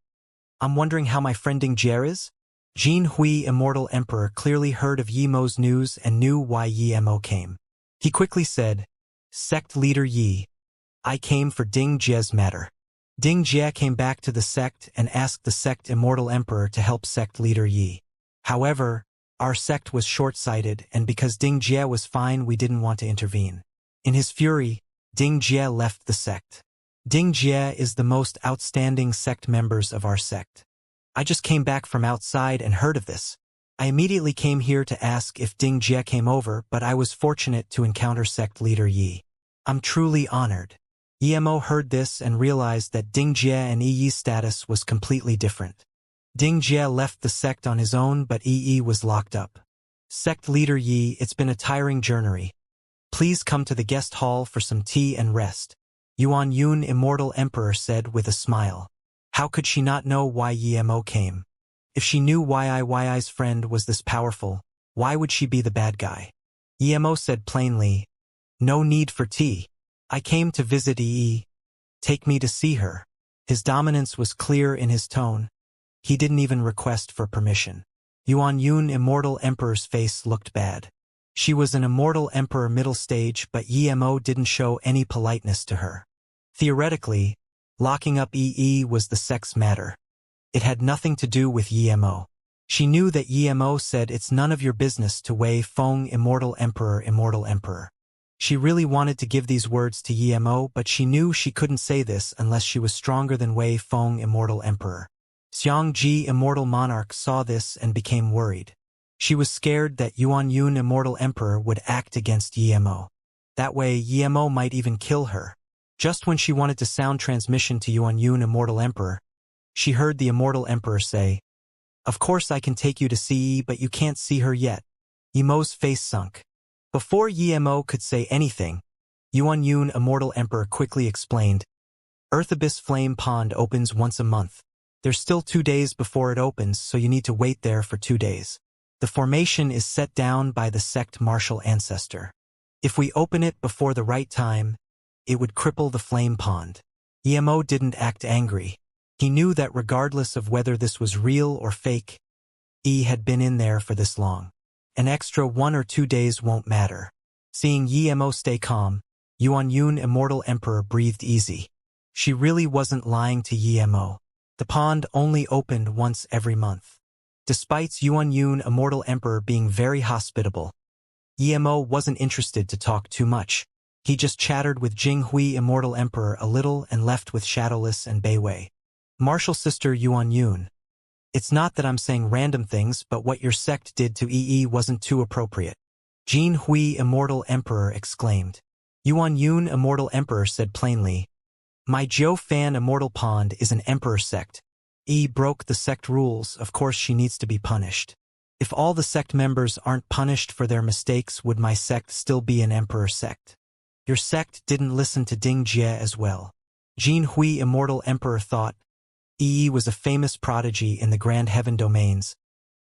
I'm wondering how my friend Ding Jie is? Jin Hui Immortal Emperor clearly heard of Yemo's news and knew why Yemo came. He quickly said, Sect leader Yi. I came for Ding Jie's matter. Ding Jie came back to the sect and asked the sect Immortal Emperor to help sect leader Yi. However, our sect was short-sighted, and because Ding Jie was fine, we didn't want to intervene. In his fury, Ding Jie left the sect. Ding Jie is the most outstanding sect members of our sect. I just came back from outside and heard of this. I immediately came here to ask if Ding Jie came over, but I was fortunate to encounter sect leader Yi. I'm truly honored. Yemo heard this and realized that Ding Jie and Yi's status was completely different. Ding Jie left the sect on his own, but Yi was locked up. Sect leader Yi, it's been a tiring journey. Please come to the guest hall for some tea and rest. Yuan Yun Immortal Emperor said with a smile. How could she not know why Yemo came? If she knew Yi's friend was this powerful, why would she be the bad guy? Yemo said plainly, No need for tea. I came to visit Yi. Take me to see her. His dominance was clear in his tone. He didn't even request for permission. Yuan Yun Immortal Emperor's face looked bad. She was an Immortal Emperor middle stage, but Yemo didn't show any politeness to her. Theoretically, locking up Yi was the sex matter. It had nothing to do with Yemo. She knew that Yemo said it's none of your business to Wei Feng Immortal Emperor. She really wanted to give these words to Yemo, but she knew she couldn't say this unless she was stronger than Wei Feng, Immortal Emperor. Xianxia, Immortal Monarch, saw this and became worried. She was scared that Yuan Yun, Immortal Emperor, would act against Yemo. That way, Yemo might even kill her. Just when she wanted to sound transmission to Yuan Yun, Immortal Emperor, she heard the Immortal Emperor say, "Of course I can take you to see, but you can't see her yet." Yemo's face sunk. Before Yemo could say anything, Yuan Yun, Immortal Emperor, quickly explained, "Earth Abyss Flame Pond opens once a month. There's still 2 days before it opens, so you need to wait there for 2 days. The formation is set down by the sect martial ancestor. If we open it before the right time, it would cripple the flame pond." Yemo didn't act angry. He knew that regardless of whether this was real or fake, had been in there for this long. An extra 1 or 2 days won't matter. Seeing Yemo stay calm, Yuan Yun, Immortal Emperor, breathed easy. She really wasn't lying to Yemo. The pond only opened once every month. Despite Yuan Yun, Immortal Emperor, being very hospitable, Yemo wasn't interested to talk too much. He just chattered with Jing Hui, Immortal Emperor, a little and left with Shadowless and Beiwei. "Martial Sister Yuan Yun, it's not that I'm saying random things, but what your sect did to EE wasn't too appropriate." Jing Hui, Immortal Emperor, exclaimed. Yuan Yun, Immortal Emperor, said plainly, "My Zhou Fan, Immortal Pond, is an Emperor sect. Broke the sect rules, of course she needs to be punished. If all the sect members aren't punished for their mistakes, would my sect still be an Emperor sect? Your sect didn't listen to Ding Jie as well." Jin Hui, Immortal Emperor, thought, was a famous prodigy in the Grand Heaven domains.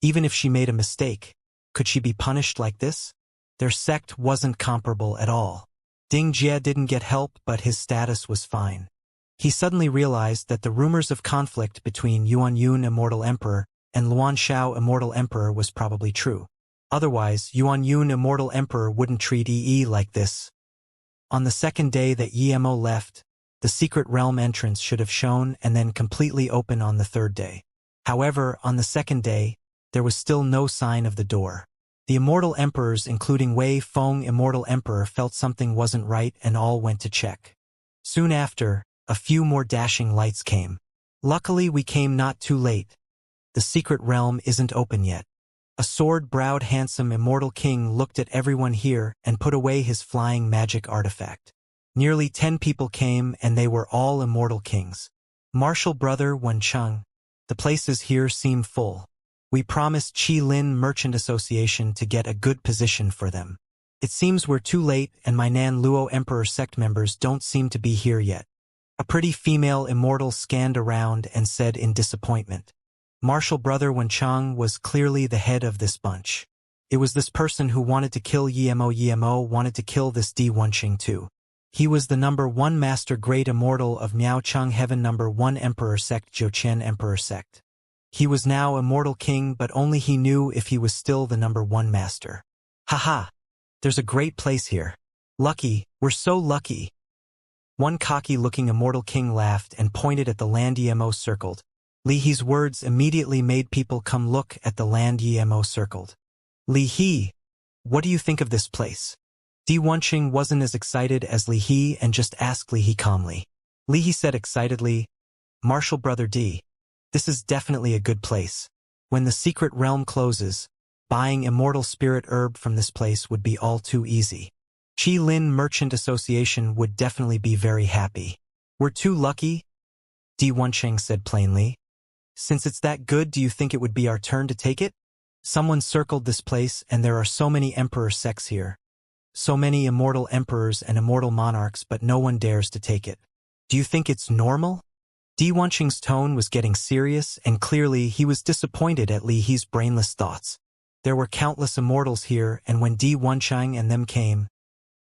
Even if she made a mistake, could she be punished like this? Their sect wasn't comparable at all. Ding Jie didn't get help, but his status was fine. He suddenly realized that the rumors of conflict between Yuan Yun, Immortal Emperor, and Luan Shao, Immortal Emperor, was probably true. Otherwise, Yuan Yun, Immortal Emperor, wouldn't treat like this. On the second day that Yemo left, the secret realm entrance should have shown and then completely open on the third day. However, on the second day, there was still no sign of the door. The Immortal Emperors, including Wei Feng, Immortal Emperor, felt something wasn't right and all went to check. Soon after, a few more dashing lights came. "Luckily we came not too late. The secret realm isn't open yet." A sword-browed handsome Immortal King looked at everyone here and put away his flying magic artifact. Nearly 10 people came and they were all Immortal Kings. "Martial Brother Wencheng, the places here seem full. We promised Qi Lin Merchant Association to get a good position for them. It seems we're too late and my Nan Luo Emperor sect members don't seem to be here yet." A pretty female immortal scanned around and said in disappointment. Martial Brother Wencheng was clearly the head of this bunch. It was this person who wanted to kill Yemo. Yemo wanted to kill this Di Wenqing too. He was the number 1 Master Great Immortal of Miaocheng Heaven, number 1 Emperor sect, Zhouqian Emperor sect. He was now Immortal King, but only he knew if he was still the number 1 Master. "Haha! There's a great place here. Lucky, we're so lucky." One cocky-looking Immortal King laughed and pointed at the land Yemo circled. Li He's words immediately made people come look at the land Yemo circled. "Li He, what do you think of this place?" Di Wenqing wasn't as excited as Li He and just asked Li He calmly. Li He said excitedly, "Martial Brother Di, this is definitely a good place. When the secret realm closes, buying Immortal Spirit Herb from this place would be all too easy. Qi Lin Merchant Association would definitely be very happy." "We're too lucky," Di Wenqing said plainly. "Since it's that good, do you think it would be our turn to take it? Someone circled this place and there are so many Emperor sects here. So many Immortal Emperors and Immortal Monarchs, but no one dares to take it. Do you think it's normal?" Di Wenqing's tone was getting serious, and clearly he was disappointed at Li He's brainless thoughts. There were countless Immortals here, and when Di Wenqing and them came,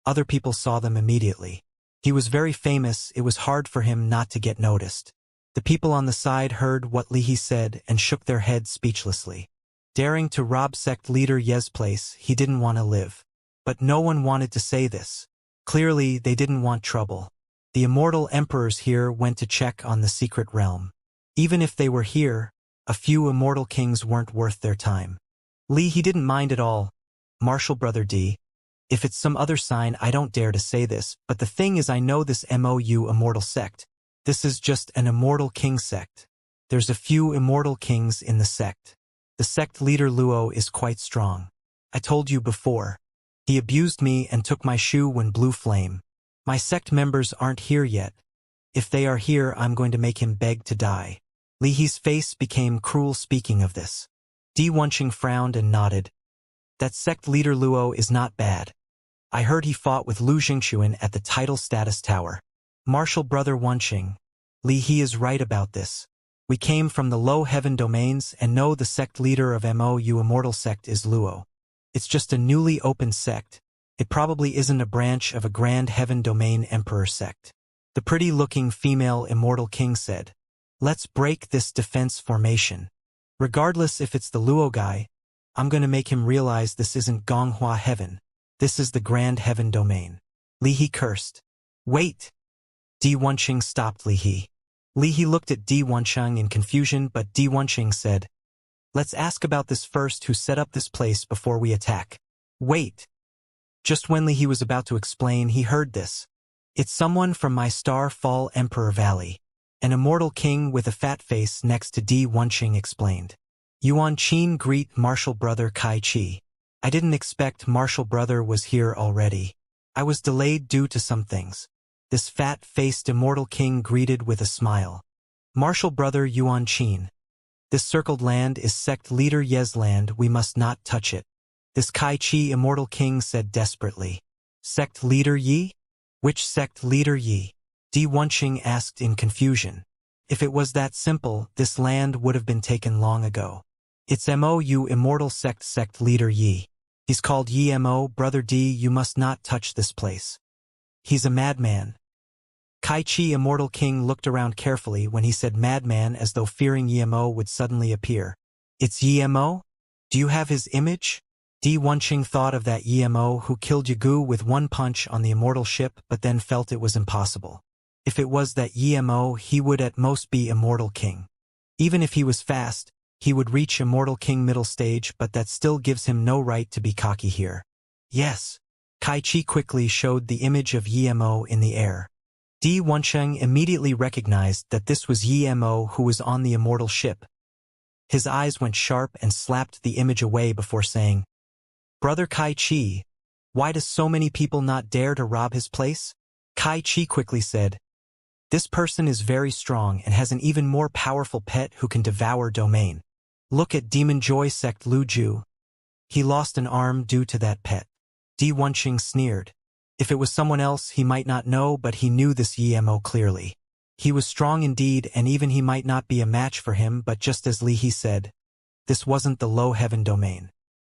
other people saw them immediately. He was very famous, it was hard for him not to get noticed. The people on the side heard what Li He said and shook their heads speechlessly. Daring to rob sect leader Ye's place, he didn't want to live. But no one wanted to say this. Clearly, they didn't want trouble. The Immortal Emperors here went to check on the secret realm. Even if they were here, a few Immortal Kings weren't worth their time. Li He didn't mind at all. "Martial Brother Di, If it's some other sign, I don't dare to say this, but the thing is I know this MOU Immortal sect. This is just an Immortal King sect. There's a few Immortal Kings in the sect. The sect leader Luo is quite strong. I told you before. He abused me and took my shoe when blue flame. My sect members aren't here yet. If they are here, I'm going to make him beg to die. Li He's face became cruel speaking of this. Di Wenqing frowned and nodded. That sect leader Luo is not bad. I heard he fought with Lu Jingxuan at the title status tower. Martial brother Wenqing. Li He is right about this. We came from the low heaven domains and know the sect leader of MOU Immortal sect is Luo. It's just a newly opened sect. It probably isn't a branch of a grand heaven domain emperor sect. The pretty-looking female Immortal King said. Let's break this defense formation. Regardless if it's the Luo guy, I'm gonna make him realize this isn't Gonghua heaven. This is the grand heaven domain. Li He cursed. Wait! Di Wenqing stopped Li He. Li He looked at Di Wenqing in confusion, but Di Wenqing said, let's ask about this first, who set up this place before we attack. Wait! Just when Li He was about to explain, he heard this. It's someone from my Star Fall Emperor Valley. An Immortal King with a fat face next to Di Wenqing explained. Yuan Qin greet Martial Brother Kai Chi. I didn't expect Martial Brother was here already. I was delayed due to some things. This fat-faced Immortal King greeted with a smile. Martial Brother Yuan Qin. This circled land is sect leader Ye's land, we must not touch it. This Kai Chi Immortal King said desperately. Sect leader Yi? Which sect leader Yi? Di Wenqing asked in confusion. If it was that simple, this land would have been taken long ago. It's MOU Immortal sect leader Yi. He's called Yi Mo, Brother D, you must not touch this place. He's a madman. Kai Chi Immortal King looked around carefully when he said madman, as though fearing Yi Mo would suddenly appear. It's Yi Mo? Do you have his image? Di Wenqing thought of that Yi Mo who killed Yagu with one punch on the immortal ship, but then felt it was impossible. If it was that Yi Mo, he would at most be Immortal King. Even if he was fast, he would reach Immortal King middle stage, but that still gives him no right to be cocky here. Yes. Kai Chi quickly showed the image of Yi Mo in the air. Di Wenqing immediately recognized that this was Yi Mo who was on the immortal ship. His eyes went sharp and slapped the image away before saying, Brother Kai Chi, why do so many people not dare to rob his place? Kai Chi quickly said, this person is very strong and has an even more powerful pet who can devour domain. Look at Demon Joy sect Lu Ju. He lost an arm due to that pet. Di Wenqing sneered. If it was someone else, he might not know, but he knew this Yi Mo clearly. He was strong indeed, and even he might not be a match for him, but just as Li He said, this wasn't the low heaven domain.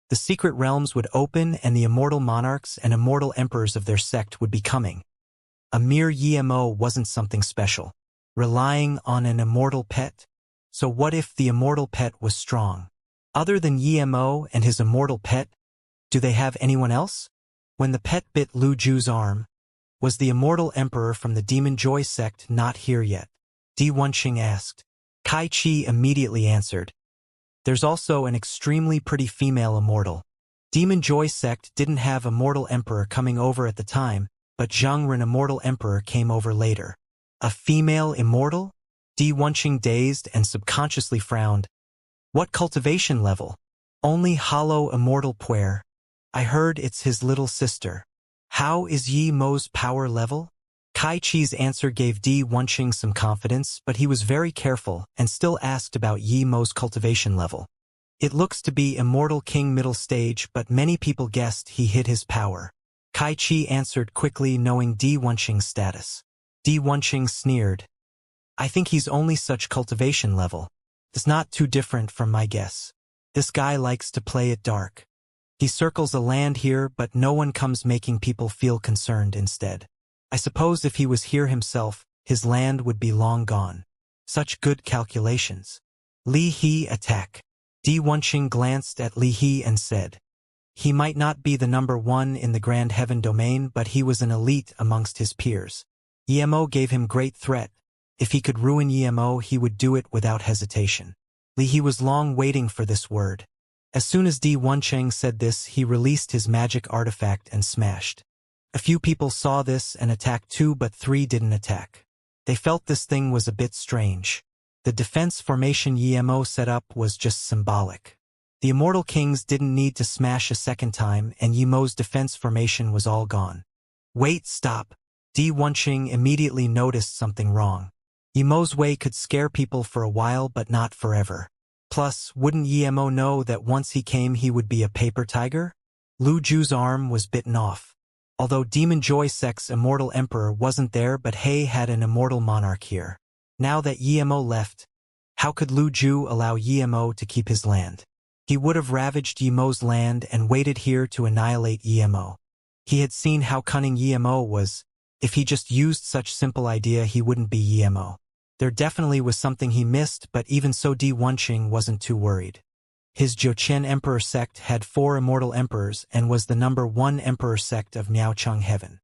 The secret realms would open and the immortal monarchs and immortal emperors of their sect would be coming. A mere Yi Mo wasn't something special. Relying on an immortal pet? So what if the immortal pet was strong? Other than Yi Mo and his immortal pet, do they have anyone else? When the pet bit Lu Ju's arm, was the immortal emperor from the Demon Joy sect not here yet? Di Wenqing asked. Kai Chi immediately answered. There's also an extremely pretty female immortal. Demon Joy sect didn't have immortal emperor coming over at the time, but Zhengren immortal emperor came over later. A female immortal? Di Wenqing dazed and subconsciously frowned. What cultivation level? Only hollow immortal puer. I heard it's his little sister. How is Yi Mo's power level? Kai Chi's answer gave Di Wenqing some confidence, but he was very careful and still asked about Yi Mo's cultivation level. It looks to be Immortal King middle stage, but many people guessed he hid his power. Kai Chi answered quickly, knowing Di Wenqing's status. Di Wenqing sneered. I think he's only such cultivation level. It's not too different from my guess. This guy likes to play it dark. He circles a land here, but no one comes, making people feel concerned instead. I suppose if he was here himself, his land would be long gone. Such good calculations. Li He attack. Di Wenqing glanced at Li He and said, he might not be the number one in the Grand Heaven domain, but he was an elite amongst his peers. Yi Mo gave him great threat. If he could ruin Yi Mo, he would do it without hesitation. Li He was long waiting for this word. As soon as Di Wencheng said this, he released his magic artifact and smashed. A few people saw this and attacked too, but 3 didn't attack. They felt this thing was a bit strange. The defense formation Yemo set up was just symbolic. The Immortal Kings didn't need to smash a second time, and Yemo's defense formation was all gone. Wait, stop. Di Wencheng immediately noticed something wrong. Yemo's way could scare people for a while, but not forever. Plus, wouldn't Yemo know that once he came he would be a paper tiger? Lu Ju's arm was bitten off. Although Demon Joy Sect's Immortal Emperor wasn't there, but He had an Immortal Monarch here. Now that Yemo left, how could Lu Ju allow Yemo to keep his land? He would have ravaged Yemo's land and waited here to annihilate Yemo. He had seen how cunning Yemo was. If he just used such simple idea, he wouldn't be Yemo. There definitely was something he missed, but even so Di Wencheng wasn't too worried. His Jochen Emperor sect had 4 immortal emperors and was the #1 emperor sect of Miaocheng Heaven.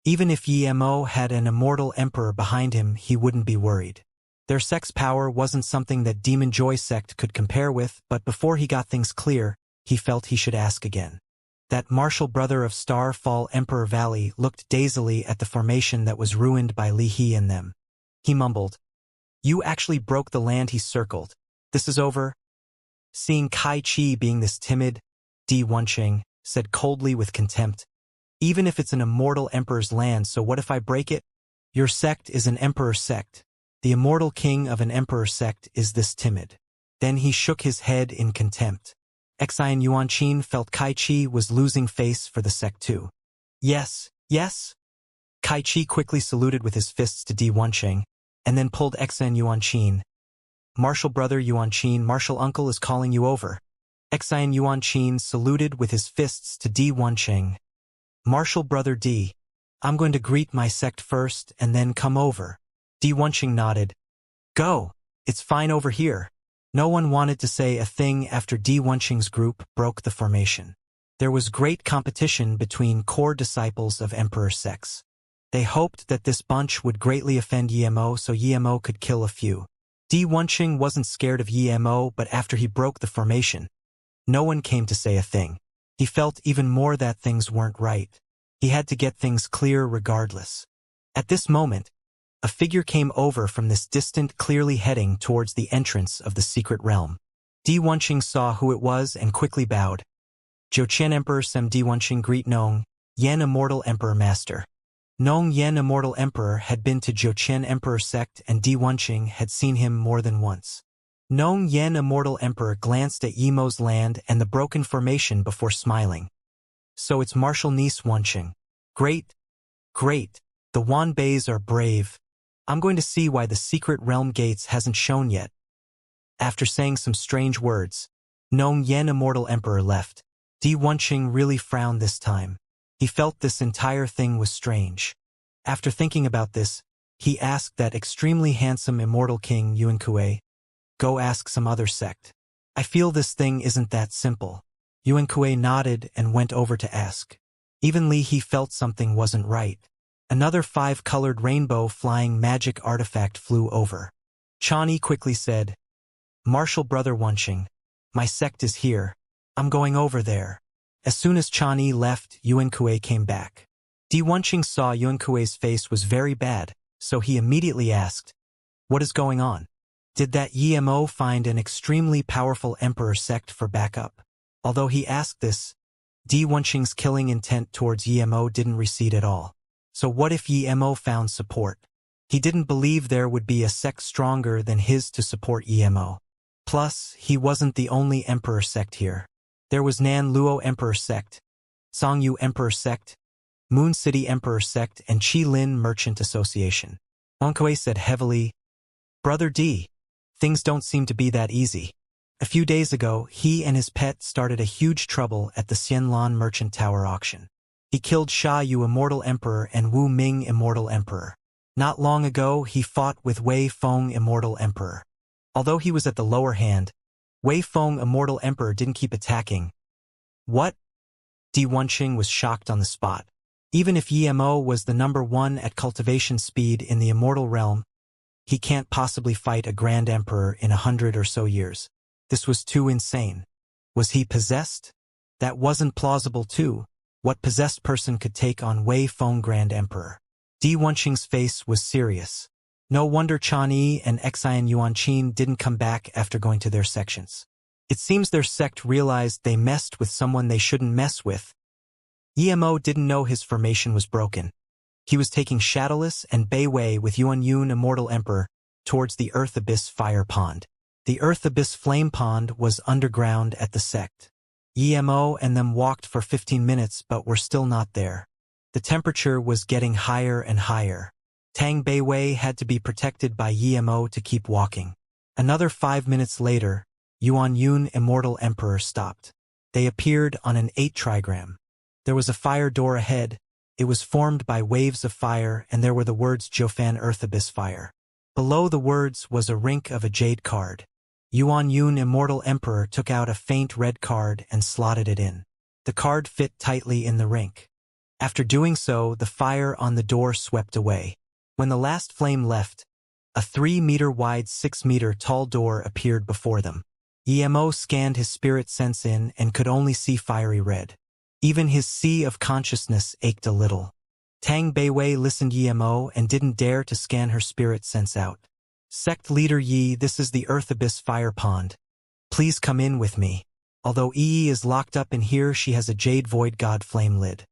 Even if Yemo had an immortal emperor behind him, he wouldn't be worried. Their sect's power wasn't something that Demon Joy Sect could compare with, but before he got things clear, he felt he should ask again. That martial brother of Starfall Emperor Valley looked dazedly at the formation that was ruined by Li He and them. He mumbled, "You actually broke the land he circled. This is over?" Seeing Kai Chi being this timid, Di Wencheng said coldly with contempt, "Even if it's an immortal emperor's land, so what if I break it? Your sect is an emperor sect. The immortal king of an emperor sect is this timid." Then he shook his head in contempt. Xian Yuanqin felt Kai Chi was losing face for the sect too. "Yes, yes." Kai Chi quickly saluted with his fists to Di Wencheng, and then pulled Xian Yuanqin. "Martial brother Yuanqin, martial uncle is calling you over." Xian Yuanqin saluted with his fists to Di Wencheng. "Martial brother Di, I'm going to greet my sect first and then come over." Di Wencheng nodded. "Go, it's fine over here." No one wanted to say a thing after Di Wencheng's group broke the formation. There was great competition between core disciples of emperor sects. They hoped that this bunch would greatly offend Yemo so Yemo could kill a few. Di Wencheng wasn't scared of Yemo, but after he broke the formation, no one came to say a thing. He felt even more that things weren't right. He had to get things clear regardless. At this moment, a figure came over from this distant, clearly heading towards the entrance of the secret realm. Di Wencheng saw who it was and quickly bowed. "Jochen Emperor Sem Di Wencheng greet Nong, Yan Immortal Emperor Master." Nong Yan Immortal Emperor had been to Jochen Emperor sect and Di Wencheng had seen him more than once. Nong Yan Immortal Emperor glanced at Yemo's land and the broken formation before smiling. "So it's martial niece Wencheng. Great, great. The Wanbeis are brave. I'm going to see why the secret realm gates hasn't shown yet." After saying some strange words, Nong Yan Immortal Emperor left. Di Wencheng really frowned this time. He felt this entire thing was strange. After thinking about this, he asked that extremely handsome immortal king Yuankue, "Go ask some other sect. I feel this thing isn't that simple." Yuankue nodded and went over to ask. Even Li He felt something wasn't right. Another 5-colored rainbow flying magic artifact flew over. Chani quickly said, "Martial brother Wencheng, my sect is here. I'm going over there." As soon as Chani left, Yuankue came back. Di Wencheng saw Yuankue's face was very bad, so he immediately asked, "What is going on? Did that Yemo find an extremely powerful emperor sect for backup?" Although he asked this, Di Wencheng's killing intent towards Yemo didn't recede at all. So what if Yemo found support? He didn't believe there would be a sect stronger than his to support Yemo. Plus, he wasn't the only emperor sect here. There was Nan Luo Emperor Sect, Songyu Emperor Sect, Moon City Emperor Sect, and Qilin Merchant Association. Yuankue said heavily, "Brother D, things don't seem to be that easy." A few days ago, he and his pet started a huge trouble at the Xianlan Merchant Tower auction. He killed Sha Yu Immortal Emperor and Wu Ming Immortal Emperor. Not long ago, he fought with Wei Feng Immortal Emperor. Although he was at the lower hand, Wei Feng Immortal Emperor didn't keep attacking. What? Di Wencheng was shocked on the spot. Even if Yemo was the #1 at cultivation speed in the immortal realm, he can't possibly fight a Grand Emperor in 100 or so years. This was too insane. Was he possessed? That wasn't plausible too. What possessed person could take on Wei Feng Grand Emperor? Di Wenqing's face was serious. No wonder Chan Yi and Xian Yuanqin didn't come back after going to their sections. It seems their sect realized they messed with someone they shouldn't mess with. Emo didn't know his formation was broken. He was taking Shadowless and Bei Wei with Yuan Yun Immortal Emperor towards the Earth Abyss Fire Pond. The Earth Abyss Flame Pond was underground at the sect. Emo and them walked for 15 minutes but were still not there. The temperature was getting higher and higher. Tang Bei Wei had to be protected by Emo to keep walking. Another 5 minutes later, Yuan Yun Immortal Emperor stopped. They appeared on an 8 trigram. There was a fire door ahead. It was formed by waves of fire, and there were the words Jiufan Earth Abyss Fire. Below the words was a rink of a jade card. Yuan Yun Immortal Emperor took out a faint red card and slotted it in. The card fit tightly in the rink. After doing so, the fire on the door swept away. When the last flame left, a 3-meter-wide 6-meter-tall door appeared before them. Emo scanned his spirit sense in and could only see fiery red. Even his sea of consciousness ached a little. Tang Bei Wei listened Emo and didn't dare to scan her spirit sense out. Sect leader Yi, this is the Earth Abyss Fire Pond. Please come in with me. Although Yi is locked up in here, she has a Jade Void God Flame lid.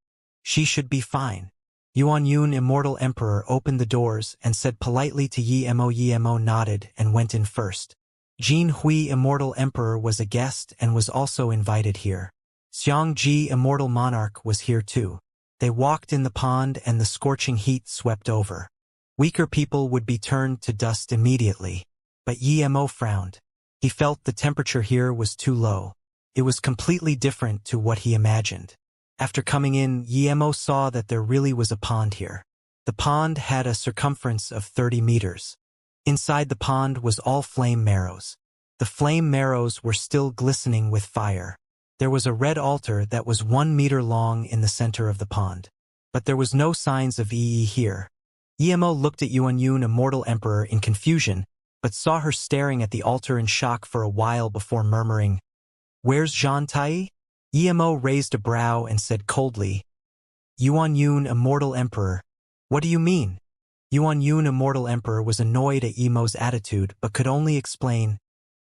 She should be fine. Yuan Yun Immortal Emperor opened the doors and said politely to Emo. Emo nodded and went in first. Jin Hui Immortal Emperor was a guest and was also invited here. Xianxia Immortal Monarch was here too. They walked in the pond and the scorching heat swept over. Weaker people would be turned to dust immediately. But Emo frowned. He felt the temperature here was too low. It was completely different to what he imagined. After coming in, Emo saw that there really was a pond here. The pond had a circumference of 30 meters. Inside the pond was all flame marrows. The flame marrows were still glistening with fire. There was a red altar that was 1 meter long in the center of the pond. But there was no signs of Yi here. Emo looked at Yuan Yun Immortal Emperor in confusion, but saw her staring at the altar in shock for a while before murmuring, "Where's Zhan Tai?" Emo raised a brow and said coldly, "Yuan Yun Immortal Emperor, what do you mean?" Yuan Yun Immortal Emperor was annoyed at Emo's attitude but could only explain,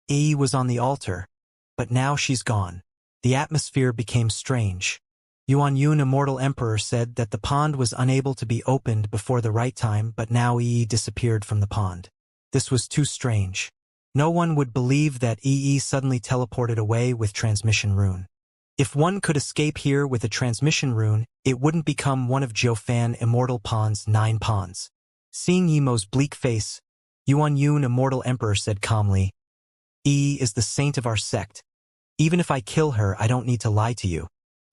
"Yi was on the altar, but now she's gone." The atmosphere became strange. Yuan Yun Immortal Emperor said that the pond was unable to be opened before the right time, but now Yi disappeared from the pond. This was too strange. No one would believe that Yi suddenly teleported away with transmission rune. If one could escape here with a transmission rune, it wouldn't become one of Jiufan Immortal Pond's 9 ponds. Seeing Emo's bleak face, Yuan Yun Immortal Emperor said calmly, "Yi is the saint of our sect. Even if I kill her, I don't need to lie to you.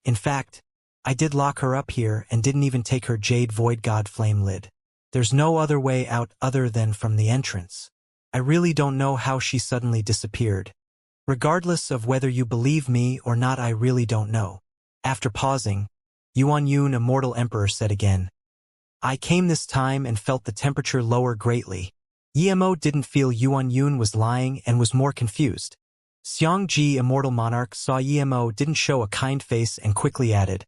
In fact, I did lock her up here and didn't even take her Jade Void God Flame lid. There's no other way out other than from the entrance. I really don't know how she suddenly disappeared. Regardless of whether you believe me or not, I really don't know." After pausing, Yuan Yun Immortal Emperor said again, "I came this time and felt the temperature lower greatly." Emo didn't feel Yuan Yun was lying and was more confused. Xianxia Immortal Monarch saw Emo didn't show a kind face and quickly added,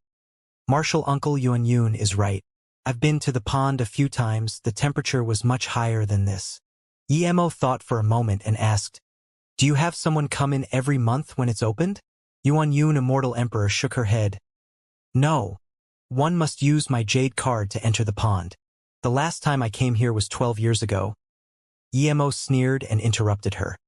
"Martial Uncle Yuan Yun is right. I've been to the pond a few times. The temperature was much higher than this." Emo thought for a moment and asked, "Do you have someone come in every month when it's opened?" Yuan Yun Immortal Emperor shook her head. "No. One must use my jade card to enter the pond. The last time I came here was 12 years ago." Emo sneered and interrupted her.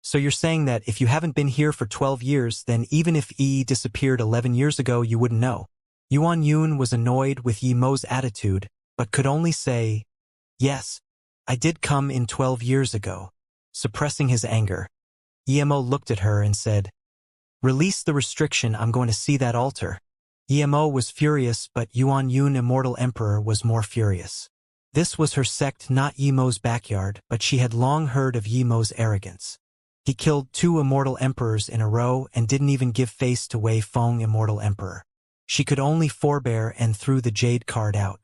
"So you're saying that if you haven't been here for 12 years, then even if Yi disappeared 11 years ago, you wouldn't know?" Yuan Yun was annoyed with Yemo's attitude, but could only say, "Yes, I did come in 12 years ago." Suppressing his anger, Yemo looked at her and said, "Release the restriction, I'm going to see that altar." Yemo was furious, but Yuan Yun Immortal Emperor was more furious. This was her sect, not Yemo's backyard, but she had long heard of Yemo's arrogance. He killed 2 immortal emperors in a row and didn't even give face to Wei Feng Immortal Emperor. She could only forbear and threw the jade card out.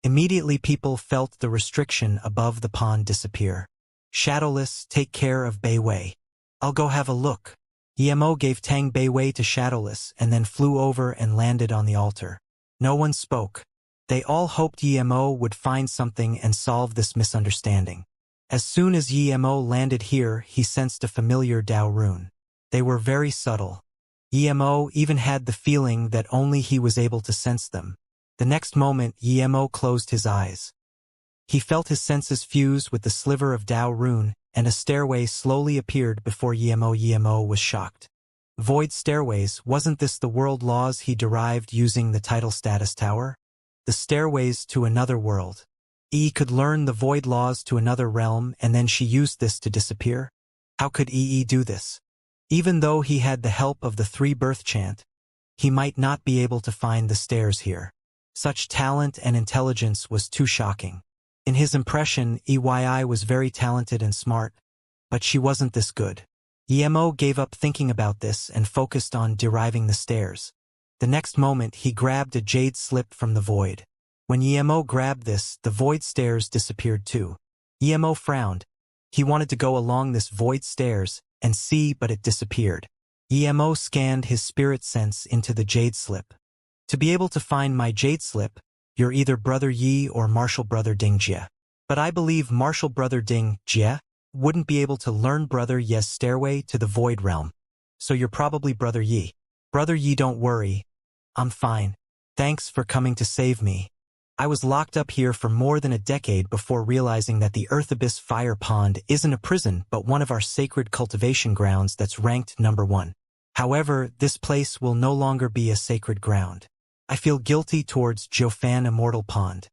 Immediately people felt the restriction above the pond disappear. "Shadowless, take care of Bei Wei. I'll go have a look." Emo gave Tang Beiwei to Shadowless and then flew over and landed on the altar. No one spoke. They all hoped Emo would find something and solve this misunderstanding. As soon as Emo landed here, he sensed a familiar Dao rune. They were very subtle. Emo even had the feeling that only he was able to sense them. The next moment, Emo closed his eyes. He felt his senses fuse with the sliver of Dao rune, and a stairway slowly appeared before Emo. Emo was shocked. Void stairways, wasn't this the world laws he derived using the title status tower? The stairways to another world. Could learn the void laws to another realm and then she used this to disappear? How could do this? Even though he had the help of the 3 birth chant, he might not be able to find the stairs here. Such talent and intelligence was too shocking. In his impression, EYI was very talented and smart, but she wasn't this good. Emo gave up thinking about this and focused on deriving the stairs. The next moment he grabbed a jade slip from the void. When Emo grabbed this, the void stairs disappeared too. Emo frowned. He wanted to go along this void stairs and see, but it disappeared. Emo scanned his spirit sense into the jade slip. To be able to find my jade slip, you're either Brother Yi or Martial Brother Ding Jie. But I believe Martial Brother Ding Jie wouldn't be able to learn Brother Ye's stairway to the void realm. So you're probably Brother Yi. Brother Yi, don't worry. I'm fine. Thanks for coming to save me. I was locked up here for more than a decade before realizing that the Earth Abyss Fire Pond isn't a prison but one of our sacred cultivation grounds that's ranked #1. However, this place will no longer be a sacred ground. I feel guilty towards Jiufan Immortal Pond.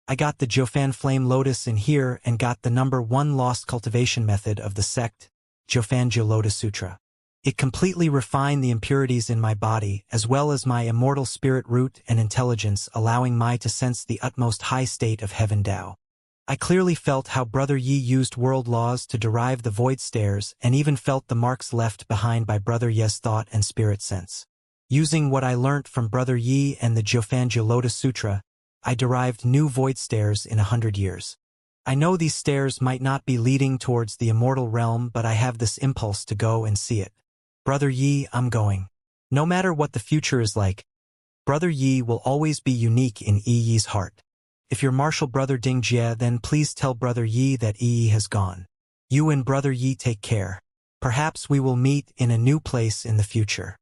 I got the Jiufan Flame Lotus in here and got the #1 lost cultivation method of the sect, Jiufan Jiu Lotus Sutra. It completely refined the impurities in my body as well as my immortal spirit root and intelligence, allowing me to sense the utmost high state of Heaven Dao. I clearly felt how Brother Yi used world laws to derive the void stairs and even felt the marks left behind by Brother Ye's thought and spirit sense. Using what I learnt from Brother Yi and the Jiufan Jiu Lotus Sutra, I derived new void stairs in 100 years. I know these stairs might not be leading towards the immortal realm, but I have this impulse to go and see it. Brother Yi, I'm going. No matter what the future is like, Brother Yi will always be unique in Yi's heart. If you're Martial Brother Ding Jie, then please tell Brother Yi that Yi has gone. You and Brother Yi take care. Perhaps we will meet in a new place in the future.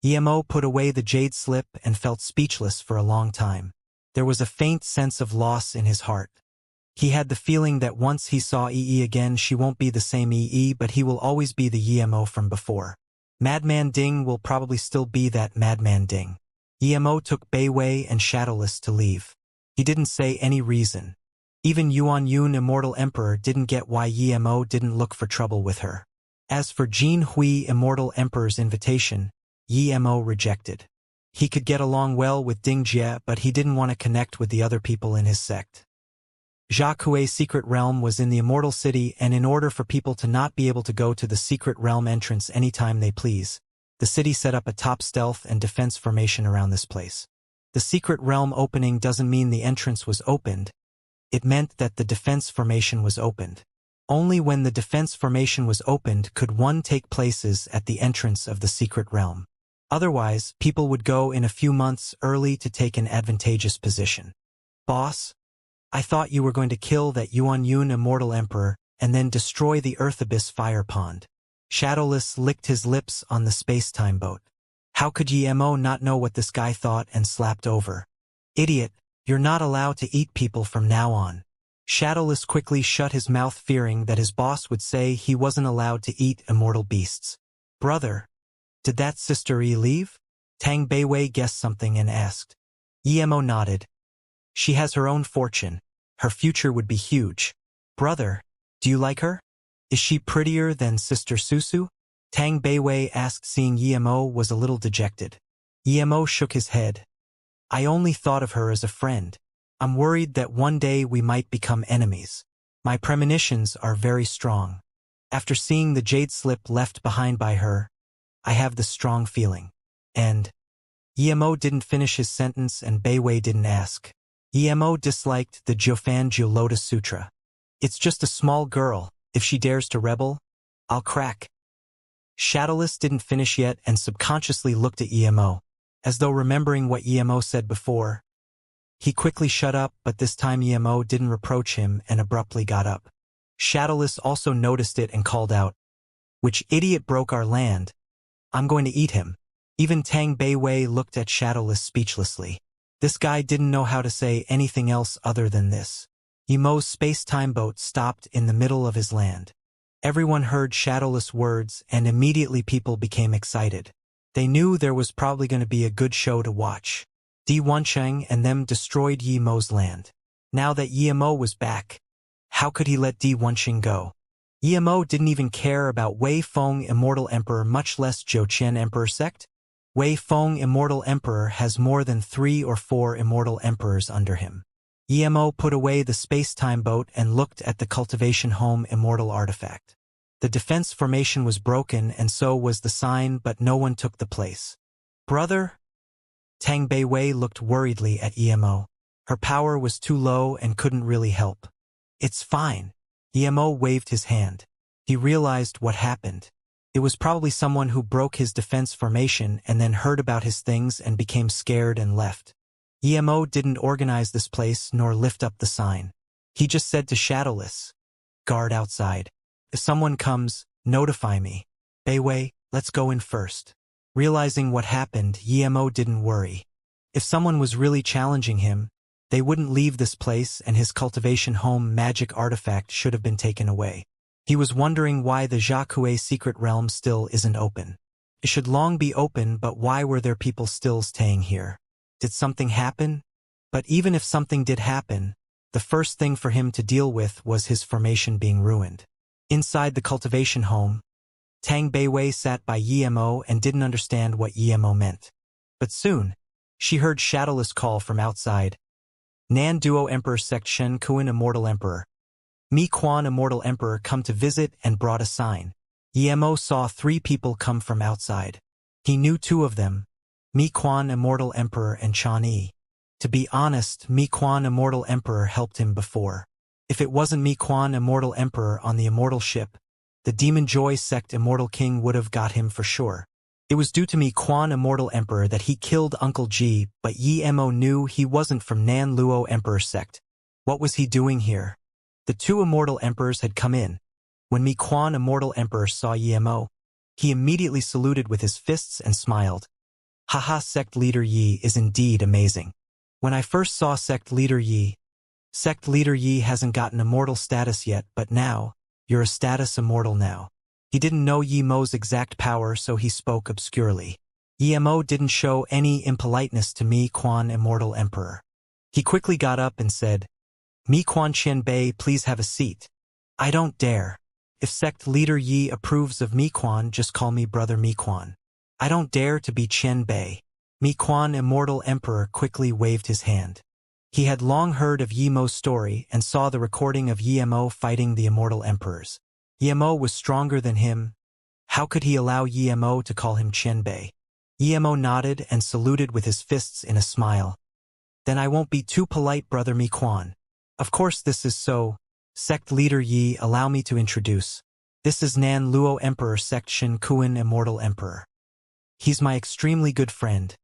Emo put away the jade slip and felt speechless for a long time. There was a faint sense of loss in his heart. He had the feeling that once he saw again, she won't be the same but he will always be the Emo from before. Madman Ding will probably still be that Madman Ding. Emo took Beiwei and Shadowless to leave. He didn't say any reason. Even Yuan Yun Immortal Emperor didn't get why Emo didn't look for trouble with her. As for Jin Hui Immortal Emperor's invitation, Emo rejected. He could get along well with Ding Jie, but he didn't want to connect with the other people in his sect. Jiakui's secret realm was in the Immortal City, and in order for people to not be able to go to the secret realm entrance anytime they please, the city set up a top stealth and defense formation around this place. The secret realm opening doesn't mean the entrance was opened. It meant that the defense formation was opened. Only when the defense formation was opened could one take places at the entrance of the secret realm. Otherwise, people would go in a few months early to take an advantageous position. Boss? I thought you were going to kill that Yuan Yun Immortal Emperor and then destroy the Earth Abyss Fire Pond. Shadowless licked his lips on the space-time boat. How could Emo not know what this guy thought and slapped over? Idiot, you're not allowed to eat people from now on. Shadowless quickly shut his mouth, fearing that his boss would say he wasn't allowed to eat immortal beasts. Brother, did that sister leave? Tang Beiwei guessed something and asked. Emo nodded. She has her own fortune. Her future would be huge. Brother, do you like her? Is she prettier than Sister Susu? Tang Beiwei asked, seeing Emo was a little dejected. Emo shook his head. I only thought of her as a friend. I'm worried that one day we might become enemies. My premonitions are very strong. After seeing the jade slip left behind by her, I have this strong feeling. And Emo didn't finish his sentence and Beiwei didn't ask. Emo disliked the Jiufan Jiu Lotus Sutra. It's just a small girl. If she dares to rebel, I'll crack. Shadowless didn't finish yet and subconsciously looked at Emo, as though remembering what Emo said before. He quickly shut up, but this time Emo didn't reproach him and abruptly got up. Shadowless also noticed it and called out, "Which idiot broke our land? I'm going to eat him." Even Tang Beiwei looked at Shadowless speechlessly. This guy didn't know how to say anything else other than this. Emo's space-time boat stopped in the middle of his land. Everyone heard Shadowless words and immediately people became excited. They knew there was probably going to be a good show to watch. Di Wancheng and them destroyed Yi Mo's land. Now that Yi Mo was back, how could he let Di Wancheng go? Yi Mo didn't even care about Wei Feng Immortal Emperor, much less Zhou Qian Emperor sect. Wei Feng Immortal Emperor has more than 3 or 4 Immortal Emperors under him. Yi Mo put away the space-time boat and looked at the Cultivation Home Immortal artifact. The defense formation was broken and so was the sign, but no one took the place. "Brother?" Tang Beiwei looked worriedly at Yi Mo. Her power was too low and couldn't really help. "It's fine." Yi Mo waved his hand. He realized what happened. It was probably someone who broke his defense formation and then heard about his things and became scared and left. Yi Mo didn't organize this place nor lift up the sign. He just said to Shadowless, "Guard outside. If someone comes, notify me. Beiwei, let's go in first." Realizing what happened, Yi Mo didn't worry. If someone was really challenging him, they wouldn't leave this place and his Cultivation Home magic artifact should have been taken away. He was wondering why the Jiakue secret realm still isn't open. It should long be open, but why were there people still staying here? Did something happen? But even if something did happen, the first thing for him to deal with was his formation being ruined. Inside the Cultivation Home, Tang Beiwei sat by Yi Mo and didn't understand what Yi Mo meant. But soon, she heard Shadowless call from outside. "Nan Duo Emperor sect Shen Kuan Immortal Emperor. Mi Quan Immortal Emperor come to visit and brought a sign." Yi Mo saw 3 people come from outside. He knew 2 of them, Mi Quan Immortal Emperor and Chan Yi. To be honest, Mi Quan Immortal Emperor helped him before. If it wasn't Mi Quan Immortal Emperor on the Immortal ship, the Demon Joy sect Immortal King would have got him for sure. It was due to Mi Quan Immortal Emperor that he killed Uncle Ji, but Yi Mo knew he wasn't from Nan Luo Emperor sect. What was he doing here? The 2 Immortal Emperors had come in. When Mi Quan Immortal Emperor saw Yi Mo, he immediately saluted with his fists and smiled. "Haha, Sect Leader Yi is indeed amazing. When I first saw Sect Leader Yi hasn't gotten immortal status yet, but now, you're a status immortal now." He didn't know Yi Mo's exact power, so he spoke obscurely. Yi Mo didn't show any impoliteness to Mi Quan Immortal Emperor. He quickly got up and said, "Mi Quan Qian Bei, please have a seat." "I don't dare. If Sect Leader Yi approves of Mi Quan, just call me Brother Mi Quan." "I don't dare to be Qian Bei." Mi Quan Immortal Emperor quickly waved his hand. He had long heard of Yi Mo's story and saw the recording of Yi Mo fighting the Immortal Emperors. Yi Mo was stronger than him. How could he allow Yi Mo to call him Qian Bei? Yi Mo nodded and saluted with his fists in a smile. "Then I won't be too polite, Brother Mi Quan. Of course this is so. Sect Leader Yi, allow me to introduce. This is Nan Luo Emperor sect Shen Kuan Immortal Emperor. He's my extremely good friend."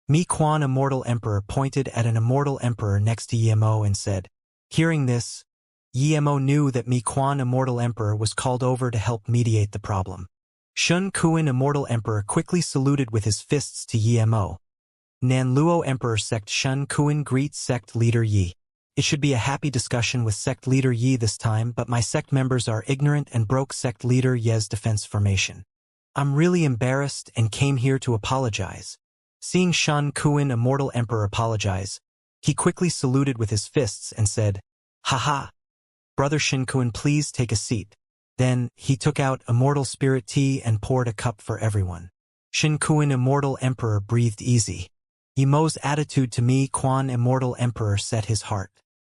Mi Quan Immortal Emperor pointed at an Immortal Emperor next to Yi Mo and said. Hearing this, Yi Mo knew that Mi Quan Immortal Emperor was called over to help mediate the problem. Shen Kuan Immortal Emperor quickly saluted with his fists to Yi Mo. "Nan Luo Emperor sect Shen Kuan greets Sect Leader Yi. It should be a happy discussion with Sect Leader Yi this time, but my sect members are ignorant and broke Sect Leader Ye's defense formation. I'm really embarrassed and came here to apologize." Seeing Shen Kuan Immortal Emperor apologize, he quickly saluted with his fists and said, "Haha. Brother Shen Kuan, please take a seat." Then, he took out Immortal Spirit Tea and poured a cup for everyone. Shen Kuan Immortal Emperor breathed easy. Yi Mo's attitude to Mi Quan Immortal Emperor set his heart.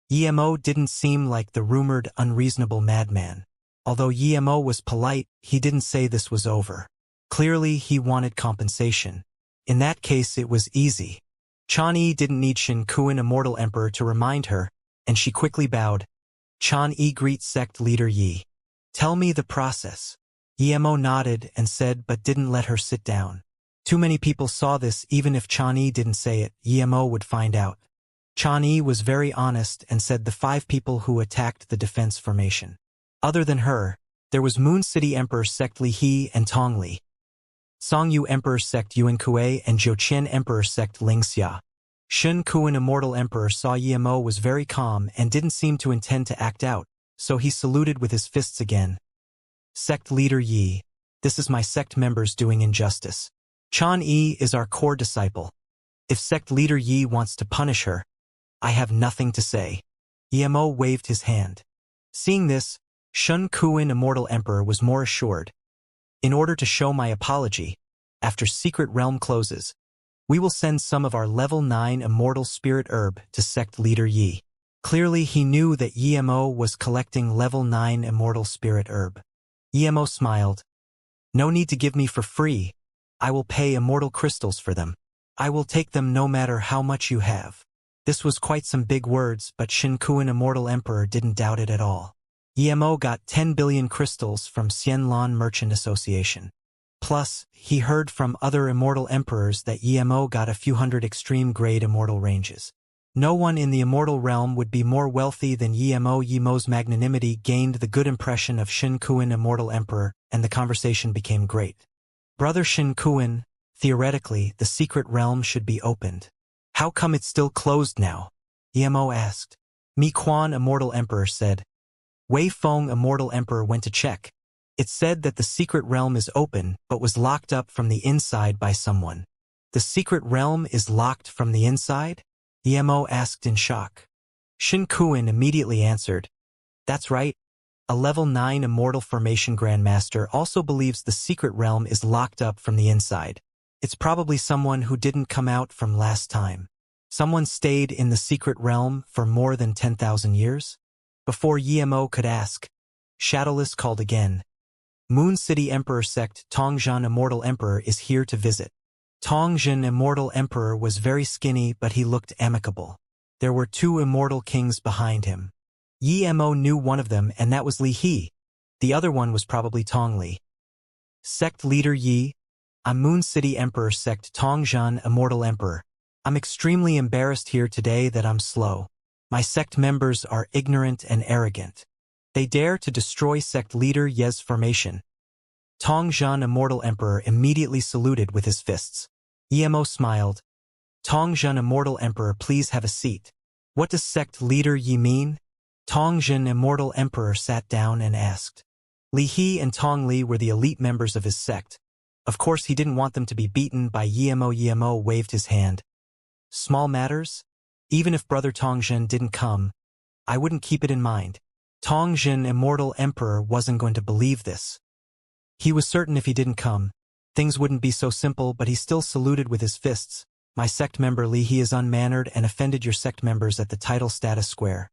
Yi Mo didn't seem like the rumored unreasonable madman. Although Yi Mo was polite, he didn't say this was over. Clearly, he wanted compensation. In that case, it was easy. Chan Yi didn't need Shen Kuan Immortal Emperor to remind her, and she quickly bowed. "Chan Yi greets Sect Leader Yi. Tell me the process." Emo nodded and said but didn't let her sit down. Too many people saw this. Even if Chani didn't say it, Emo would find out. Chani was very honest and said the 5 people who attacked the defense formation. Other than her, there was Moon City Emperor Sect Li He and Tong Li, Songyu Emperor Sect Yuan Kuei and Zhouqian Emperor Sect Xianxia. Shun Kuan Immortal Emperor saw Emo was very calm and didn't seem to intend to act out, so he saluted with his fists again. Sect Leader Yi, this is my sect members doing injustice. Chan Yi is our core disciple. If Sect Leader Yi wants to punish her, I have nothing to say. Emo waved his hand. Seeing this, Shun Kuan Immortal Emperor was more assured. In order to show my apology, after Secret Realm closes, we will send some of our level 9 Immortal Spirit Herb to Sect Leader Yi. Clearly he knew that Emo was collecting level 9 Immortal Spirit Herb. Emo smiled. No need to give me for free. I will pay immortal crystals for them. I will take them no matter how much you have. This was quite some big words, but Shin Kuan Immortal Emperor didn't doubt it at all. Emo got 10 billion crystals from Xianlan Merchant Association. Plus, he heard from other immortal emperors that Emo got a few hundred extreme-grade immortal ranges. No one in the immortal realm would be more wealthy than Emo. Emo's magnanimity gained the good impression of Shin Kuan Immortal Emperor, and the conversation became great. Brother Shin Kuan, theoretically, the secret realm should be opened. How come it's still closed now? Emo asked. Mi Quan Immortal Emperor said. Wei Feng Immortal Emperor went to check. It said that the secret realm is open, but was locked up from the inside by someone. The secret realm is locked from the inside? Emo asked in shock. Shin Kuan immediately answered. That's right. A level 9 Immortal Formation Grandmaster also believes the secret realm is locked up from the inside. It's probably someone who didn't come out from last time. Someone stayed in the secret realm for more than 10,000 years? Before Emo could ask, Shadowless called again. Moon City Emperor Sect Tongzhan Immortal Emperor is here to visit. Tongzhan Immortal Emperor was very skinny, but he looked amicable. There were 2 immortal kings behind him. Emo knew one of them, and that was Li He. The other one was probably Tong Li. Sect Leader Yi, I'm Moon City Emperor Sect Tongzhan Immortal Emperor. I'm extremely embarrassed here today that I'm slow. My sect members are ignorant and arrogant. They dare to destroy Sect Leader Ye's formation. Tongzhan Immortal Emperor immediately saluted with his fists. Emo smiled. Tongzhan Immortal Emperor, please have a seat. What does Sect Leader Yi mean? Tongzhan Immortal Emperor sat down and asked. Li He and Tong Li were the elite members of his sect. Of course he didn't want them to be beaten by Emo. Emo waved his hand. Small matters? Even if Brother Tongzhan didn't come, I wouldn't keep it in mind. Tongzhan Immortal Emperor wasn't going to believe this. He was certain if he didn't come, things wouldn't be so simple, but he still saluted with his fists. My sect member Li He is unmannered and offended your sect members at the title status square.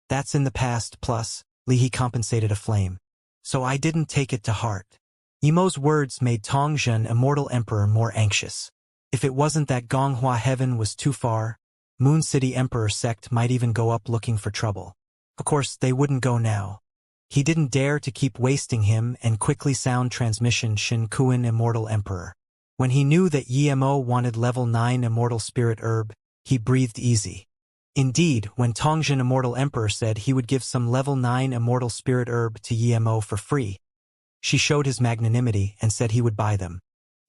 That's in the past, plus, Li He compensated a flame. So I didn't take it to heart. Emo's words made Tongzhan Immortal Emperor more anxious. If it wasn't that Gonghua Heaven was too far, Moon City Emperor Sect might even go up looking for trouble. Of course, they wouldn't go now. He didn't dare to keep wasting him and quickly sound transmission Shin Kuan Immortal Emperor. When he knew that Emo wanted level 9 Immortal Spirit Herb, he breathed easy. Indeed, when Tongzhan Immortal Emperor said he would give some level 9 Immortal Spirit Herb to Emo for free, she showed his magnanimity and said he would buy them.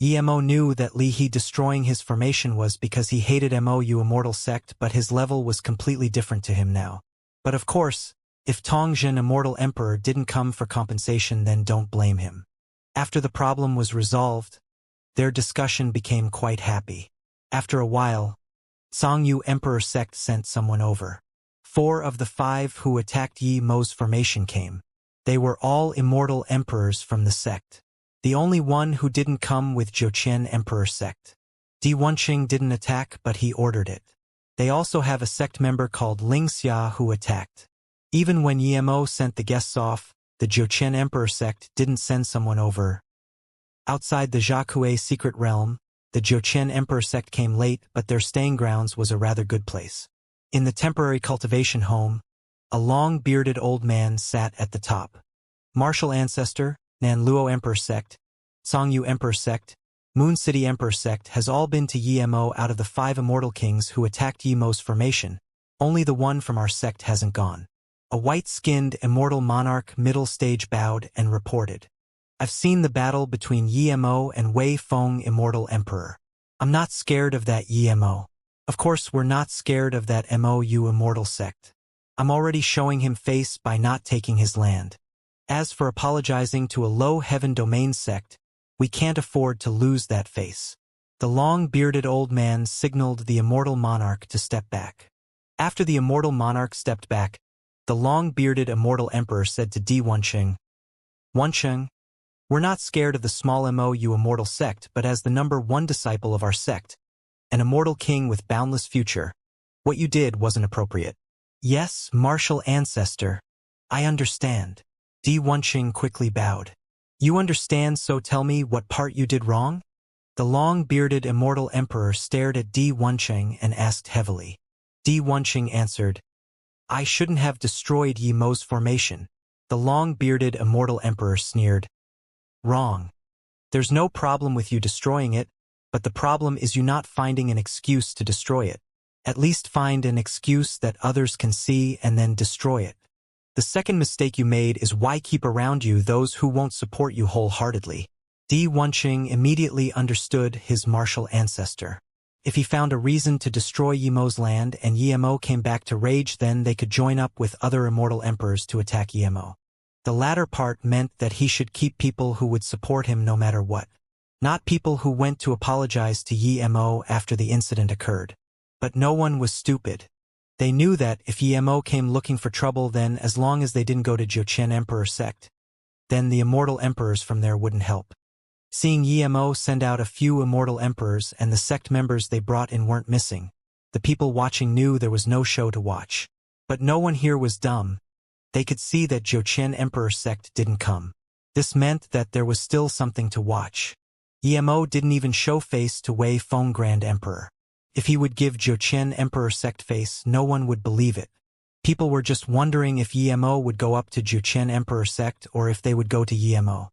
Emo knew that Li He destroying his formation was because he hated Mou Immortal Sect, but his level was completely different to him now. But of course, if Tongzhan Immortal Emperor didn't come for compensation, then don't blame him. After the problem was resolved, their discussion became quite happy. After a while, Songyu Emperor Sect sent someone over. 4 of the 5 who attacked Mo's formation came. They were all immortal emperors from the sect. The only one who didn't come with Zhouqian Emperor Sect. Di Wenqing didn't attack, but he ordered it. They also have a sect member called Xianxia who attacked. Even when Emo sent the guests off, the Zhouqian Emperor Sect didn't send someone over. Outside the Jiakue secret realm, the Zhouqian Emperor Sect came late, but their staying grounds was a rather good place. In the temporary cultivation home, a long-bearded old man sat at the top. Martial ancestor, Nanluo Emperor Sect, Songyu Emperor Sect, Moon City Emperor Sect has all been to Yimo out of the 5 immortal kings who attacked Yimo's formation. Only the one from our sect hasn't gone. A white-skinned immortal monarch middle stage bowed and reported. I've seen the battle between Yimo and Wei Feng Immortal Emperor. I'm not scared of that Yimo. Of course we're not scared of that MOU Immortal Sect. I'm already showing him face by not taking his land. As for apologizing to a low heaven domain sect, we can't afford to lose that face. The long-bearded old man signaled the immortal monarch to step back. After the immortal monarch stepped back, the long-bearded immortal emperor said to Di Wenqing, Wenqing, we're not scared of the small MOU immortal sect, but as the #1 disciple of our sect, an immortal king with boundless future, what you did wasn't appropriate. Yes, martial ancestor, I understand. Di Wenqing quickly bowed. You understand, so tell me what part you did wrong? The long-bearded immortal emperor stared at Di Wenqing and asked heavily. Di Wenqing answered, I shouldn't have destroyed Yimo's formation. The long-bearded immortal emperor sneered. Wrong. There's no problem with you destroying it, but the problem is you not finding an excuse to destroy it. At least find an excuse that others can see and then destroy it. The second mistake you made is why keep around you those who won't support you wholeheartedly. Di Wenqing immediately understood his martial ancestor. If he found a reason to destroy Yimo's land and Yimo came back to rage, then they could join up with other immortal emperors to attack Yimo. The latter part meant that he should keep people who would support him no matter what. Not people who went to apologize to Yimo after the incident occurred. But no one was stupid. They knew that if Yimo came looking for trouble, then as long as they didn't go to Jochen Emperor Sect, then the immortal emperors from there wouldn't help. Seeing Yimo send out a few immortal emperors and the sect members they brought in weren't missing, the people watching knew there was no show to watch. But no one here was dumb. They could see that Jochen Emperor Sect didn't come. This meant that there was still something to watch. Yimo didn't even show face to Wei Feng Grand Emperor. If he would give Jochen Emperor Sect face, no one would believe it. People were just wondering if Yimo would go up to Jochen Emperor Sect or if they would go to Yimo.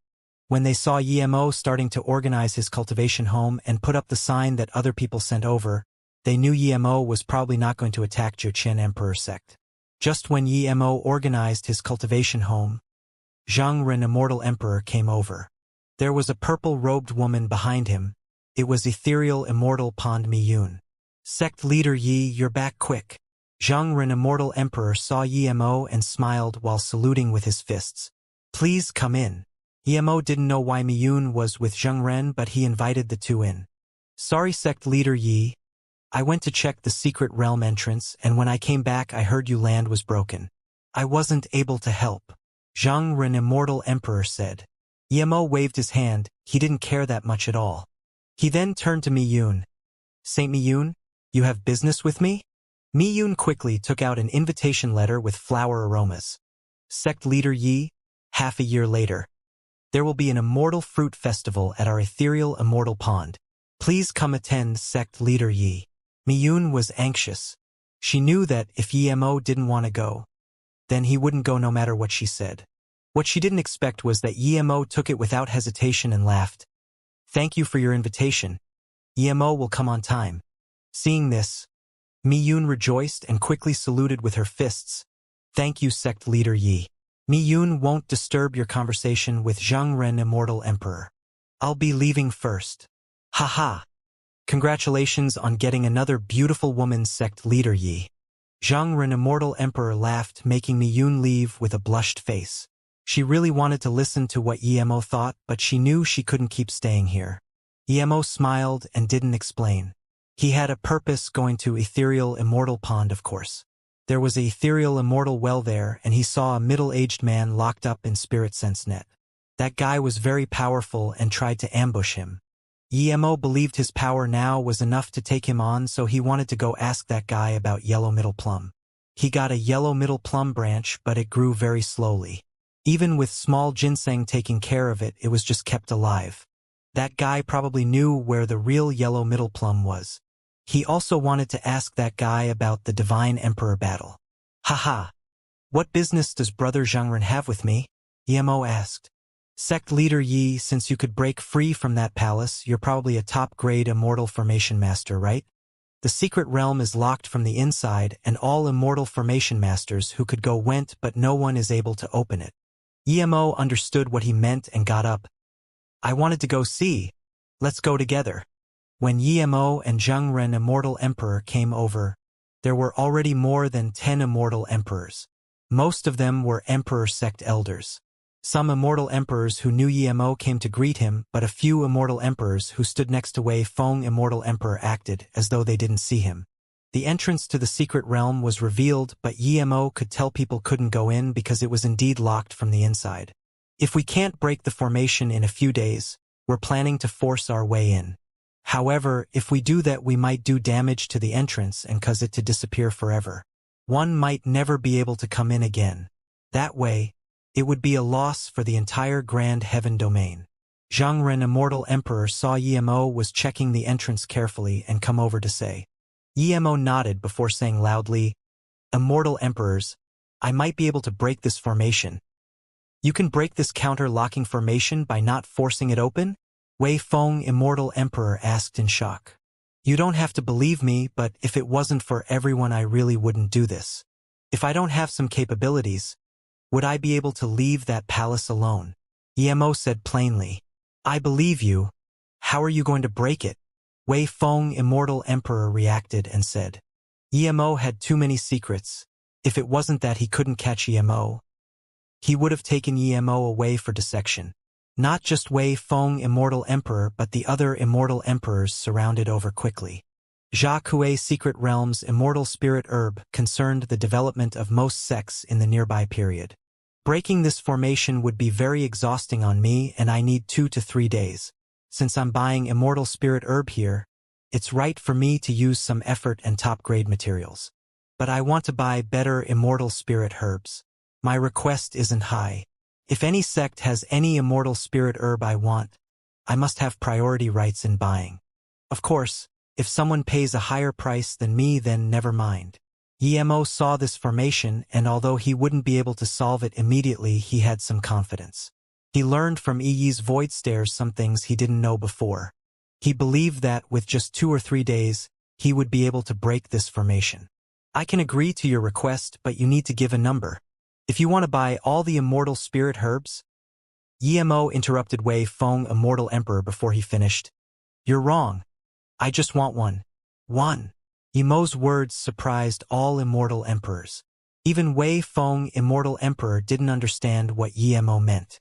When they saw Yimo starting to organize his cultivation home and put up the sign that other people sent over, they knew Yimo was probably not going to attack Jochen Emperor Sect. Just when Yimo organized his cultivation home, Xianxia Immortal Emperor came over. There was a purple-robed woman behind him. It was ethereal immortal Pond Miyun. Sect leader Yi, you're back quick. Xianxia Immortal Emperor saw Yimo and smiled while saluting with his fists. Please come in. Yimo didn't know why Miyun was with Xianxia, but he invited the two in. Sorry, Sect leader Yi. I went to check the secret realm entrance, and when I came back I heard your land was broken. I wasn't able to help. Xianxia Immortal Emperor said. Yimo waved his hand. He didn't care that much at all. He then turned to Miyun. Saint Miyun, you have business with me? Miyun quickly took out an invitation letter with flower aromas. Sect leader Yi, half a year later. There will be an immortal fruit festival at our ethereal immortal pond. Please come attend, Sect leader Yi. Miyun was anxious. She knew that if Yimo didn't want to go, then he wouldn't go no matter what she said. What she didn't expect was that Yimo took it without hesitation and laughed. Thank you for your invitation. Yimo will come on time. Seeing this, Miyun rejoiced and quickly saluted with her fists. Thank you, Sect leader Yi. Miyun won't disturb your conversation with Xianxia Immortal Emperor. I'll be leaving first. Haha. Congratulations on getting another beautiful woman, Sect leader Yi. Xianxia Immortal Emperor laughed, making Miyun leave with a blushed face. She really wanted to listen to what Yimo thought, but she knew she couldn't keep staying here. Yimo smiled and didn't explain. He had a purpose going to ethereal immortal pond, of course. There was an ethereal immortal well there, and he saw a middle-aged man locked up in spirit sense net. That guy was very powerful and tried to ambush him. Yimo believed his power now was enough to take him on, so he wanted to go ask that guy about yellow middle plum. He got a yellow middle plum branch, but it grew very slowly. Even with small ginseng taking care of it, it was just kept alive. That guy probably knew where the real yellow middle plum was. He also wanted to ask that guy about the Divine Emperor battle. Haha. What business does Brother Xianxia have with me? Yimo asked. Sect leader Yi, since you could break free from that palace, you're probably a top-grade immortal formation master, right? The secret realm is locked from the inside, and all immortal formation masters who could go went, but no one is able to open it. Yemo understood what he meant and got up. I wanted to go see. Let's go together. When Yemo and Zhengren Immortal Emperor came over, there were already more than 10 immortal emperors. Most of them were emperor sect elders. Some immortal emperors who knew Yemo came to greet him, but a few immortal emperors who stood next to Wei Feng Immortal Emperor acted as though they didn't see him. The entrance to the secret realm was revealed, but Yemo could tell people couldn't go in because it was indeed locked from the inside. If we can't break the formation in a few days, we're planning to force our way in. However, if we do that, we might do damage to the entrance and cause it to disappear forever. One might never be able to come in again. That way, it would be a loss for the entire Grand Heaven domain. Zhengren Immortal Emperor saw Yemo was checking the entrance carefully and come over to say. Yemo nodded before saying loudly, Immortal Emperors, I might be able to break this formation. You can break this counter-locking formation by not forcing it open? Wei Feng Immortal Emperor asked in shock. You don't have to believe me, but if it wasn't for everyone, I really wouldn't do this. If I don't have some capabilities, would I be able to leave that palace alone? Yemo said plainly. I believe you. How are you going to break it? Wei Feng Immortal Emperor reacted and said. Yemo had too many secrets. If it wasn't that he couldn't catch Yemo, he would have taken Yemo away for dissection. Not just Wei Feng Immortal Emperor, but the other immortal emperors surrounded over quickly. Jia Kuei Secret Realm's immortal spirit herb concerned the development of most sects in the nearby period. Breaking this formation would be very exhausting on me, and I need 2 to 3 days. Since I'm buying immortal spirit herb here, it's right for me to use some effort and top-grade materials. But I want to buy better immortal spirit herbs. My request isn't high. If any sect has any immortal spirit herb I want, I must have priority rights in buying. Of course, if someone pays a higher price than me, then never mind. Yemo saw this formation, and although he wouldn't be able to solve it immediately, he had some confidence. He learned from Yi's void stares some things he didn't know before. He believed that with just 2 or 3 days, he would be able to break this formation. I can agree to your request, but you need to give a number. If you want to buy all the immortal spirit herbs? Yemo interrupted Wei Feng Immortal Emperor before he finished. You're wrong. I just want one. One. Yemo's words surprised all immortal emperors. Even Wei Feng Immortal Emperor didn't understand what Yemo meant.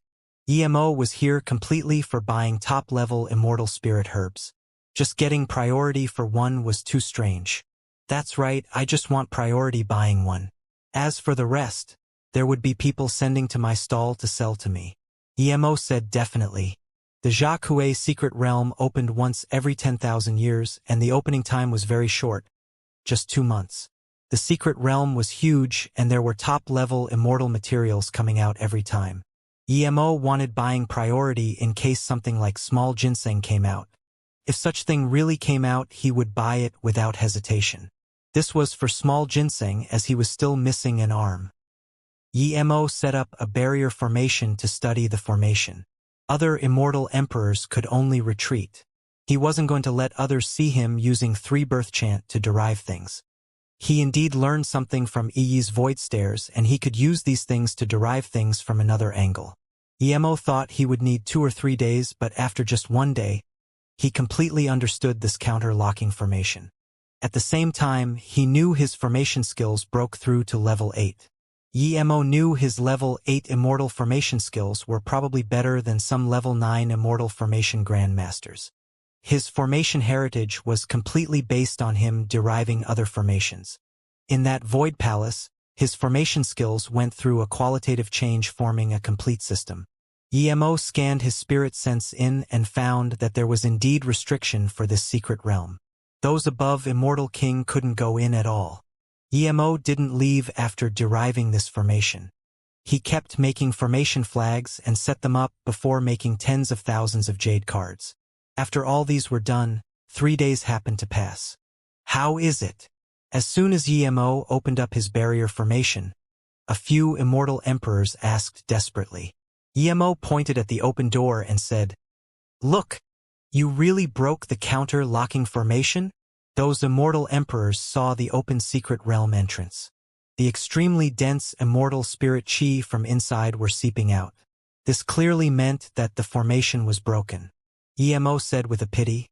Yemo was here completely for buying top-level immortal spirit herbs. Just getting priority for one was too strange. That's right, I just want priority buying one. As for the rest, there would be people sending to my stall to sell to me. Yemo said definitely. The Jia Kuei Secret Realm opened once every 10,000 years, and the opening time was very short. Just 2 months. The secret realm was huge, and there were top-level immortal materials coming out every time. Yemo wanted buying priority in case something like small ginseng came out. If such thing really came out, he would buy it without hesitation. This was for small ginseng, as he was still missing an arm. Yemo set up a barrier formation to study the formation. Other immortal emperors could only retreat. He wasn't going to let others see him using 3 birth chant to derive things. He indeed learned something from Yi's void stares, and he could use these things to derive things from another angle. Yemo thought he would need 2 or 3 days, but after just 1 day, he completely understood this counter-locking formation. At the same time, he knew his formation skills broke through to level 8. Yemo knew his level 8 immortal formation skills were probably better than some level 9 immortal formation grandmasters. His formation heritage was completely based on him deriving other formations. In that void palace, his formation skills went through a qualitative change, forming a complete system. Yemo scanned his spirit sense in and found that there was indeed restriction for this secret realm. Those above Immortal King couldn't go in at all. Yemo didn't leave after deriving this formation. He kept making formation flags and set them up before making tens of thousands of jade cards. After all these were done, 3 days happened to pass. How is it? As soon as Yemo opened up his barrier formation, a few immortal emperors asked desperately. Emo pointed at the open door and said, "Look, you really broke the counter-locking formation?" Those immortal emperors saw the open secret realm entrance. The extremely dense immortal spirit chi from inside were seeping out. This clearly meant that the formation was broken. Emo said with a pity,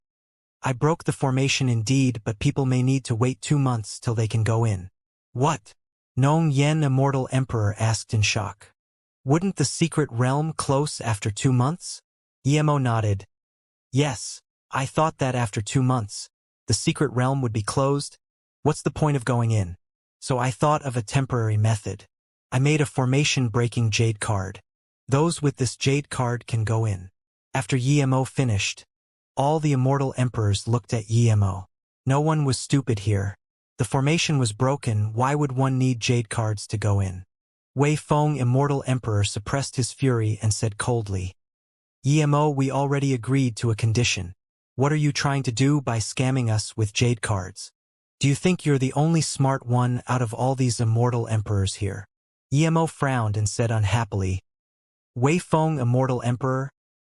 "I broke the formation indeed, but people may need to wait 2 months till they can go in." "What?" Nong Yen Immortal Emperor asked in shock. "Wouldn't the secret realm close after 2 months?" Emo nodded. "Yes, I thought that after 2 months, the secret realm would be closed. What's the point of going in? So I thought of a temporary method. I made a formation-breaking jade card. Those with this jade card can go in." After Emo finished, all the immortal emperors looked at Emo. No one was stupid here. The formation was broken, why would one need jade cards to go in? Wei Feng Immortal Emperor suppressed his fury and said coldly, "Emo, we already agreed to a condition. What are you trying to do by scamming us with jade cards? Do you think you're the only smart one out of all these immortal emperors here?" Emo frowned and said unhappily, "Wei Feng Immortal Emperor,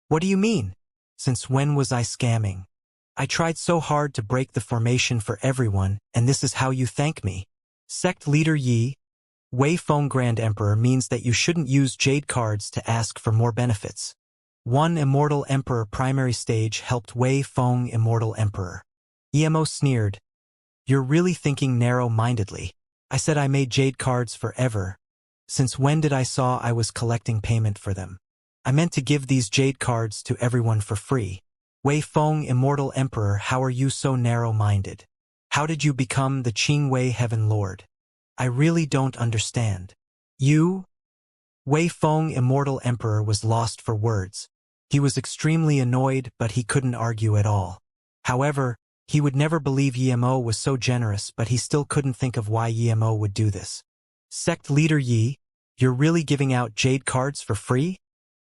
what do you mean? Since when was I scamming? I tried so hard to break the formation for everyone, and this is how you thank me?" Sect Leader Yi, Wei Feng Grand Emperor means that you shouldn't use jade cards to ask for more benefits. One Immortal Emperor primary stage helped Wei Feng Immortal Emperor. Emo sneered, "You're really thinking narrow-mindedly. I said I made jade cards forever. Since when did I saw I was collecting payment for them? I meant to give these jade cards to everyone for free. Wei Feng Immortal Emperor, how are you so narrow-minded? How did you become the Qingwei Heaven Lord? I really don't understand." You? Wei Feng Immortal Emperor was lost for words. He was extremely annoyed, but he couldn't argue at all. However, he would never believe Emo was so generous, but he still couldn't think of why Emo would do this. Sect Leader Yi, you're really giving out jade cards for free?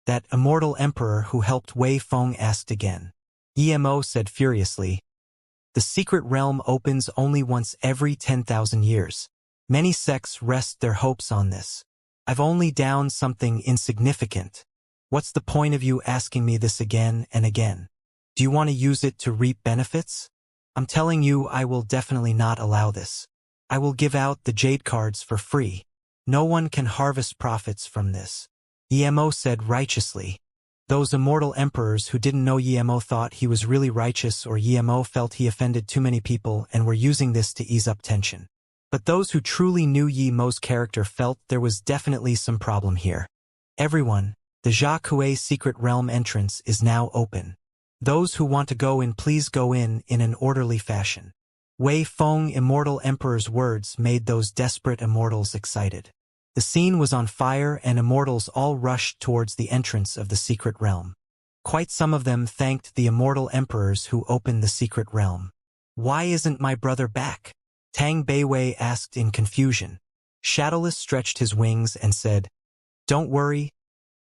That Immortal Emperor who helped Wei Feng asked again. Emo said furiously, "The secret realm opens only once every 10,000 years. Many sects rest their hopes on this. I've only downed something insignificant. What's the point of you asking me this again and again? Do you want to use it to reap benefits? I'm telling you, I will definitely not allow this. I will give out the jade cards for free. No one can harvest profits from this." Emo said righteously. Those immortal emperors who didn't know Emo thought he was really righteous, or Emo felt he offended too many people and were using this to ease up tension. But those who truly knew Emo's character felt there was definitely some problem here. "Everyone, the Jia Kuei secret realm entrance is now open. Those who want to go in, please go in an orderly fashion." Wei Feng Immortal Emperor's words made those desperate immortals excited. The scene was on fire and immortals all rushed towards the entrance of the secret realm. Quite some of them thanked the immortal emperors who opened the secret realm. "Why isn't my brother back?" Tang Beiwei asked in confusion. Shadowless stretched his wings and said, "Don't worry.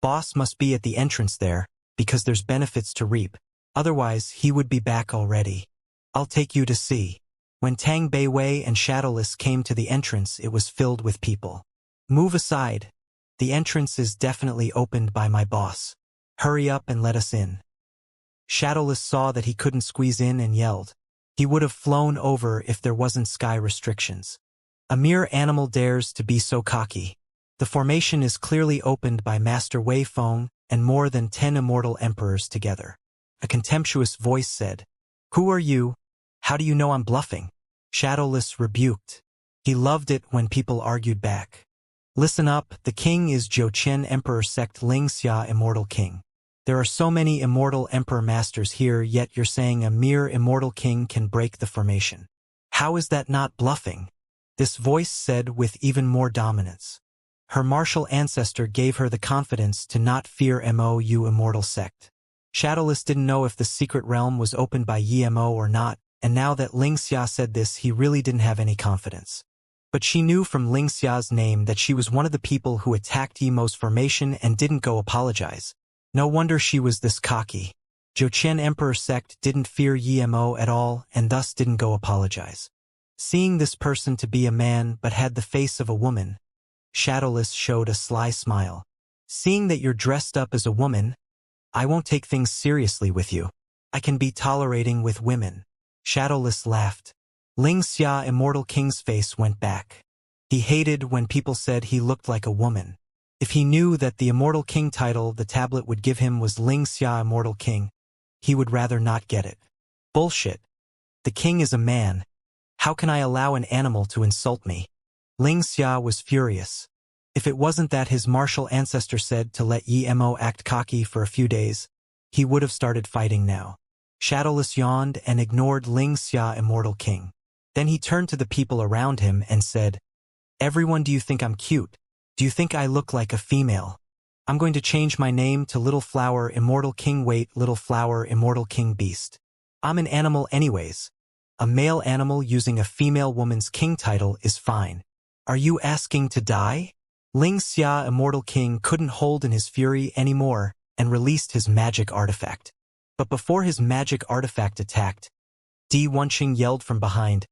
Boss must be at the entrance there, because there's benefits to reap. Otherwise, he would be back already. I'll take you to see." When Tang Beiwei and Shadowless came to the entrance, it was filled with people. "Move aside. The entrance is definitely opened by my boss. Hurry up and let us in." Shadowless saw that he couldn't squeeze in and yelled. He would have flown over if there wasn't sky restrictions. A mere animal dares to be so cocky. The formation is clearly opened by Master Wei Feng and more than 10 immortal emperors together. A contemptuous voice said, "Who are you? How do you know I'm bluffing?" Shadowless rebuked. He loved it when people argued back. "Listen up, the king is Jiuqian Emperor Sect Xianxia Immortal King. There are so many immortal emperor masters here, yet you're saying a mere immortal king can break the formation. How is that not bluffing?" This voice said with even more dominance. Her martial ancestor gave her the confidence to not fear Mou Immortal Sect. Shadowless didn't know if the secret realm was opened by Emo or not, and now that Xianxia said this, he really didn't have any confidence. But she knew from Xianxia's name that she was one of the people who attacked Emo's formation and didn't go apologize. No wonder she was this cocky. Jiuqian Emperor Sect didn't fear Emo at all and thus didn't go apologize. Seeing this person to be a man but had the face of a woman, Shadowless showed a sly smile. Seeing that you're dressed up as a woman, I won't take things seriously with you. I can be tolerating with women. Shadowless laughed. Xianxia Immortal King's face went back. He hated when people said he looked like a woman. If he knew that the Immortal King title the tablet would give him was Xianxia Immortal King, he would rather not get it. Bullshit. The king is a man. How can I allow an animal to insult me? Xianxia was furious. If it wasn't that his martial ancestor said to let Emo act cocky for a few days, he would have started fighting now. Shadowless yawned and ignored Xianxia Immortal King. Then he turned to the people around him and said, "Everyone, do you think I'm cute? Do you think I look like a female? I'm going to change my name to Little Flower Immortal King. Wait, Little Flower Immortal King Beast. I'm an animal anyways. A male animal using a female woman's king title is fine. Are you asking to die?" Xianxia Immortal King couldn't hold in his fury anymore and released his magic artifact. But before his magic artifact attacked, Wuxia yelled from behind,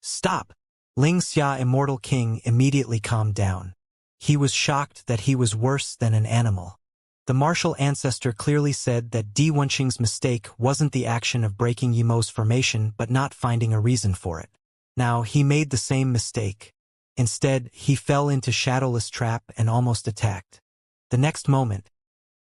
"Stop!" Xianxia Immortal King immediately calmed down. He was shocked that he was worse than an animal. The martial ancestor clearly said that Wuxia's mistake wasn't the action of breaking Yemo's formation but not finding a reason for it. Now he made the same mistake. Instead, he fell into Shadowless' trap and almost attacked. The next moment,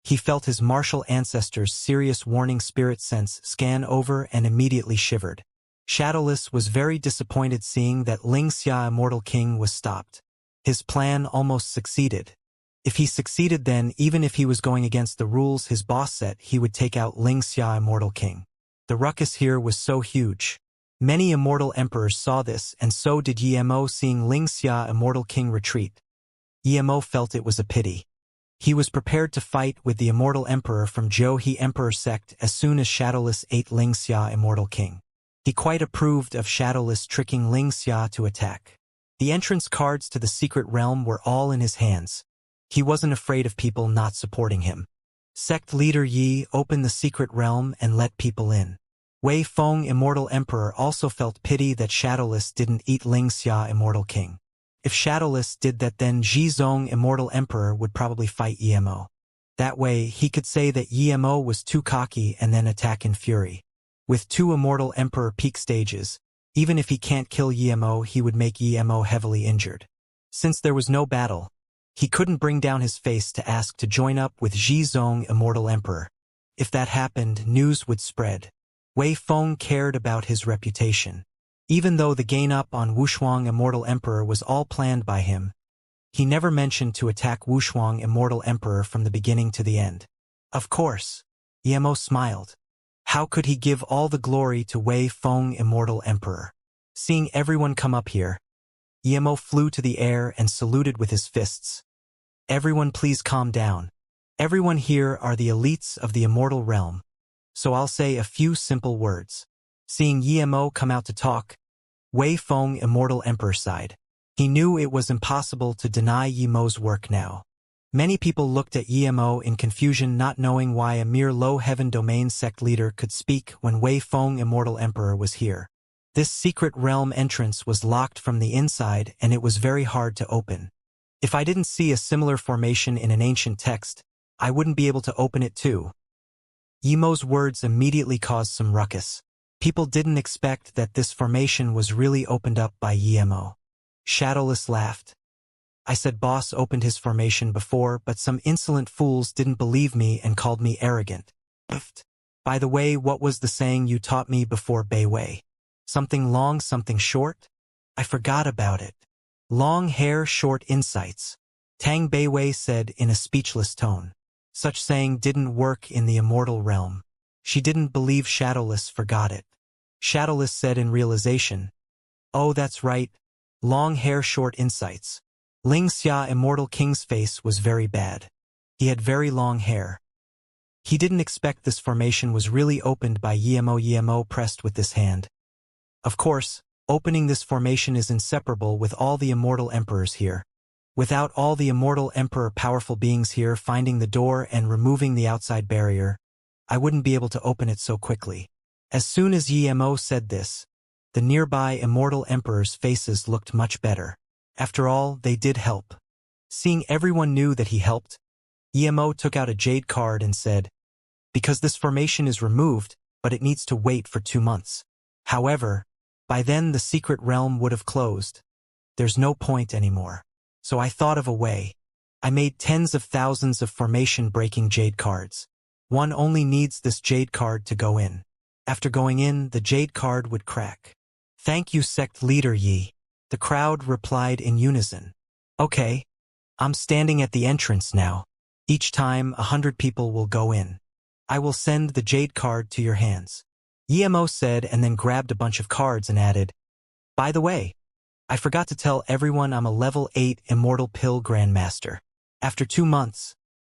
he felt his martial ancestor's serious warning spirit sense scan over and immediately shivered. Shadowless was very disappointed seeing that Xianxia Immortal King was stopped. His plan almost succeeded. If he succeeded, then even if he was going against the rules his boss set, he would take out Xianxia Immortal King. The ruckus here was so huge. Many immortal emperors saw this, and so did Emo. Seeing Xianxia Immortal King retreat, Emo felt it was a pity. He was prepared to fight with the immortal emperor from Zhou Emperor sect as soon as Shadowless ate Xianxia Immortal King. He quite approved of Shadowless tricking Xianxia to attack. The entrance cards to the secret realm were all in his hands. He wasn't afraid of people not supporting him. Sect leader Yi opened the secret realm and let people in. Wei Feng Immortal Emperor also felt pity that Shadowless didn't eat Xianxia Immortal King. If Shadowless did that, then Zhizong Immortal Emperor would probably fight Emo. That way, he could say that Emo was too cocky and then attack in fury. With 2 Immortal Emperor peak stages, even if he can't kill Emo, he would make Emo heavily injured. Since there was no battle, he couldn't bring down his face to ask to join up with Zhizong Immortal Emperor. If that happened, news would spread. Wei Feng cared about his reputation. Even though the gain up on Wuxia Immortal Emperor was all planned by him, he never mentioned to attack Wuxia Immortal Emperor from the beginning to the end. Of course. Emo smiled. How could he give all the glory to Wei Feng Immortal Emperor? Seeing everyone come up here, Emo flew to the air and saluted with his fists. "Everyone, please calm down. Everyone here are the elites of the immortal realm. So I'll say a few simple words." Seeing Emo come out to talk, Wei Feng Immortal Emperor sighed. He knew it was impossible to deny Yemo's work now. Many people looked at Emo in confusion, not knowing why a mere low-heaven domain sect leader could speak when Wei Feng Immortal Emperor was here. This secret realm entrance was locked from the inside and it was very hard to open. If I didn't see a similar formation in an ancient text, I wouldn't be able to open it too. Yemo's words immediately caused some ruckus. People didn't expect that this formation was really opened up by Emo. Shadowless laughed. "I said boss opened his formation before, but some insolent fools didn't believe me and called me arrogant. By the way, what was the saying you taught me before, Beiwei? Something long, something short? I forgot about it. Long hair, short insights," Tang Beiwei said in a speechless tone. Such saying didn't work in the immortal realm. She didn't believe Shadowless forgot it. Shadowless said in realization, "Oh, that's right. Long hair, short insights." Xianxia Immortal King's face was very bad. He had very long hair. He didn't expect this formation was really opened by Emo. Emo pressed with this hand. Of course, opening this formation is inseparable with all the immortal emperors here. Without all the immortal emperor powerful beings here finding the door and removing the outside barrier, I wouldn't be able to open it so quickly. As soon as Emo said this, the nearby immortal emperors' faces looked much better. After all, they did help. Seeing everyone knew that he helped, Emo took out a jade card and said, because this formation is removed, but it needs to wait for 2 months. However, by then the secret realm would have closed. There's no point anymore. So I thought of a way. I made tens of thousands of formation-breaking jade cards. One only needs this jade card to go in. After going in, the jade card would crack. Thank you, sect leader Yi. The crowd replied in unison. Okay, I'm standing at the entrance now. Each time, 100 people will go in. I will send the jade card to your hands. Emo said and then grabbed a bunch of cards and added, by the way, I forgot to tell everyone I'm a level 8 Immortal Pill Grandmaster. After 2 months,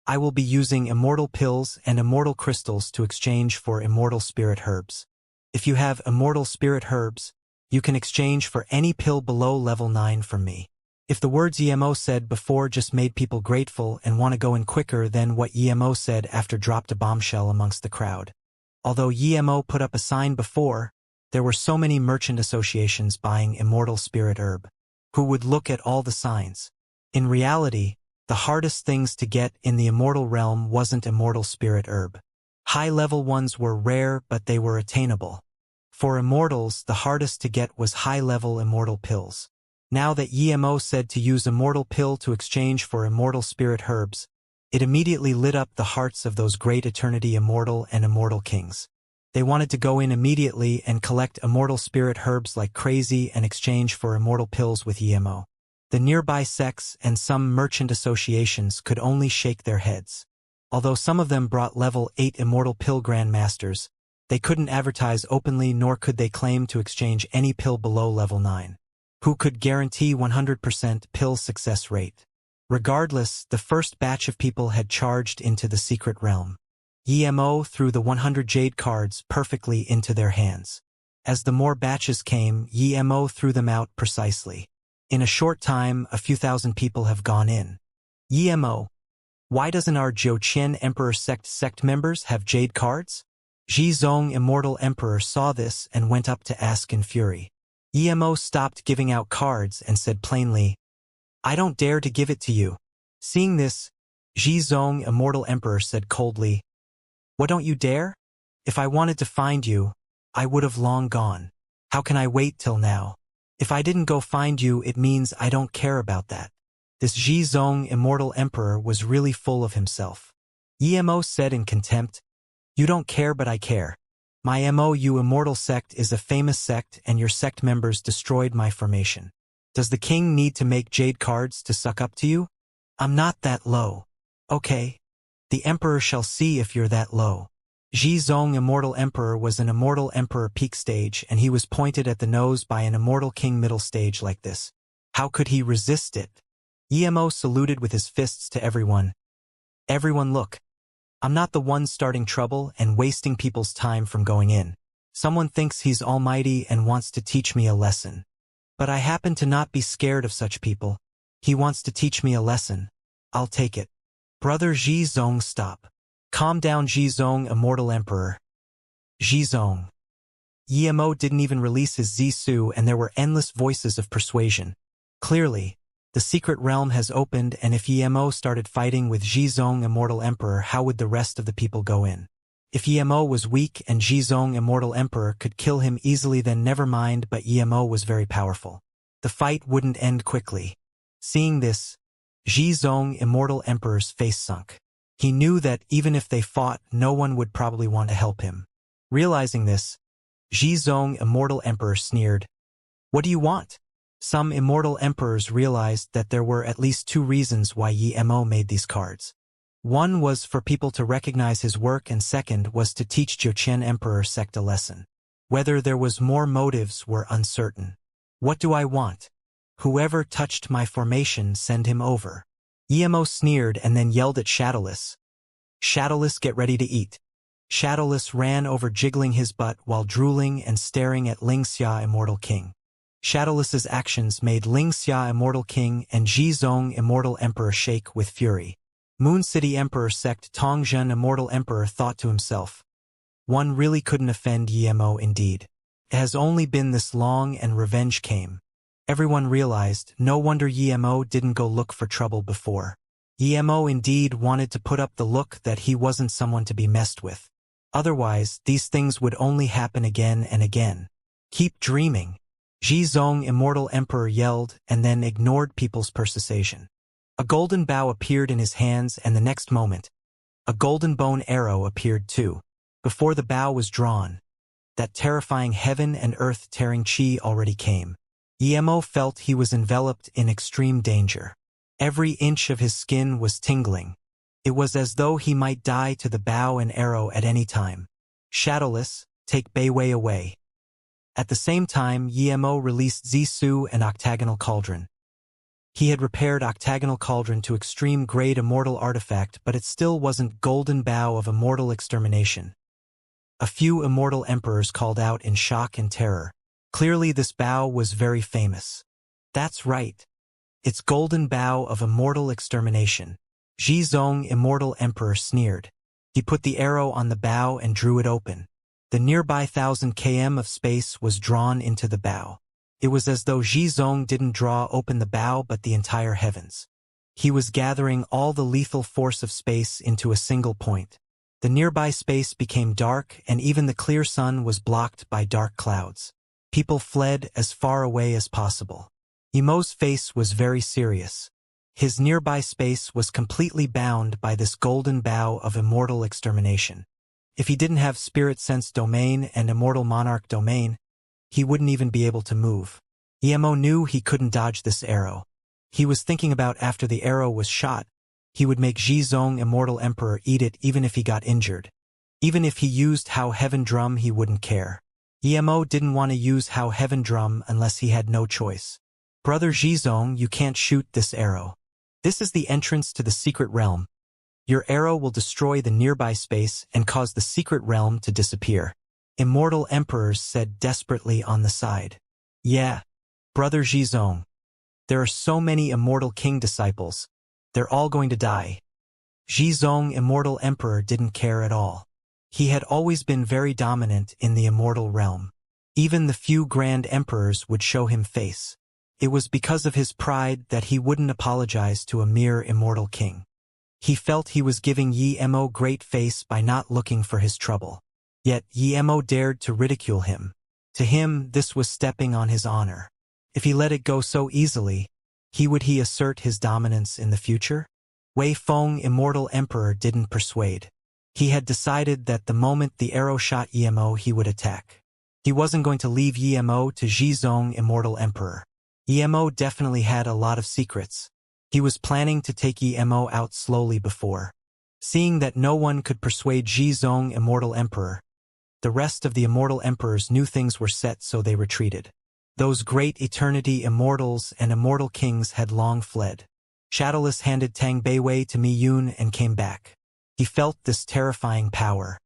I will be using Immortal Pills and Immortal Crystals to exchange for Immortal Spirit Herbs. If you have Immortal Spirit Herbs, you can exchange for any pill below level 9 from me. If the words Emo said before just made people grateful and want to go in quicker than what Emo said after dropped a bombshell amongst the crowd. Although Emo put up a sign before, there were so many merchant associations buying Immortal Spirit Herb, who would look at all the signs. In reality, the hardest things to get in the Immortal realm wasn't Immortal Spirit Herb. High-level ones were rare, but they were attainable. For Immortals, the hardest to get was high-level Immortal Pills. Now that Emo said to use Immortal Pill to exchange for Immortal Spirit Herbs, it immediately lit up the hearts of those great Eternity Immortal and Immortal Kings. They wanted to go in immediately and collect Immortal Spirit Herbs like crazy and exchange for Immortal Pills with Emo. The nearby sects and some merchant associations could only shake their heads. Although some of them brought level 8 Immortal Pill Grandmasters, they couldn't advertise openly nor could they claim to exchange any pill below level 9. Who could guarantee 100% pill success rate? Regardless, the first batch of people had charged into the secret realm. Emo threw the 100 jade cards perfectly into their hands. As the more batches came, Emo threw them out precisely. In a short time, a few thousand people have gone in. Emo, why doesn't our Jiuqian Emperor sect members have jade cards? Zhizong Immortal Emperor saw this and went up to ask in fury. Emo stopped giving out cards and said plainly, I don't dare to give it to you. Seeing this, Zhizong Immortal Emperor said coldly, what don't you dare? If I wanted to find you, I would have long gone. How can I wait till now? If I didn't go find you, it means I don't care about that. This Zhizong Immortal Emperor was really full of himself. Emo said in contempt, you don't care but I care. My MOU Immortal sect is a famous sect and your sect members destroyed my formation. Does the king need to make jade cards to suck up to you? I'm not that low. Okay. The emperor shall see if you're that low. Zhizong Immortal Emperor was an Immortal Emperor peak stage and he was pointed at the nose by an Immortal King middle stage like this. How could he resist it? Emo saluted with his fists to everyone. Everyone look. I'm not the one starting trouble and wasting people's time from going in. Someone thinks he's almighty and wants to teach me a lesson. But I happen to not be scared of such people. He wants to teach me a lesson. I'll take it. Brother Zhizong, stop. Calm down, Zhizong Immortal Emperor. Zhizong. Emo didn't even release his Zisu and there were endless voices of persuasion. Clearly, the secret realm has opened and if Emo started fighting with Zhizong Immortal Emperor, how would the rest of the people go in? If Emo was weak and Zhizong Immortal Emperor could kill him easily, then never mind, but Emo was very powerful. The fight wouldn't end quickly. Seeing this, Zhizong Immortal Emperor's face sunk. He knew that even if they fought, no one would probably want to help him. Realizing this, Zhizong Immortal Emperor sneered, what do you want? Some immortal emperors realized that there were at least 2 reasons why Emo made these cards. One was for people to recognize his work and second was to teach Jiuqian Emperor sect a lesson. Whether there was more motives were uncertain. What do I want? Whoever touched my formation, send him over. Emo sneered and then yelled at Shadowless. Shadowless, get ready to eat. Shadowless ran over, jiggling his butt while drooling and staring at Xianxia Immortal King. Shadowless's actions made Xianxia Immortal King and Zhizong Immortal Emperor shake with fury. Moon City Emperor sect Tongzhen Immortal Emperor thought to himself. One really couldn't offend Emo indeed. It has only been this long and revenge came. Everyone realized, no wonder Emo didn't go look for trouble before. Emo indeed wanted to put up the look that he wasn't someone to be messed with. Otherwise, these things would only happen again and again. Keep dreaming. Zhizong, Immortal Emperor, yelled and then ignored people's persuasion. A golden bow appeared in his hands, and the next moment, a golden bone arrow appeared too. Before the bow was drawn, that terrifying heaven and earth tearing chi already came. Emo felt he was enveloped in extreme danger. Every inch of his skin was tingling. It was as though he might die to the bow and arrow at any time. Shadowless, take Beiwei away. At the same time, Emo released Zisu and Octagonal Cauldron. He had repaired Octagonal Cauldron to extreme grade immortal artifact, but it still wasn't golden bow of immortal extermination. A few immortal emperors called out in shock and terror. Clearly this bow was very famous. That's right. It's golden bow of immortal extermination. Zhizong, Immortal Emperor, sneered. He put the arrow on the bow and drew it open. The nearby 1,000 km of space was drawn into the bow. It was as though Zhizong didn't draw open the bow but the entire heavens. He was gathering all the lethal force of space into a single point. The nearby space became dark, and even the clear sun was blocked by dark clouds. People fled as far away as possible. Emo's face was very serious. His nearby space was completely bound by this golden bow of immortal extermination. If he didn't have Spirit Sense Domain and Immortal Monarch Domain, he wouldn't even be able to move. Emo knew he couldn't dodge this arrow. He was thinking about after the arrow was shot, he would make Zhizong, Immortal Emperor, eat it even if he got injured. Even if he used How Heaven Drum, he wouldn't care. Emo didn't want to use How Heaven Drum unless he had no choice. Brother Zhizong, you can't shoot this arrow. This is the entrance to the secret realm. Your arrow will destroy the nearby space and cause the secret realm to disappear. Immortal Emperors said desperately on the side. Yeah, Brother Zhizong. There are so many Immortal King disciples. They're all going to die. Zhizong, Immortal Emperor, didn't care at all. He had always been very dominant in the immortal realm. Even the few Grand Emperors would show him face. It was because of his pride that he wouldn't apologize to a mere immortal king. He felt he was giving Emo great face by not looking for his trouble. Yet Emo dared to ridicule him. To him, this was stepping on his honor. If he let it go so easily, would he assert his dominance in the future? Wei Feng, Immortal Emperor, didn't persuade. He had decided that the moment the arrow shot Emo, he would attack. He wasn't going to leave Emo to Zhizong, Immortal Emperor. Emo definitely had a lot of secrets. He was planning to take Emo out slowly before. Seeing that no one could persuade Zhizong, Immortal Emperor, the rest of the Immortal Emperors knew things were set, so they retreated. Those great Eternity Immortals and Immortal Kings had long fled. Shadowless handed Tang Beiwei to Mi Yun and came back. He felt this terrifying power.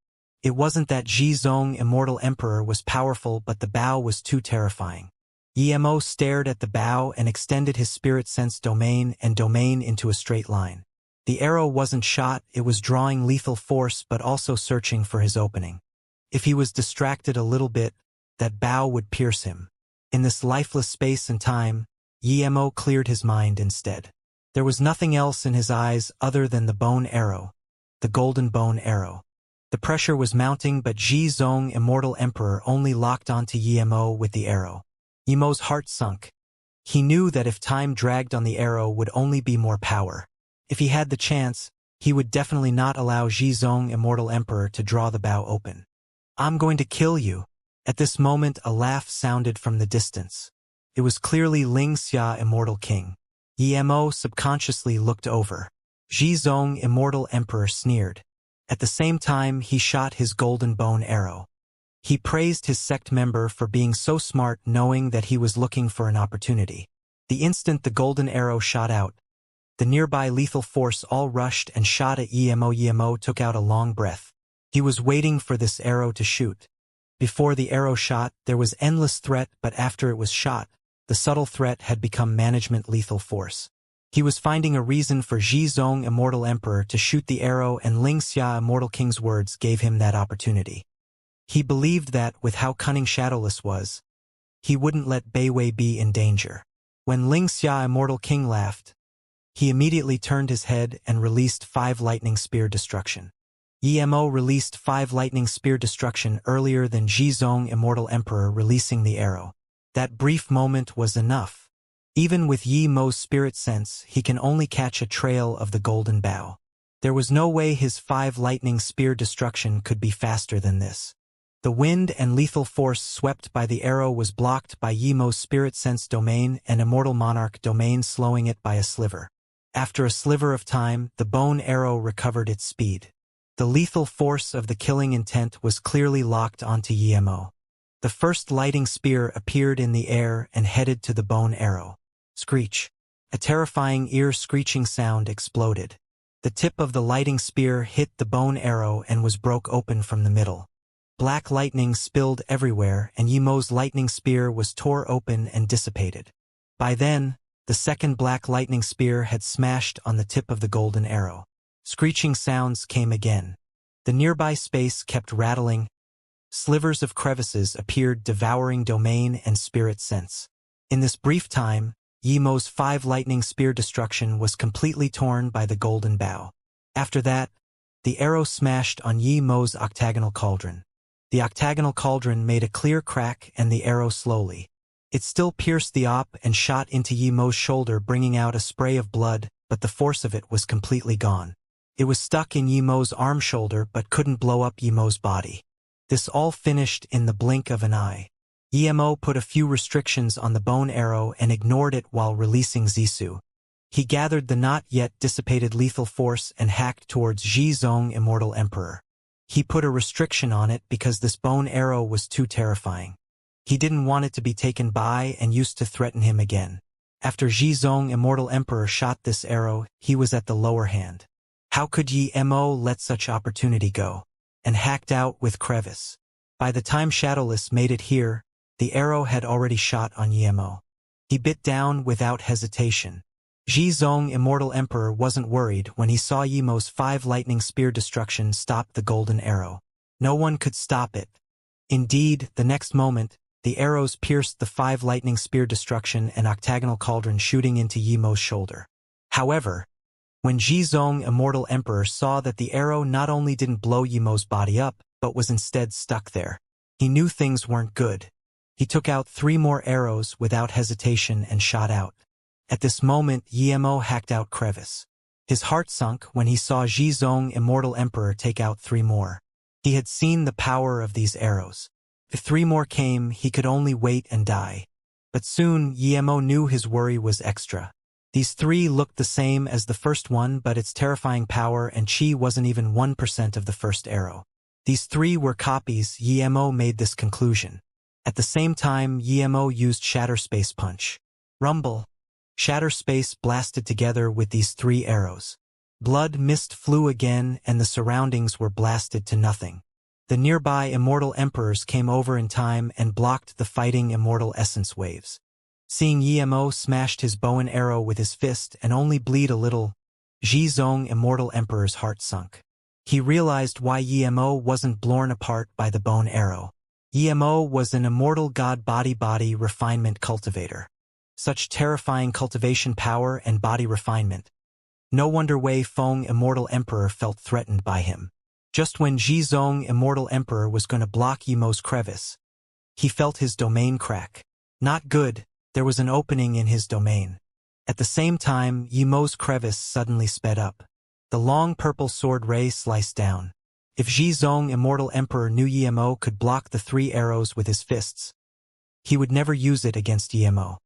It wasn't that Zhizong, Immortal Emperor, was powerful, but the bow was too terrifying. Emo stared at the bow and extended his Spirit Sense Domain and Domain into a straight line. The arrow wasn't shot, it was drawing lethal force but also searching for his opening. If he was distracted a little bit, that bow would pierce him. In this lifeless space and time, Emo cleared his mind instead. There was nothing else in his eyes other than the bone arrow, the golden bone arrow. The pressure was mounting, but Zhizong, Immortal Emperor, only locked onto Emo with the arrow. Emo's heart sunk. He knew that if time dragged on the arrow would only be more power. If he had the chance, he would definitely not allow Zhizong, Immortal Emperor, to draw the bow open. I'm going to kill you. At this moment a laugh sounded from the distance. It was clearly Xianxia, Immortal King. Emo subconsciously looked over. Zhizong, Immortal Emperor, sneered. At the same time he shot his golden bone arrow. He praised his sect member for being so smart, knowing that he was looking for an opportunity. The instant the golden arrow shot out, the nearby lethal force all rushed and shot at Emo. Emo took out a long breath. He was waiting for this arrow to shoot. Before the arrow shot, there was endless threat, but after it was shot, the subtle threat had become management lethal force. He was finding a reason for Zhizong, Immortal Emperor, to shoot the arrow, and Xianxia, Immortal King's words gave him that opportunity. He believed that, with how cunning Shadowless was, he wouldn't let Beiwei be in danger. When Xianxia, Immortal King, laughed, He immediately turned his head and released 5 lightning spear destruction. Emo released 5 lightning spear destruction earlier than Zhizong Immortal Emperor releasing the arrow. That brief moment was enough. Even with Yi Mo's spirit sense, he can only catch a trail of the golden bow. There was no way his 5 lightning spear destruction could be faster than this. The wind and lethal force swept by the arrow was blocked by Yi Mo's spirit sense domain and Immortal Monarch domain, slowing it by a sliver. After a sliver of time, the bone arrow recovered its speed. The lethal force of the killing intent was clearly locked onto Yi Mo. The first lighting spear appeared in the air and headed to the bone arrow. Screech. A terrifying ear-screeching sound exploded. The tip of the lighting spear hit the bone arrow and was broke open from the middle. Black lightning spilled everywhere and Yi Mo's lightning spear was tore open and dissipated. By then, the second black lightning spear had smashed on the tip of the golden arrow. Screeching sounds came again. The nearby space kept rattling. Slivers of crevices appeared, devouring domain and spirit sense. In this brief time, Yi Mo's 5 lightning spear destruction was completely torn by the golden bow. After that, the arrow smashed on Yi Mo's octagonal cauldron. The octagonal cauldron made a clear crack and the arrow slowly. It still pierced the op and shot into Yi Mo's shoulder, bringing out a spray of blood, but the force of it was completely gone. It was stuck in Yi Mo's arm shoulder but couldn't blow up Yi Mo's body. This all finished in the blink of an eye. Yi Mo put a few restrictions on the bone arrow and ignored it while releasing Zissou. He gathered the not yet dissipated lethal force and hacked towards Zhizong Immortal Emperor. He put a restriction on it because this bone arrow was too terrifying. He didn't want it to be taken by and used to threaten him again. After Zhizong Immortal Emperor shot this arrow, he was at the lower hand. How could Yi Mo let such opportunity go? And hacked out with crevice. By the time Shadowless made it here, the arrow had already shot on Yi Mo. He bit down without hesitation. Zhizong Immortal Emperor wasn't worried when he saw Yi Mo's 5 lightning spear destruction stop the golden arrow. No one could stop it. Indeed, the next moment, the arrows pierced the 5 lightning spear destruction and octagonal cauldron, shooting into Yi Mo's shoulder. However, when Zhizong Immortal Emperor saw that the arrow not only didn't blow Yi Mo's body up, but was instead stuck there, he knew things weren't good. He took out 3 more arrows without hesitation and shot out. At this moment, Yi Mo hacked out crevice. His heart sunk when he saw Zhizong Immortal Emperor take out 3 more. He had seen the power of these arrows. If 3 more came, he could only wait and die. But soon, Yi Mo knew his worry was extra. These 3 looked the same as the first one, but its terrifying power and chi wasn't even 1% of the first arrow. These 3 were copies. Yi Mo made this conclusion. At the same time, Yi Mo used Shatter Space Punch. Rumble. Shatter Space blasted together with these 3 arrows. Blood mist flew again and the surroundings were blasted to nothing. The nearby Immortal Emperors came over in time and blocked the fighting Immortal Essence waves. Seeing Yi Mo smashed his bow and arrow with his fist and only bleed a little, Zhizong Immortal Emperor's heart sunk. He realized why Yi Mo wasn't blown apart by the bone arrow. Yi Mo was an immortal god body refinement cultivator. Such terrifying cultivation power and body refinement. No wonder Wei Feng Immortal Emperor felt threatened by him. Just when Zhizong Immortal Emperor was going to block Yi Mo's crevice, he felt his domain crack. Not good, there was an opening in his domain. At the same time, Yi Mo's crevice suddenly sped up. The long purple sword ray sliced down. If Zhizong Immortal Emperor knew Yi Mo could block the 3 arrows with his fists, he would never use it against Yi Mo.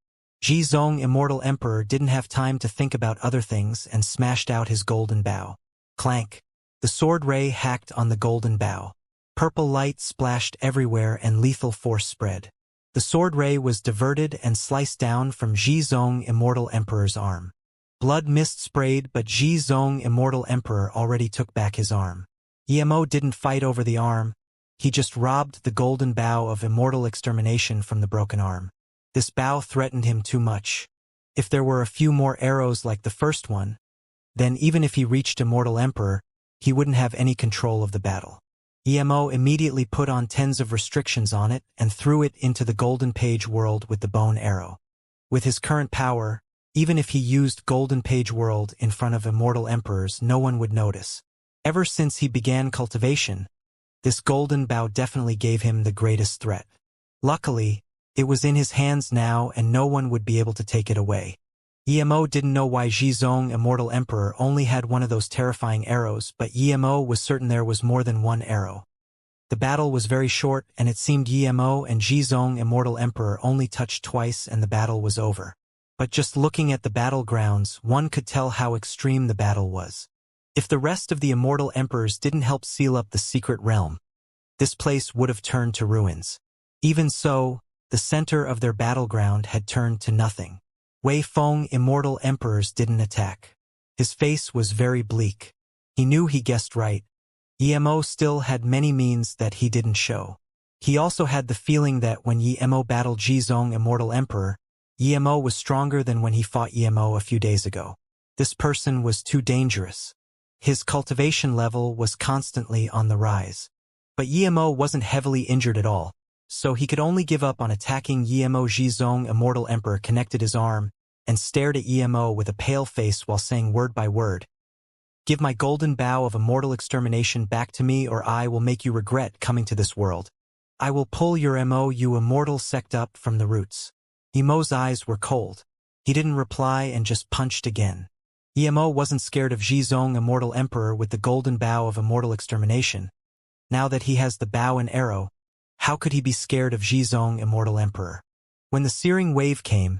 Zhizong Immortal Emperor didn't have time to think about other things and smashed out his golden bow. Clank. The sword ray hacked on the golden bow. Purple light splashed everywhere and lethal force spread. The sword ray was diverted and sliced down from Zhizong Immortal Emperor's arm. Blood mist sprayed, but Zhizong Immortal Emperor already took back his arm. Yi Mo didn't fight over the arm, he just robbed the golden bow of immortal extermination from the broken arm. This bow threatened him too much. If there were a few more arrows like the first one, then even if he reached Immortal Emperor, he wouldn't have any control of the battle. Yi Mo immediately put on tens of restrictions on it and threw it into the golden page world with the bone arrow. With his current power, Even if he used Golden Page World in front of immortal emperors, no one would notice. Ever since he began cultivation, this golden bow definitely gave him the greatest threat. Luckily, it was in his hands now and no one would be able to take it away. Emo didn't know why Zhizong, Immortal Emperor, only had one of those terrifying arrows, but Emo was certain there was more than one arrow. The battle was very short, and it seemed Emo and Zhizong, Immortal Emperor, only touched twice and the battle was over. But just looking at the battlegrounds, one could tell how extreme the battle was. If the rest of the Immortal Emperors didn't help seal up the secret realm, this place would have turned to ruins. Even so, the center of their battleground had turned to nothing. Wei Feng, Immortal Emperors, didn't attack. His face was very bleak. He knew he guessed right. Emo still had many means that he didn't show. He also had the feeling that when Emo battled Zhizong, Immortal Emperor, Emo was stronger than when he fought Emo a few days ago. This person was too dangerous. His cultivation level was constantly on the rise. But Emo wasn't heavily injured at all, so he could only give up on attacking Emo. Zhizong, Immortal Emperor, connected his arm and stared at Emo with a pale face while saying word by word, "Give my golden bow of immortal extermination back to me or I will make you regret coming to this world. I will pull your you immortal sect up from the roots." Emo's eyes were cold. He didn't reply and just punched again. Emo wasn't scared of Zhizong, Immortal Emperor, with the golden bow of immortal extermination. Now that he has the bow and arrow, how could he be scared of Zhizong, Immortal Emperor? When the searing wave came,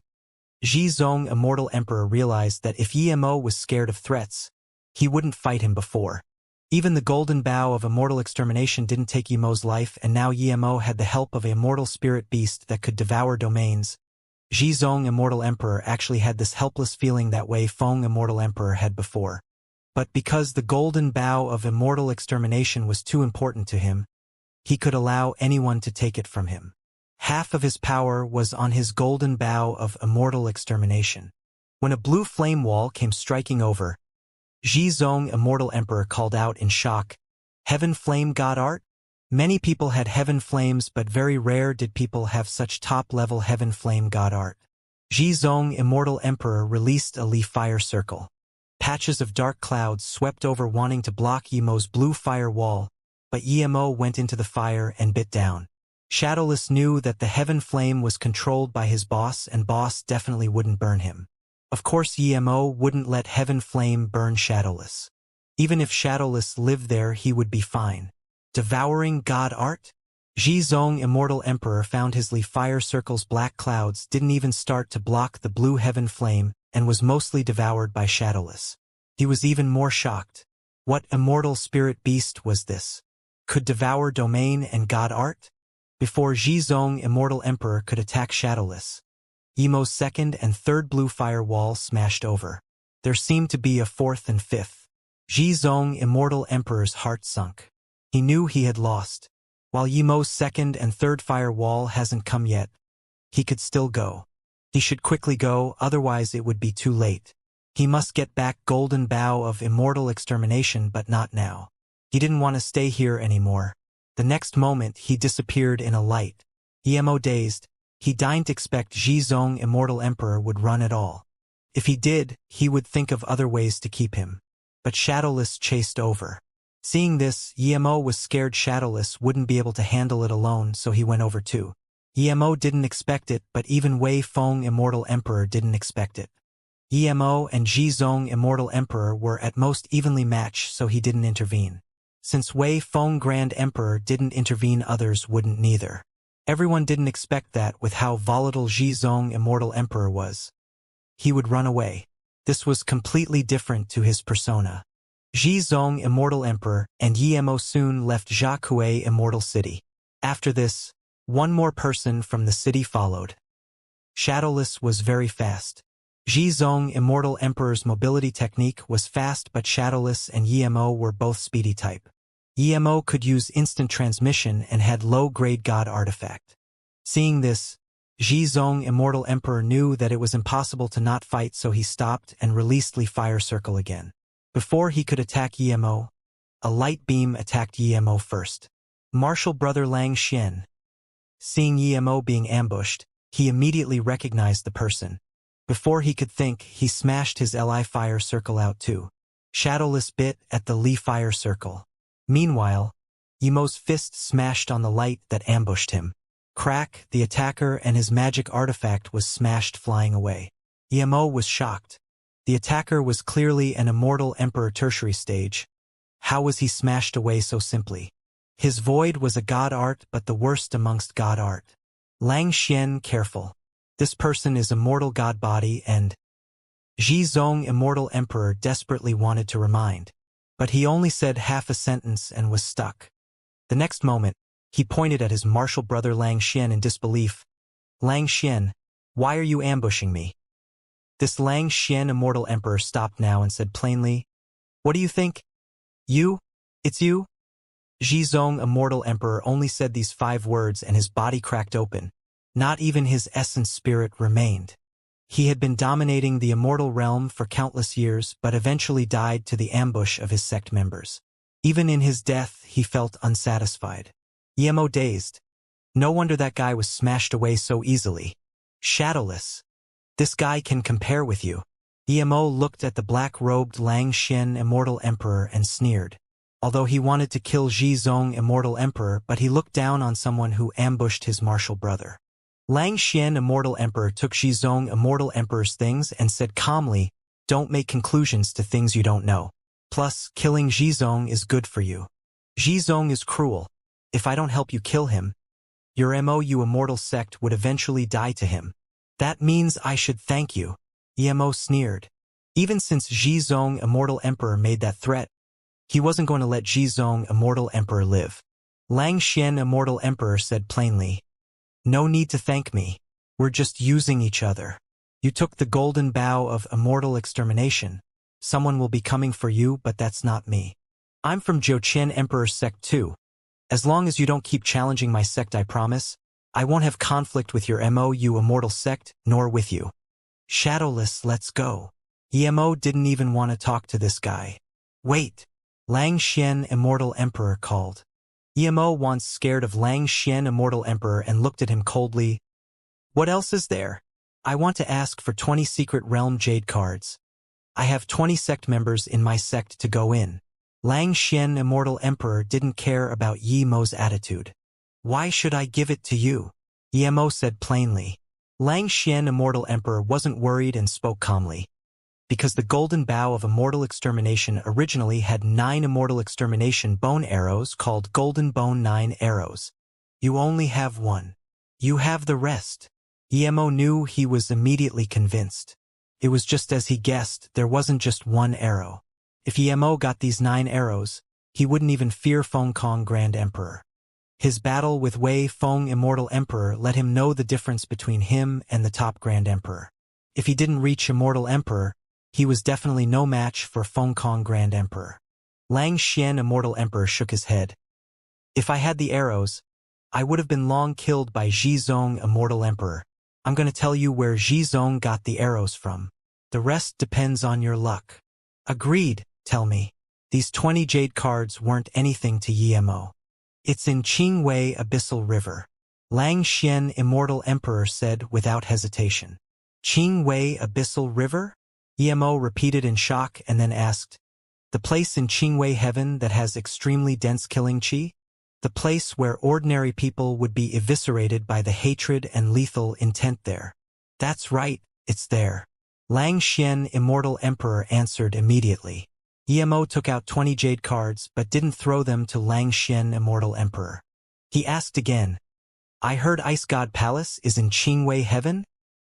Zhizong, Immortal Emperor, realized that if Emo was scared of threats, he wouldn't fight him before. Even the golden bow of immortal extermination didn't take Emo's life, and now Emo had the help of a immortal spirit beast that could devour domains. Zhizong, Immortal Emperor, actually had this helpless feeling that Wei Feng, Immortal Emperor, had before. But because the golden bow of immortal extermination was too important to him, he could allow anyone to take it from him. Half of his power was on his golden bow of immortal extermination. When a blue flame wall came striking over, Zhizong, Immortal Emperor, called out in shock, "Heaven Flame God Art?" Many people had heaven flames, but very rare did people have such top-level heaven flame god art. Zhizong, Immortal Emperor, released a Li fire circle. Patches of dark clouds swept over, wanting to block Emo's blue fire wall, but Emo went into the fire and bit down. Shadowless knew that the heaven flame was controlled by his boss, and boss definitely wouldn't burn him. Of course Emo wouldn't let heaven flame burn Shadowless. Even if Shadowless lived there, he would be fine. Devouring God Art? Zhizong, Immortal Emperor, found his Li fire circle's black clouds didn't even start to block the blue heaven flame and was mostly devoured by Shadowless. He was even more shocked. What immortal spirit beast was this? Could devour domain and God Art? Before Zhizong, Immortal Emperor, could attack Shadowless, Emo's second and third blue fire wall smashed over. There seemed to be a fourth and fifth. Zhizong, Immortal Emperor's heart sunk. He knew he had lost. While Emo's second and third fire wall hasn't come yet, he could still go. He should quickly go, otherwise it would be too late. He must get back golden bow of immortal extermination, but not now. He didn't want to stay here anymore. The next moment he disappeared in a light. Emo dazed, he didn't expect Zhizong, Immortal Emperor, would run at all. If he did, he would think of other ways to keep him. But Shadowless chased over. Seeing this, Emo was scared Shadowless wouldn't be able to handle it alone, so he went over too. Emo didn't expect it, but even Wei Feng, Immortal Emperor, didn't expect it. Emo and Zhizong, Immortal Emperor, were at most evenly matched, so he didn't intervene. Since Wei Feng, Grand Emperor, didn't intervene, others wouldn't neither. Everyone didn't expect that with how volatile Zhizong, Immortal Emperor, was. He would run away. This was completely different to his persona. Zhizong, Immortal Emperor, and Emo soon left Zhakue, Immortal City. After this, one more person from the city followed. Shadowless was very fast. Zhizong, Immortal Emperor's mobility technique was fast, but Shadowless and Emo were both speedy type. Emo could use instant transmission and had low-grade God artifact. Seeing this, Zhizong, Immortal Emperor, knew that it was impossible to not fight, so he stopped and released Li fire circle again. Before he could attack Emo, a light beam attacked Emo first. Martial brother Lang Xian. Seeing Emo being ambushed, he immediately recognized the person. Before he could think, he smashed his Li fire circle out too. Shadowless bit at the Li fire circle. Meanwhile, Yemo's fist smashed on the light that ambushed him. Crack, the attacker and his magic artifact was smashed flying away. Yemo was shocked. The attacker was clearly an immortal emperor tertiary stage. How was he smashed away so simply? His void was a god art, but the worst amongst god art. Lang Xian, careful. This person is immortal god body and Ji Zong, immortal emperor, desperately wanted to remind. But he only said half a sentence and was stuck. The next moment, he pointed at his martial brother Lang Xian in disbelief. Lang Xian, why are you ambushing me? This Lang Xian, immortal emperor, stopped now and said plainly, what do you think? You? It's you? Ji Zong, immortal emperor, only said these 5 words and his body cracked open. Not even his essence spirit remained. He had been dominating the immortal realm for countless years, but eventually died to the ambush of his sect members. Even in his death, he felt unsatisfied. Yemo dazed. No wonder that guy was smashed away so easily. Shadowless. This guy can compare with you. Yemo looked at the black-robed Lang Xian, immortal emperor, and sneered. Although he wanted to kill Ji Zong, immortal emperor, but he looked down on someone who ambushed his martial brother. Lang Xian, immortal emperor, took Ji Zong, immortal emperor's things and said calmly, don't make conclusions to things you don't know. Plus, killing Ji Zong is good for you. Ji Zong is cruel. If I don't help you kill him, your MOU immortal sect would eventually die to him. That means I should thank you. Yemo sneered. Even since Ji Zong, immortal emperor, made that threat, he wasn't going to let Ji Zong, immortal emperor, live. Lang Xian, immortal emperor, said plainly, no need to thank me. We're just using each other. You took the golden bough of immortal extermination. Someone will be coming for you, but that's not me. I'm from Jiuqian Emperor's sect too. As long as you don't keep challenging my sect, I promise, I won't have conflict with your MOU immortal sect, nor with you. Shadowless, let's go. Yemo didn't even want to talk to this guy. Wait. Lang Xian, immortal emperor, called. Yemo, once scared of Lang Xian, immortal emperor, and looked at him coldly. What else is there? I want to ask for 20 secret realm jade cards. I have 20 sect members in my sect to go in. Lang Xian, immortal emperor, didn't care about Yemo's attitude. Why should I give it to you? Yemo said plainly. Lang Xian, immortal emperor, wasn't worried and spoke calmly. Because the golden bough of immortal extermination originally had 9 immortal extermination bone arrows called golden bone 9 arrows. You only have 1. You have the rest. Yemo knew. He was immediately convinced. It was just as he guessed, there wasn't just 1 arrow. If Yemo got these 9 arrows, he wouldn't even fear Feng Kong Grand Emperor. His battle with Wei Feng Immortal Emperor let him know the difference between him and the top Grand Emperor. If he didn't reach Immortal Emperor, he was definitely no match for Feng Kong Grand Emperor. Lang Xian, Immortal Emperor, shook his head. If I had the arrows, I would have been long killed by Ji Zong, Immortal Emperor. I'm going to tell you where Ji Zong got the arrows from. The rest depends on your luck. Agreed, tell me. These 20 jade cards weren't anything to Yemo. It's in Qingwei Abyssal River. Lang Xian, Immortal Emperor, said without hesitation. Qingwei Abyssal River? Yemo repeated in shock and then asked, the place in Qingwei Heaven that has extremely dense killing qi? The place where ordinary people would be eviscerated by the hatred and lethal intent there. That's right, it's there. Lang Xian, Immortal Emperor, answered immediately. Yemo took out 20 jade cards but didn't throw them to Lang Xian, Immortal Emperor. He asked again, I heard Ice God Palace is in Qingwei Heaven?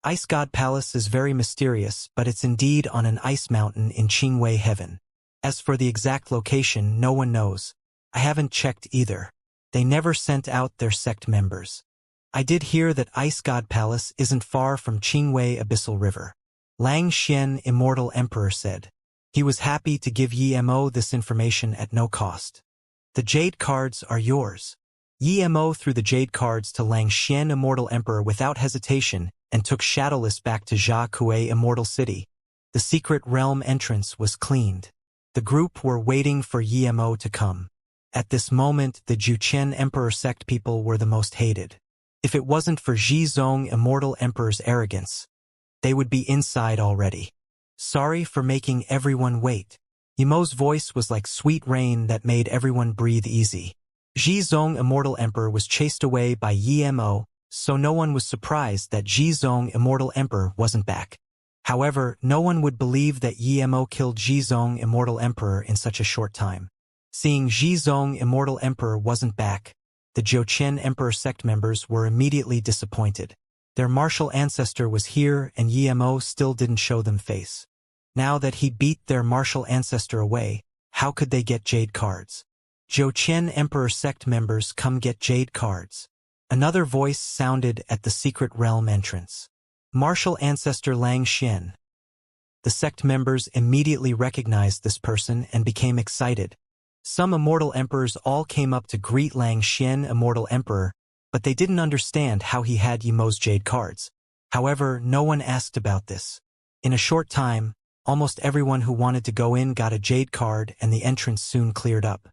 Ice God Palace is very mysterious, but it's indeed on an ice mountain in Qingwei Heaven. As for the exact location, no one knows. I haven't checked either. They never sent out their sect members. I did hear that Ice God Palace isn't far from Qingwei Abyssal River. Lang Xian, Immortal Emperor, said. He was happy to give Yemo this information at no cost. The jade cards are yours. Yemo threw the jade cards to Lang Xian, Immortal Emperor, without hesitation and took Shadowless back to Jia Kuei Immortal City. The secret realm entrance was cleaned. The group were waiting for Yemo to come. At this moment, the Jiuqian Emperor sect people were the most hated. If it wasn't for Ji Zong, Immortal Emperor's arrogance, they would be inside already. Sorry for making everyone wait. Yimo's voice was like sweet rain that made everyone breathe easy. Zhizong, Immortal Emperor, was chased away by Yimo, so no one was surprised that Zhizong, Immortal Emperor, wasn't back. However, no one would believe that Yimo killed Zhizong, Immortal Emperor, in such a short time. Seeing Zhizong, Immortal Emperor, wasn't back, the Zhouqian Emperor sect members were immediately disappointed. Their martial ancestor was here and Yimo still didn't show them face. Now that he beat their martial ancestor away, how could they get jade cards? Zhouqian Emperor sect members, come get jade cards. Another voice sounded at the secret realm entrance. Martial ancestor Lang Xian. The sect members immediately recognized this person and became excited. Some immortal emperors all came up to greet Lang Xian, Immortal Emperor, but they didn't understand how he had Yimo's jade cards. However, no one asked about this. In a short time, almost everyone who wanted to go in got a jade card and the entrance soon cleared up.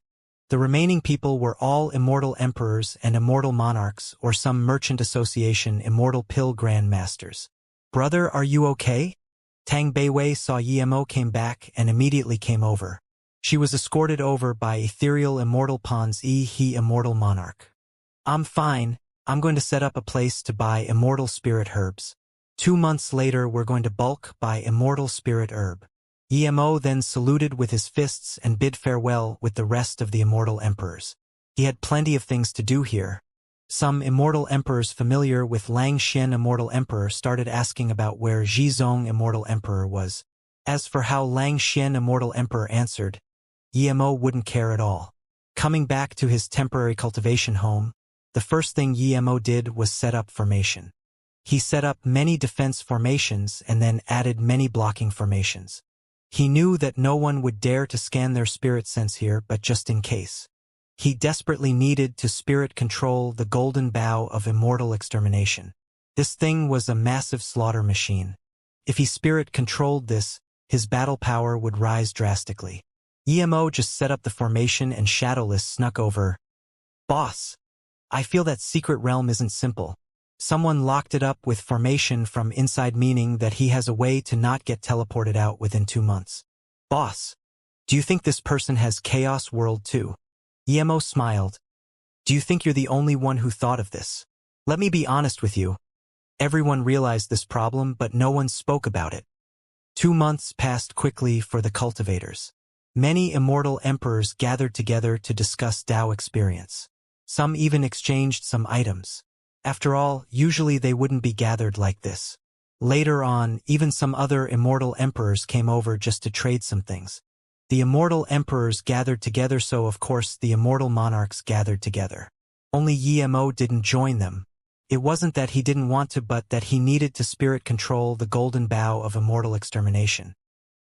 The remaining people were all immortal emperors and immortal monarchs or some merchant association immortal pill grandmasters. Brother, are you okay? Tang Beiwei saw Yimo came back and immediately came over. She was escorted over by ethereal immortal pawns he immortal monarch. I'm fine, I'm going to set up a place to buy immortal spirit herbs. 2 months later we're going to bulk buy immortal spirit herb. Yimo then saluted with his fists and bid farewell with the rest of the immortal emperors. He had plenty of things to do here. Some immortal emperors familiar with Lang Xian Immortal Emperor started asking about where Zhizong Immortal Emperor was. As for how Lang Xian Immortal Emperor answered, Yimo wouldn't care at all. Coming back to his temporary cultivation home, the first thing Yimo did was set up formation. He set up many defense formations and then added many blocking formations. He knew that no one would dare to scan their spirit sense here, but just in case. He desperately needed to spirit control the golden bow of immortal extermination. This thing was a massive slaughter machine. If he spirit controlled this, his battle power would rise drastically. Yimo just set up the formation and Shadowless snuck over. Boss, I feel that secret realm isn't simple. Someone locked it up with formation from inside, meaning that he has a way to not get teleported out within 2 months. Boss, do you think this person has Chaos World too? Yimo smiled. Do you think you're the only one who thought of this? Let me be honest with you. Everyone realized this problem, but no one spoke about it. 2 months passed quickly for the cultivators. Many immortal emperors gathered together to discuss Dao experience. Some even exchanged some items. After all, usually they wouldn't be gathered like this. Later on, even some other immortal emperors came over just to trade some things. The immortal emperors gathered together, so of course the immortal monarchs gathered together. Only Yimo didn't join them. It wasn't that he didn't want to, but that he needed to spirit control the golden bow of immortal extermination.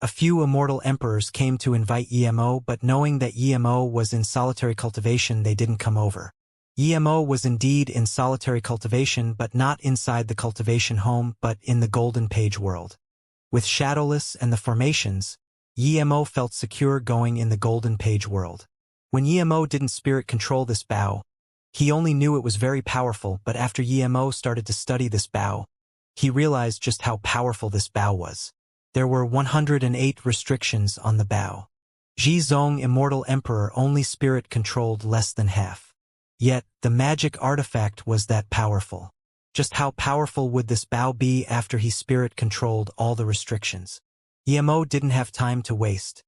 A few immortal emperors came to invite Yimo, but knowing that Yimo was in solitary cultivation, they didn't come over. Yimo was indeed in solitary cultivation, but not inside the cultivation home, but in the golden page world. With Shadowless and the formations, Yimo felt secure going in the golden page world. When Yimo didn't spirit control this bow, he only knew it was very powerful, but after Yimo started to study this bow, he realized just how powerful this bow was. There were 108 restrictions on the bow. Zhizong Immortal Emperor only spirit controlled less than half. Yet, the magic artifact was that powerful. Just how powerful would this bow be after he spirit controlled all the restrictions? Yimo didn't have time to waste.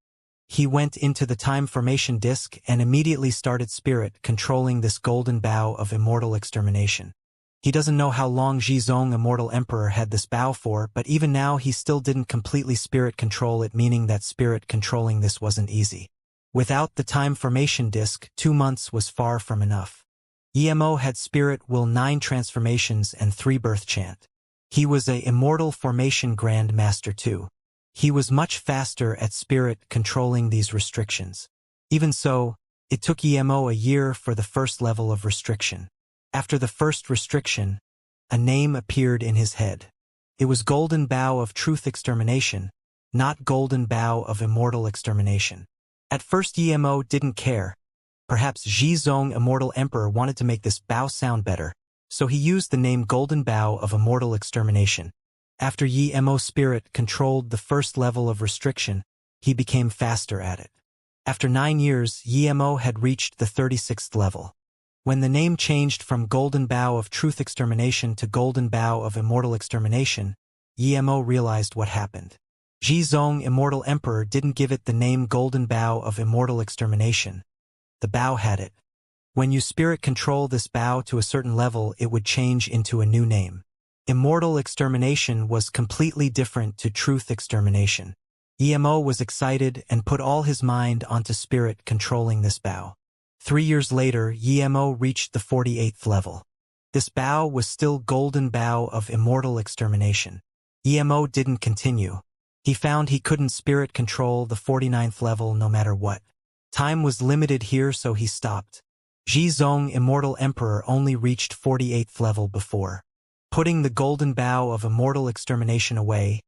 He went into the time formation disk and immediately started spirit controlling this golden bow of immortal extermination. He doesn't know how long Zhizong Immortal Emperor had this bow for, but even now he still didn't completely spirit control it, meaning that spirit controlling this wasn't easy. Without the time formation disk, 2 months was far from enough. Yimo had spirit will 9 transformations and 3 birth chant. He was a immortal formation grand master too. He was much faster at spirit controlling these restrictions. Even so, it took Yimo a year for the first level of restriction. After the first restriction, a name appeared in his head. It was Golden Bow of Truth Extermination, not Golden Bow of Immortal Extermination. At first Yimo didn't care. Perhaps Zhizong Immortal Emperor wanted to make this bow sound better, so he used the name Golden Bow of Immortal Extermination. After Yi Mo spirit controlled the first level of restriction, he became faster at it. After 9 years, Yi Mo had reached the 36th level. When the name changed from Golden Bow of Truth Extermination to Golden Bow of Immortal Extermination, Yi Mo realized what happened. Zhizong, Immortal Emperor, didn't give it the name Golden Bow of Immortal Extermination. The bow had it. When you spirit control this bow to a certain level, it would change into a new name. Immortal Extermination was completely different to Truth Extermination. Yi Mo was excited and put all his mind onto spirit controlling this bow. 3 years later, Yi Mo reached the 48th level. This bow was still Golden Bow of Immortal Extermination. Yi Mo didn't continue. He found he couldn't spirit control the 49th level no matter what. Time was limited here, so he stopped. Zhizong, Immortal Emperor, only reached 48th level before. Putting the Golden Bow of Immortal Extermination away,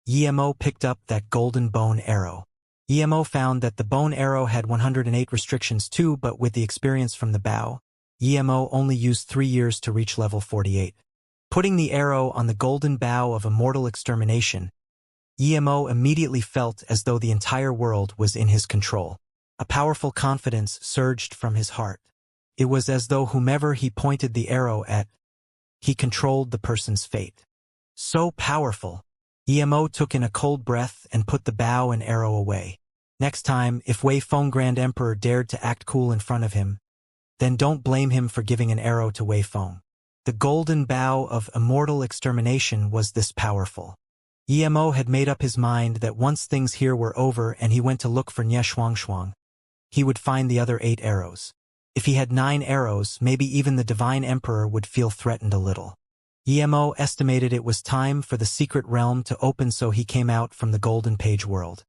Yi Mo picked up that golden bone arrow. Yi Mo found that the bone arrow had 108 restrictions too, but with the experience from the bow, Yi Mo only used 3 years to reach level 48. Putting the arrow on the Golden Bow of Immortal Extermination, Yi Mo immediately felt as though the entire world was in his control. A powerful confidence surged from his heart. It was as though whomever he pointed the arrow at, he controlled the person's fate. So powerful. Yi Mo took in a cold breath and put the bow and arrow away. Next time, if Wei Feng Grand Emperor dared to act cool in front of him, then don't blame him for giving an arrow to Wei Feng. The Golden Bow of Immortal Extermination was this powerful. Yi Mo had made up his mind that once things here were over and he went to look for Nye Shuangshuang, he would find the other 8 arrows. If he had 9 arrows, maybe even the Divine Emperor would feel threatened a little. Yi Mo estimated it was time for the secret realm to open, so he came out from the Golden Page world.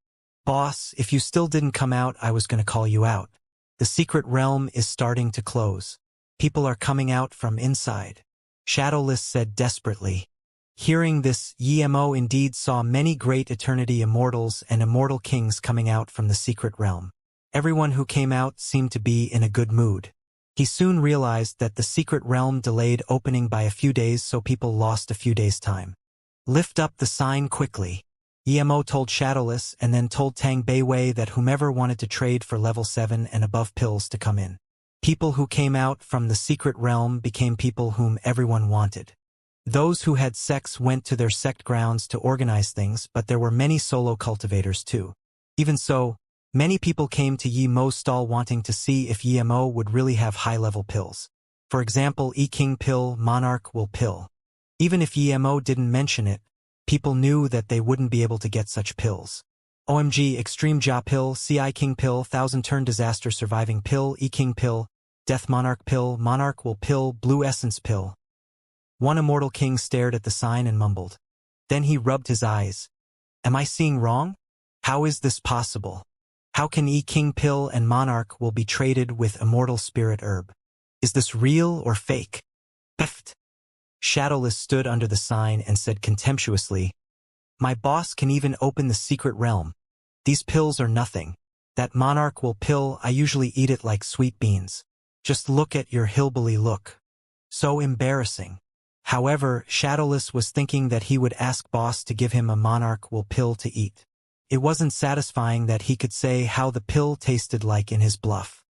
Boss, if you still didn't come out, I was going to call you out. The secret realm is starting to close. People are coming out from inside. Shadowless said desperately. Hearing this, Yi Mo indeed saw many great eternity immortals and immortal kings coming out from the secret realm. Everyone who came out seemed to be in a good mood. He soon realized that the secret realm delayed opening by a few days, so people lost a few days' time. Lift up the sign quickly. Yi Mo told Shadowless and then told Tang Beiwei that whomever wanted to trade for level 7 and above pills to come in. People who came out from the secret realm became people whom everyone wanted. Those who had sects went to their sect grounds to organize things, but there were many solo cultivators too. Even so, many people came to Yi Mo's stall wanting to see if Yi Mo would really have high-level pills. For example, King pill, Monarch will pill. Even if Yi Mo didn't mention it, people knew that they wouldn't be able to get such pills. OMG, Extreme Ja pill, Ci King pill, Thousand Turn Disaster Surviving pill, King pill, Death Monarch pill, Monarch will pill, Blue Essence pill. One immortal king stared at the sign and mumbled. Then he rubbed his eyes. Am I seeing wrong? How is this possible? How can King pill and Monarch will be traded with immortal spirit herb? Is this real or fake? Pfft. Shadowless stood under the sign and said contemptuously, My boss can even open the secret realm. These pills are nothing. That Monarch will pill, I usually eat it like sweet beans. Just look at your hillbilly look. So embarrassing. However, Shadowless was thinking that he would ask boss to give him a Monarch will pill to eat. It wasn't satisfying that he could say how the pill tasted like in his bluff.